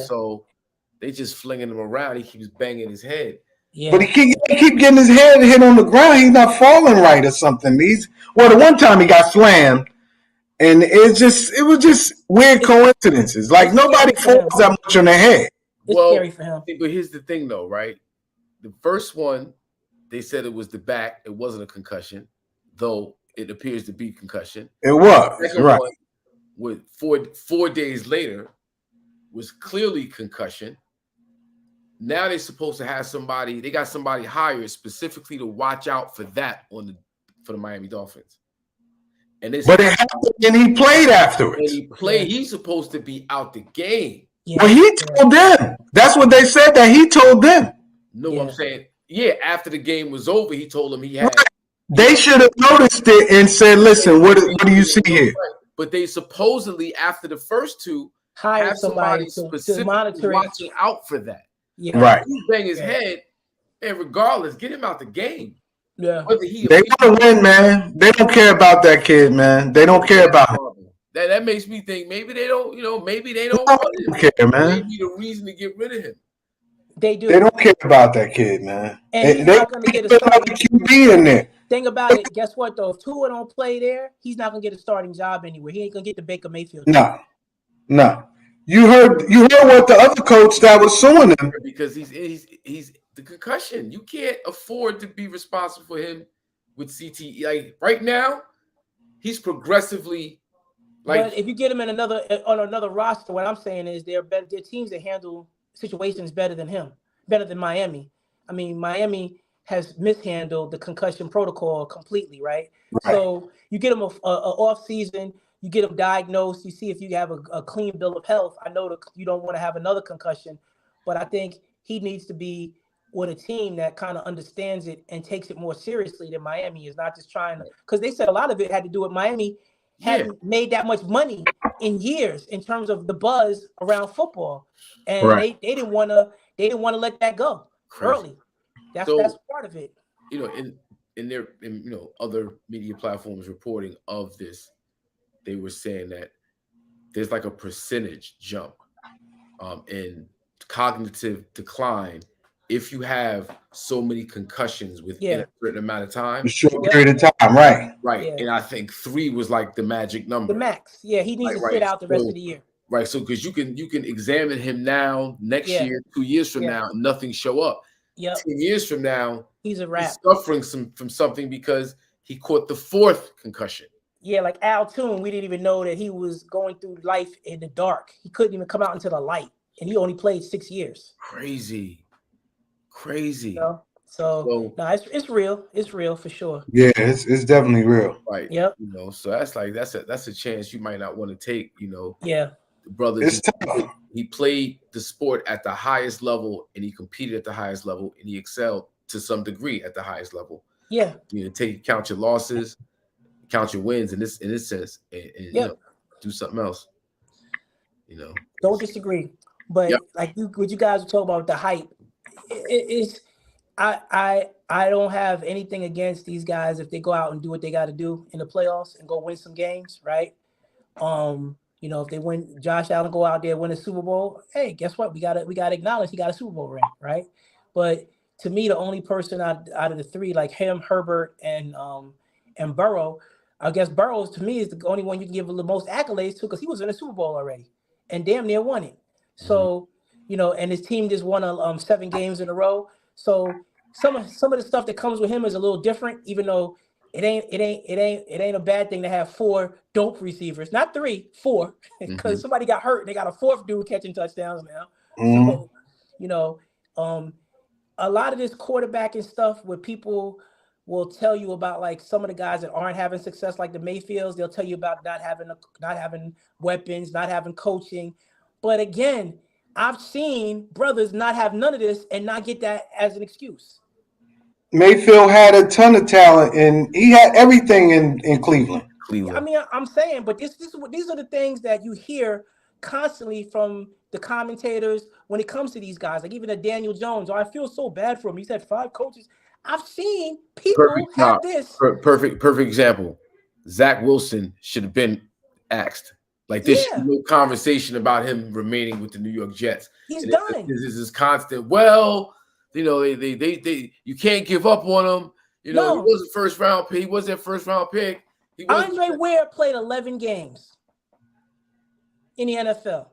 So they just flinging him around. He keeps banging his head. Yeah. But he keep getting his head hit on the ground. He's not falling right or something. The one time he got slammed. And it was just weird coincidences. Like nobody falls that much on their head. It's scary for him. But here's the thing, though, right? The first one, they said it was the back. It wasn't a concussion, though it appears to be concussion. It was. The second right. one, with 4 days later, was clearly concussion. Now they're supposed to have somebody. They got somebody hired specifically to watch out for that for the Miami Dolphins. But it happened, and he played afterwards. When he played, he's supposed to be out the game. Well, he told them. That's what they said, that he told them. No, I'm saying, after the game was over, he told them he had. Right. They should have noticed it and said, listen, what do you see here? Right. But they supposedly, after the first 2, have somebody specifically watching out for that. Yeah. Right. He bang his head, and regardless, get him out the game. Yeah. Whether he They want to win, man. They don't care about that kid, man. They don't care about him. That makes me think maybe they don't, maybe they don't They want him. don't care, man. Maybe the reason to get rid of him. They do. They don't care about that kid, man. And he's They not going to get a put starting QB in there. Thing about it, guess what though? If Tua don't play there, he's not gonna get a starting job anywhere. He ain't gonna get the Baker Mayfield. No. You heard what the other coach that was suing him because he's the concussion. You can't afford to be responsible for him with CTE. Like right now, he's progressively like. But if you get him on another roster, what I'm saying is there are teams that handle situations better than him, better than Miami. I mean, Miami has mishandled the concussion protocol completely, right? So you get him a off season, you get him diagnosed, you see if you have a clean bill of health. I know that you don't want to have another concussion, but I think he needs to be with a team that kind of understands it and takes it more seriously than Miami is, not just trying to, because they said a lot of it had to do with Miami hadn't made that much money in years in terms of the buzz around football, and they didn't want to let that go early. That's part of it. In other media platforms reporting of this, they were saying that there's like a percentage jump in cognitive decline if you have so many concussions within a certain amount of time. A short period of time, right? Right. Yeah. And I think 3 was like the magic number. The max. Yeah, he needs to sit out the rest of the year. Right. So because you can examine him now, next year, 2 years from now, and nothing show up. 10 years from now, he's a wrap. He's suffering from something because he caught the 4th concussion. Yeah, like Al Toon, we didn't even know that he was going through life in the dark. He couldn't even come out into the light, and he only played 6 years. Crazy. So no, it's real. It's real for sure. Yeah, it's definitely real. Right. Yep. So that's a chance you might not want to take. Yeah. The brother. It's tough. He played the sport at the highest level, and he competed at the highest level, and he excelled to some degree at the highest level. Yeah. Count your losses, count your wins in this sense, and do something else. Don't disagree, but like what you guys were talking about the hype, I don't have anything against these guys if they go out and do what they got to do in the playoffs and go win some games, right? If they win, Josh Allen go out there win a Super Bowl. Hey, guess what? We gotta acknowledge he got a Super Bowl ring, right? But to me, the only person out of the 3, like him, Herbert, and Burrow, I guess Burrow to me is the only one you can give the most accolades to because he was in a Super Bowl already and damn near won it. So and his team just won 7 games in a row. So some of the stuff that comes with him is a little different, even though it ain't a bad thing to have 4 dope receivers, not 3, 4, because somebody got hurt and they got a 4th dude catching touchdowns now. So a lot of this quarterbacking stuff where people will tell you about like some of the guys that aren't having success, like the Mayfields, they'll tell you about not having weapons, not having coaching. But again, I've seen brothers not have none of this and not get that as an excuse. Mayfield had a ton of talent, and he had everything in Cleveland. I mean, I'm saying, but these are the things that you hear constantly from the commentators when it comes to these guys. Like even Daniel Jones, I feel so bad for him. He's had 5 coaches. I've seen people have this. Perfect example. Zach Wilson should have been axed. Like this no conversation about him remaining with the New York Jets. He's done. This is constant. Well, they you can't give up on him. He wasn't first round pick. He wasn't first round pick. Andre Ware played 11 games in the NFL.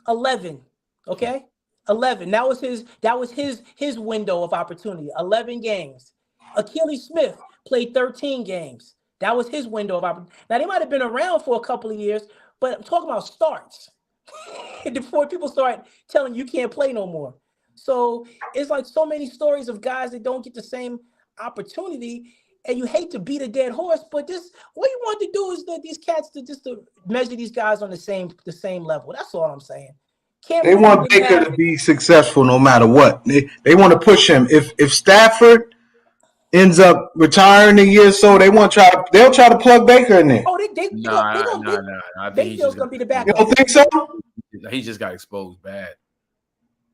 11. Okay. 11. That was his window of opportunity. 11 games. Achilles Smith played 13 games. That was his window of opportunity. Now they might have been around for a couple of years, but I'm talking about starts before people start telling you can't play no more. So it's like so many stories of guys that don't get the same opportunity, and you hate to beat a dead horse, but what you want to do is that these cats to measure these guys on the same level. That's all I'm saying. They want Baker to be successful no matter what. They want to push him. If Stafford ends up retiring a year or so, they'll try to plug Baker in there. Oh, they feel gonna be the backup. You don't think so? He just got exposed bad.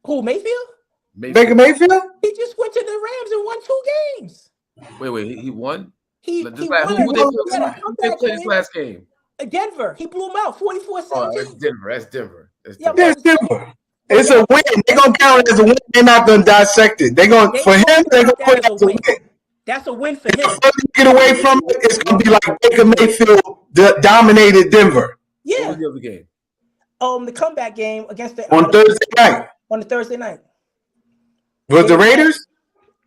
Who, Mayfield? Baker Mayfield? He just went to the Rams and won 2 games. Wait, he won? He Who won. they He had a comeback play this game. last game? Denver. He blew them out 44-17. Oh, that's Denver. That's Denver. Yeah, That's Denver. It's a win. They're gonna count it as a win. They're not gonna dissect it. They're gonna for him. They're gonna put it as a win. That's a win for him. If you get away from it, it's gonna be like Baker Mayfield dominated Denver. Yeah. What was the other game? The comeback game against the on Thursday night. On the Thursday night. Was the Raiders?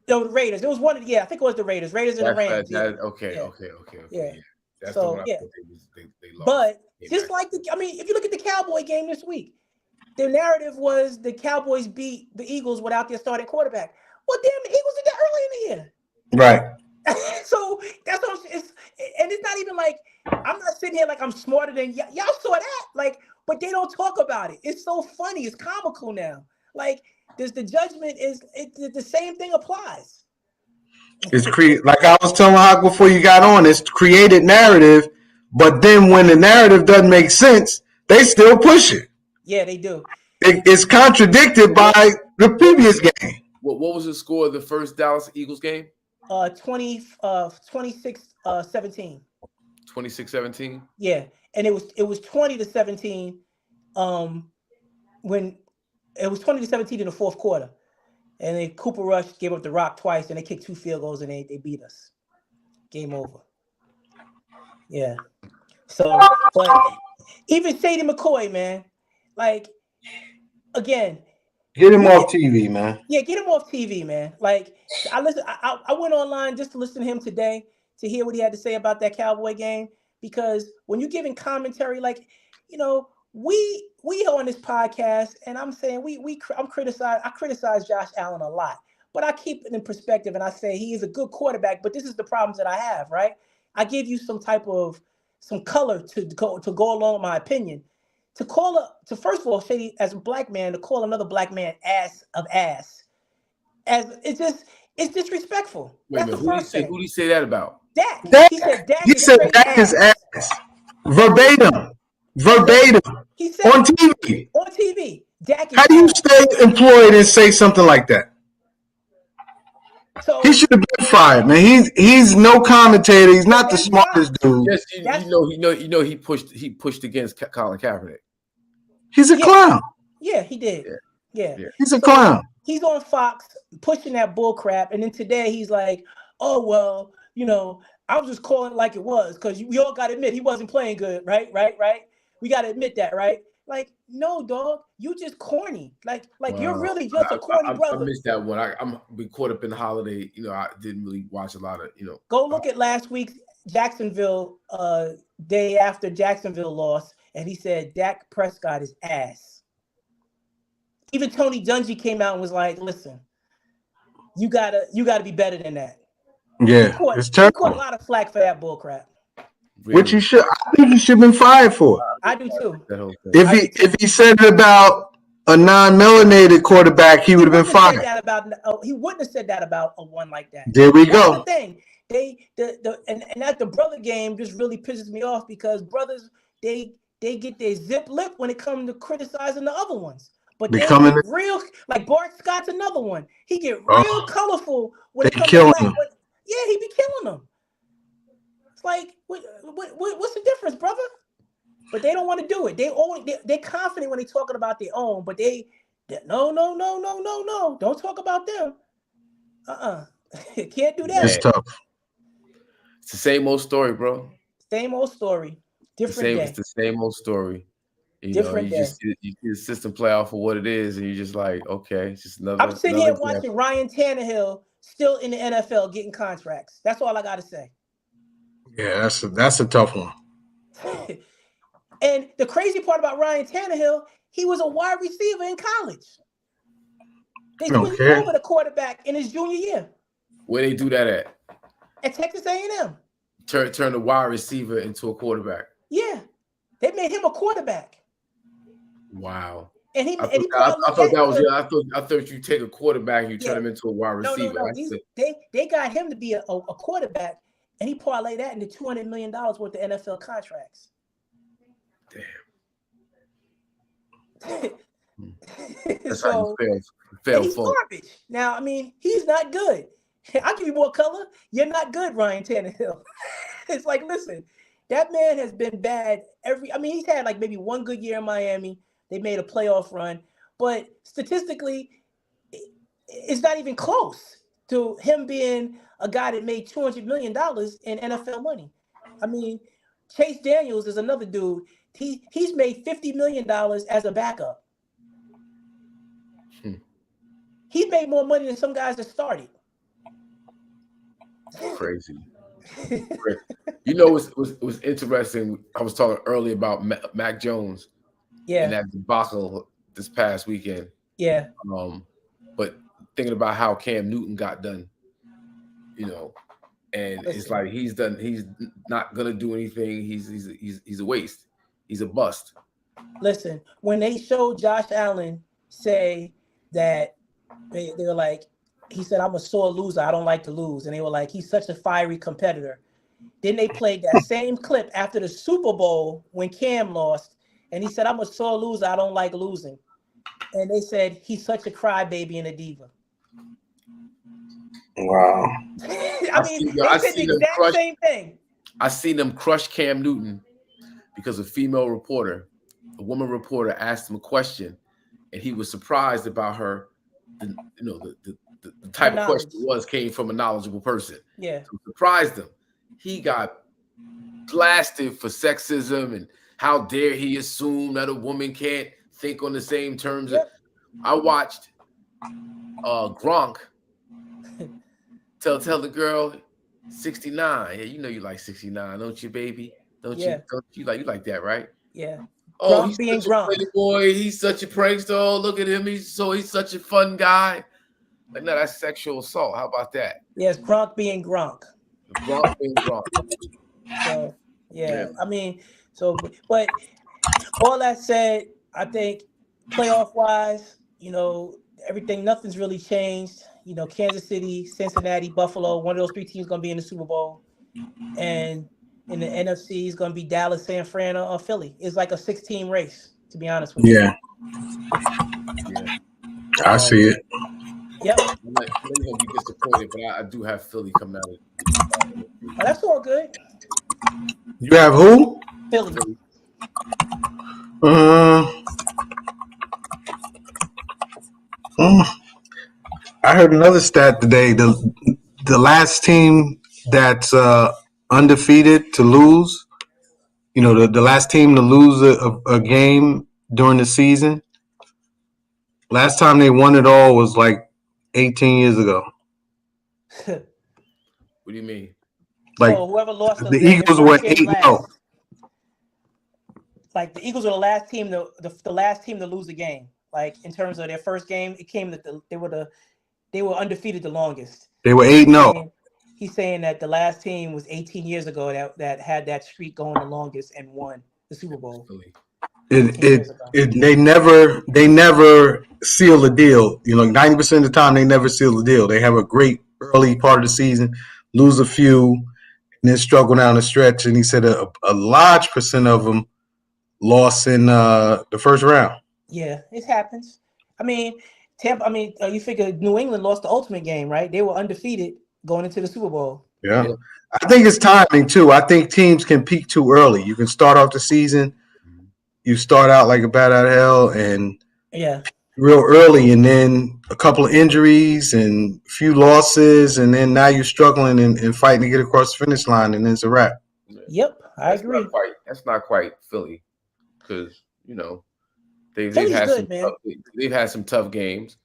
No, the Raiders. It was one. Yeah, I think it was the Raiders. Raiders and the Rams. Okay. Yeah. That's so, the one I yeah. thought they lost. But just like if you look at the Cowboy game this week, the narrative was the Cowboys beat the Eagles without their starting quarterback. Well, damn, the Eagles did that early in the year. Right. So that's what and it's not even like I'm not sitting here like I'm smarter than y'all saw that. Like, but they don't talk about it. It's so funny. It's comical now. Like, the judgment is the same thing applies. It's like I was telling Hawk before you got on. It's created narrative, but then when the narrative doesn't make sense, they still push it. Yeah, they do. It's contradicted by the previous game. What was the score of the first Dallas Eagles game? 26-17. 26-17. Yeah, and it was 20-17. When it was 20-17 in the fourth quarter, and then Cooper Rush gave up the rock twice, and they kicked 2 field goals, and they beat us. Game over. Yeah. So, but even Sadie McCoy, man, like again. Get him off TV, man. Yeah, get him off TV, man. Like I went online just to listen to him today to hear what he had to say about that Cowboy game, because when you're giving commentary, like, you know, we on this podcast, and I'm saying I criticize Josh Allen a lot, but I keep it in perspective and I say he is a good quarterback, but this is the problems that I have, right? I give you some color to go along with my opinion. To first of all, Shady, as a black man, to call another black man ass, as it's disrespectful. Wait a minute, who did he say that about? Dak. He said Dak is ass. Verbatim. He said on TV. On TV. Dak is How do you ass. stay employed and say something like that? So he should have been fired, man. He's no commentator. He's not the smartest dude. Yes, you know he pushed against Colin Kaepernick. He's a clown. Yeah, he did. Yeah. He's a clown. He's on Fox pushing that bull crap, and then today he's like, "Oh well, you know, I was just calling it like it was, because we all got to admit he wasn't playing good, right? We got to admit that, right? Like, no, dog, you just corny. Like you're really just a corny brother." I missed that one. I'm been caught up in the holiday. You know, I didn't really watch a lot of. Go look at last week's Jacksonville day after Jacksonville lost, and he said Dak Prescott is ass. Even Tony Dungy came out and was like, "Listen, you gotta be better than that." Yeah, it's terrible. He caught a lot of flack for that bull crap. Really? Which I think he should have been fired for. I do too. If he said it about a non-melanated quarterback, he would have been fired. He wouldn't have said that about a one like that. There we That's go. the thing. And that the brother game just really pisses me off, because brothers they get their zip lip when it comes to criticizing the other ones. But they get real, like Bart Scott's another one. He get real colorful when it comes to black. Yeah, he be killing them. It's like, what's the difference, brother? But they don't want to do it. They're confident when they're talking about their own, but no. Don't talk about them. Can't do that. It's tough. It's the same old story, bro. Same old story. Different day. It's the same old story. You see the system play out for what it is, and you're just like, okay, it's just another. I'm sitting here watching Ryan Tannehill still in the NFL getting contracts. That's all I got to say. Yeah, that's a tough one. And the crazy part about Ryan Tannehill, he was a wide receiver in college. They switched over the quarterback in his junior year. Where they do that at? At Texas A&M. Turn the wide receiver into a quarterback. Yeah, they made him a quarterback. Wow. And I thought you take a quarterback and you turn him into a wide receiver. No. They got him to be a quarterback, and he parlayed that into $200 million worth of NFL contracts. Damn. That's So, how you fail he's garbage. Now, I mean, he's not good. I'll give you more color. You're not good, Ryan Tannehill. It's like, listen, that man has been bad he's had like maybe one good year in Miami. They made a playoff run, but statistically, it's not even close to him being a guy that made $200 million in NFL money. I mean, Chase Daniels is another dude. He's made $50 million as a backup. He's made more money than some guys that started. Crazy. You know, it was interesting. I was talking earlier about Mac Jones, and that debacle this past weekend. Yeah. But thinking about how Cam Newton got done, you know, and it's like he's not gonna do anything. He's a waste. He's a bust. Listen, when they showed Josh Allen say that they were like, he said, "I'm a sore loser. I don't like to lose," and they were like, "He's such a fiery competitor." Then they played that same clip after the Super Bowl when Cam lost, and he said, "I'm a sore loser. I don't like losing." And they said, "He's such a crybaby and a diva." Wow. I mean, they said the exact same thing. I seen them crush Cam Newton because a female reporter, a woman reporter, asked him a question, and he was surprised about her. The type of question came from a knowledgeable person. Yeah, so surprised him. He got blasted for sexism and how dare he assume that a woman can't think on the same terms. Yep. I watched Gronk tell the girl 69. Yeah, you know you like 69, don't you, baby? Don't you like that, right? Yeah. Oh, Gronk he's being such a playboy. He's such a prankster. Oh, look at him. He's such a fun guy. Like, no, that's sexual assault. How about that? Yes, Gronk being Gronk. Gronk being Gronk. So yeah, I mean, but all that said, I think playoff wise, nothing's really changed. Kansas City, Cincinnati, Buffalo, one of those three teams going to be in the Super Bowl. And in the NFC is going to be Dallas, San Fran, or Philly. It's like a 6-team race, to be honest with you. Yeah. I see it. Yep. I'm going to be disappointed, but I do have Philly coming out. Oh, that's all good. You have who? Philly. I heard another stat today. The last team that's undefeated to lose, the last team to lose a game during the season, last time they won it all was like 18 years ago. What do you mean? Like, so whoever lost the Eagles were 8-0. Like the Eagles were the last team the last team to lose a game. Like in terms of their first game, it came that they were undefeated the longest. They were 8-0. He's saying that the last team was 18 years ago that had that streak going the longest and won the Super Bowl. They never seal a deal. 90% of the time they never seal the deal. They have a great early part of the season, lose a few, and then struggle down the stretch. And he said a large percent of them lost in the first round. Yeah, it happens. I mean, you figure New England lost the ultimate game, right? They were undefeated going into the Super Bowl. Yeah. I think it's timing too. I think teams can peak too early. You can start off the season, you start out like a bat out of hell and real early, and then a couple of injuries and a few losses, and then now you're struggling and fighting to get across the finish line, and then it's a wrap. Yep, I agree. That's not quite Philly, because they've had some tough games,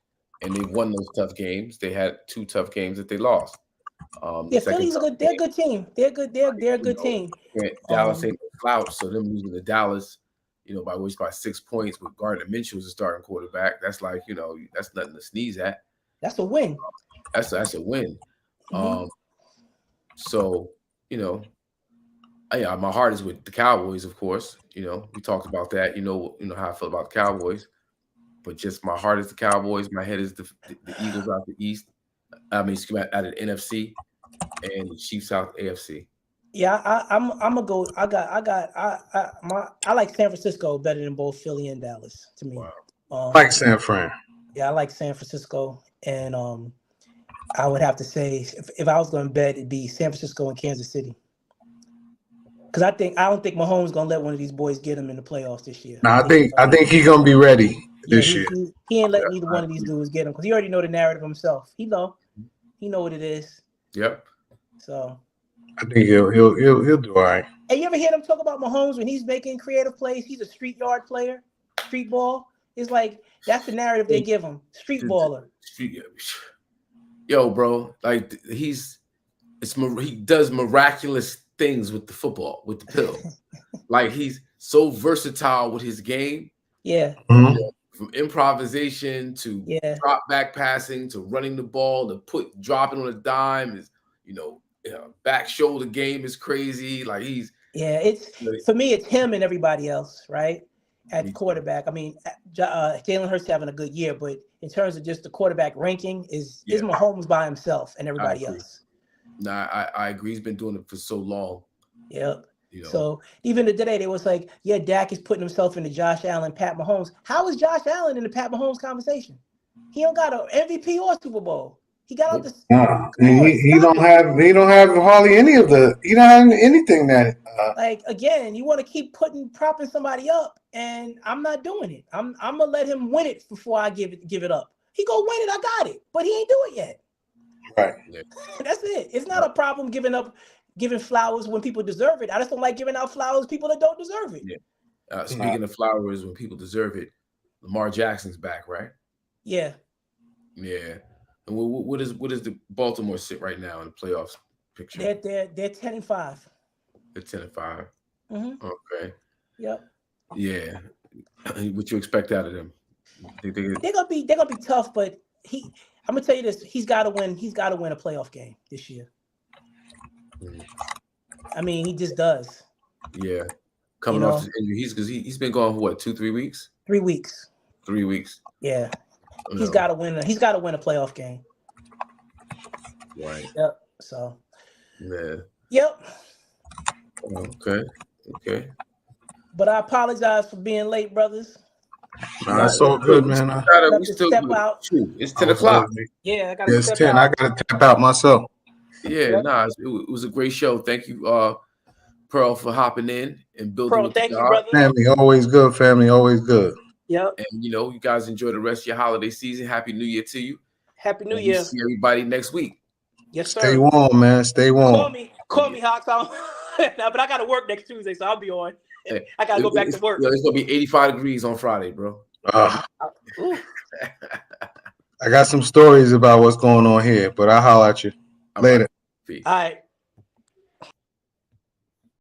and they've won those tough games. They had 2 tough games that they lost. Philly's good. They're a good team. They're good. They're a good team. Dallas ain't no slouch, so them losing to Dallas, by 6 points with Gardner Minshew as a starting quarterback, that's like, that's nothing to sneeze at. That's a win. That's a win. Mm-hmm. So my heart is with the Cowboys, of course. We talked about that. You know how I feel about the Cowboys, but just my heart is the Cowboys. My head is the Eagles out the East. Out of the NFC, and the Chiefs out the AFC. Yeah, I'm gonna go. I like San Francisco better than both Philly and Dallas. To me, I like San Fran. Yeah, I like San Francisco, and I would have to say if I was going to bet, it'd be San Francisco and Kansas City. Because I don't think Mahomes gonna let one of these boys get him in the playoffs this year. No, I think he's gonna be ready this year. He ain't letting either one of these dudes get him because he already know the narrative himself. He know what it is. Yep. So I think he'll do all right. Hey, you ever hear them talk about Mahomes when he's making creative plays? He's a street yard player, street ball. It's like that's the narrative they give him. Street baller. Yo, bro, like he does miraculous things with the football, with the pill. Like he's so versatile with his game. Yeah. You know, from improvisation to drop back passing to running the ball to dropping on a dime is, back shoulder game is crazy. Like he's for me, it's him and everybody else, right? At quarterback. I mean, Jalen Hurts having a good year, but in terms of just the quarterback ranking, is Mahomes by himself and everybody else. Nah, I agree. He's been doing it for so long. Yep. So even today, they was like, Dak is putting himself into Josh Allen, Pat Mahomes. How is Josh Allen in the Pat Mahomes conversation? He don't got an MVP or Super Bowl. He got out the. He don't have hardly any of the. He don't have anything that. Like again, you want to keep propping somebody up, and I'm not doing it. I'm gonna let him win it before I give it up. He go win it, I got it, but he ain't do it yet. Right. That's it. It's not a problem giving flowers when people deserve it. I just don't like giving out flowers to people that don't deserve it. Yeah. Speaking of flowers, when people deserve it, Lamar Jackson's back, right? Yeah. Yeah. And what is the Baltimore sit right now in the playoffs picture? They're 10-5. They're 10-5. Mm-hmm. Okay. Yep. Yeah. What you expect out of them? They're gonna be tough, but I'm gonna tell you this: he's got to win. He's got to win a playoff game this year. I mean, he just does. Yeah. Coming off his injury, he's been gone for what, 2-3 weeks? 3 weeks. 3 weeks. Yeah. He's got to win. He's got to win a playoff game. Right. Yep. So. Yeah. Yep. Okay. But I apologize for being late, brothers. No, that's all good, man. We still step out. It's 10 o'clock. Yeah, I got to step 10. out. I got to tap out myself. Yeah, it was a great show. Thank you, Pearl, for hopping in and building. Pearl, thank you, brother. Family always good. Family always good. Yep. And you guys enjoy the rest of your holiday season. Happy New Year to you. Happy New Year. See everybody next week. Yes, sir. Stay warm, man. Stay warm. Call me, Hawks. But I got to work next Tuesday, so I'll be on. I got to go back to work. It's gonna be 85 degrees on Friday, bro. I got some stories about what's going on here, but I'll holler at you later. All right.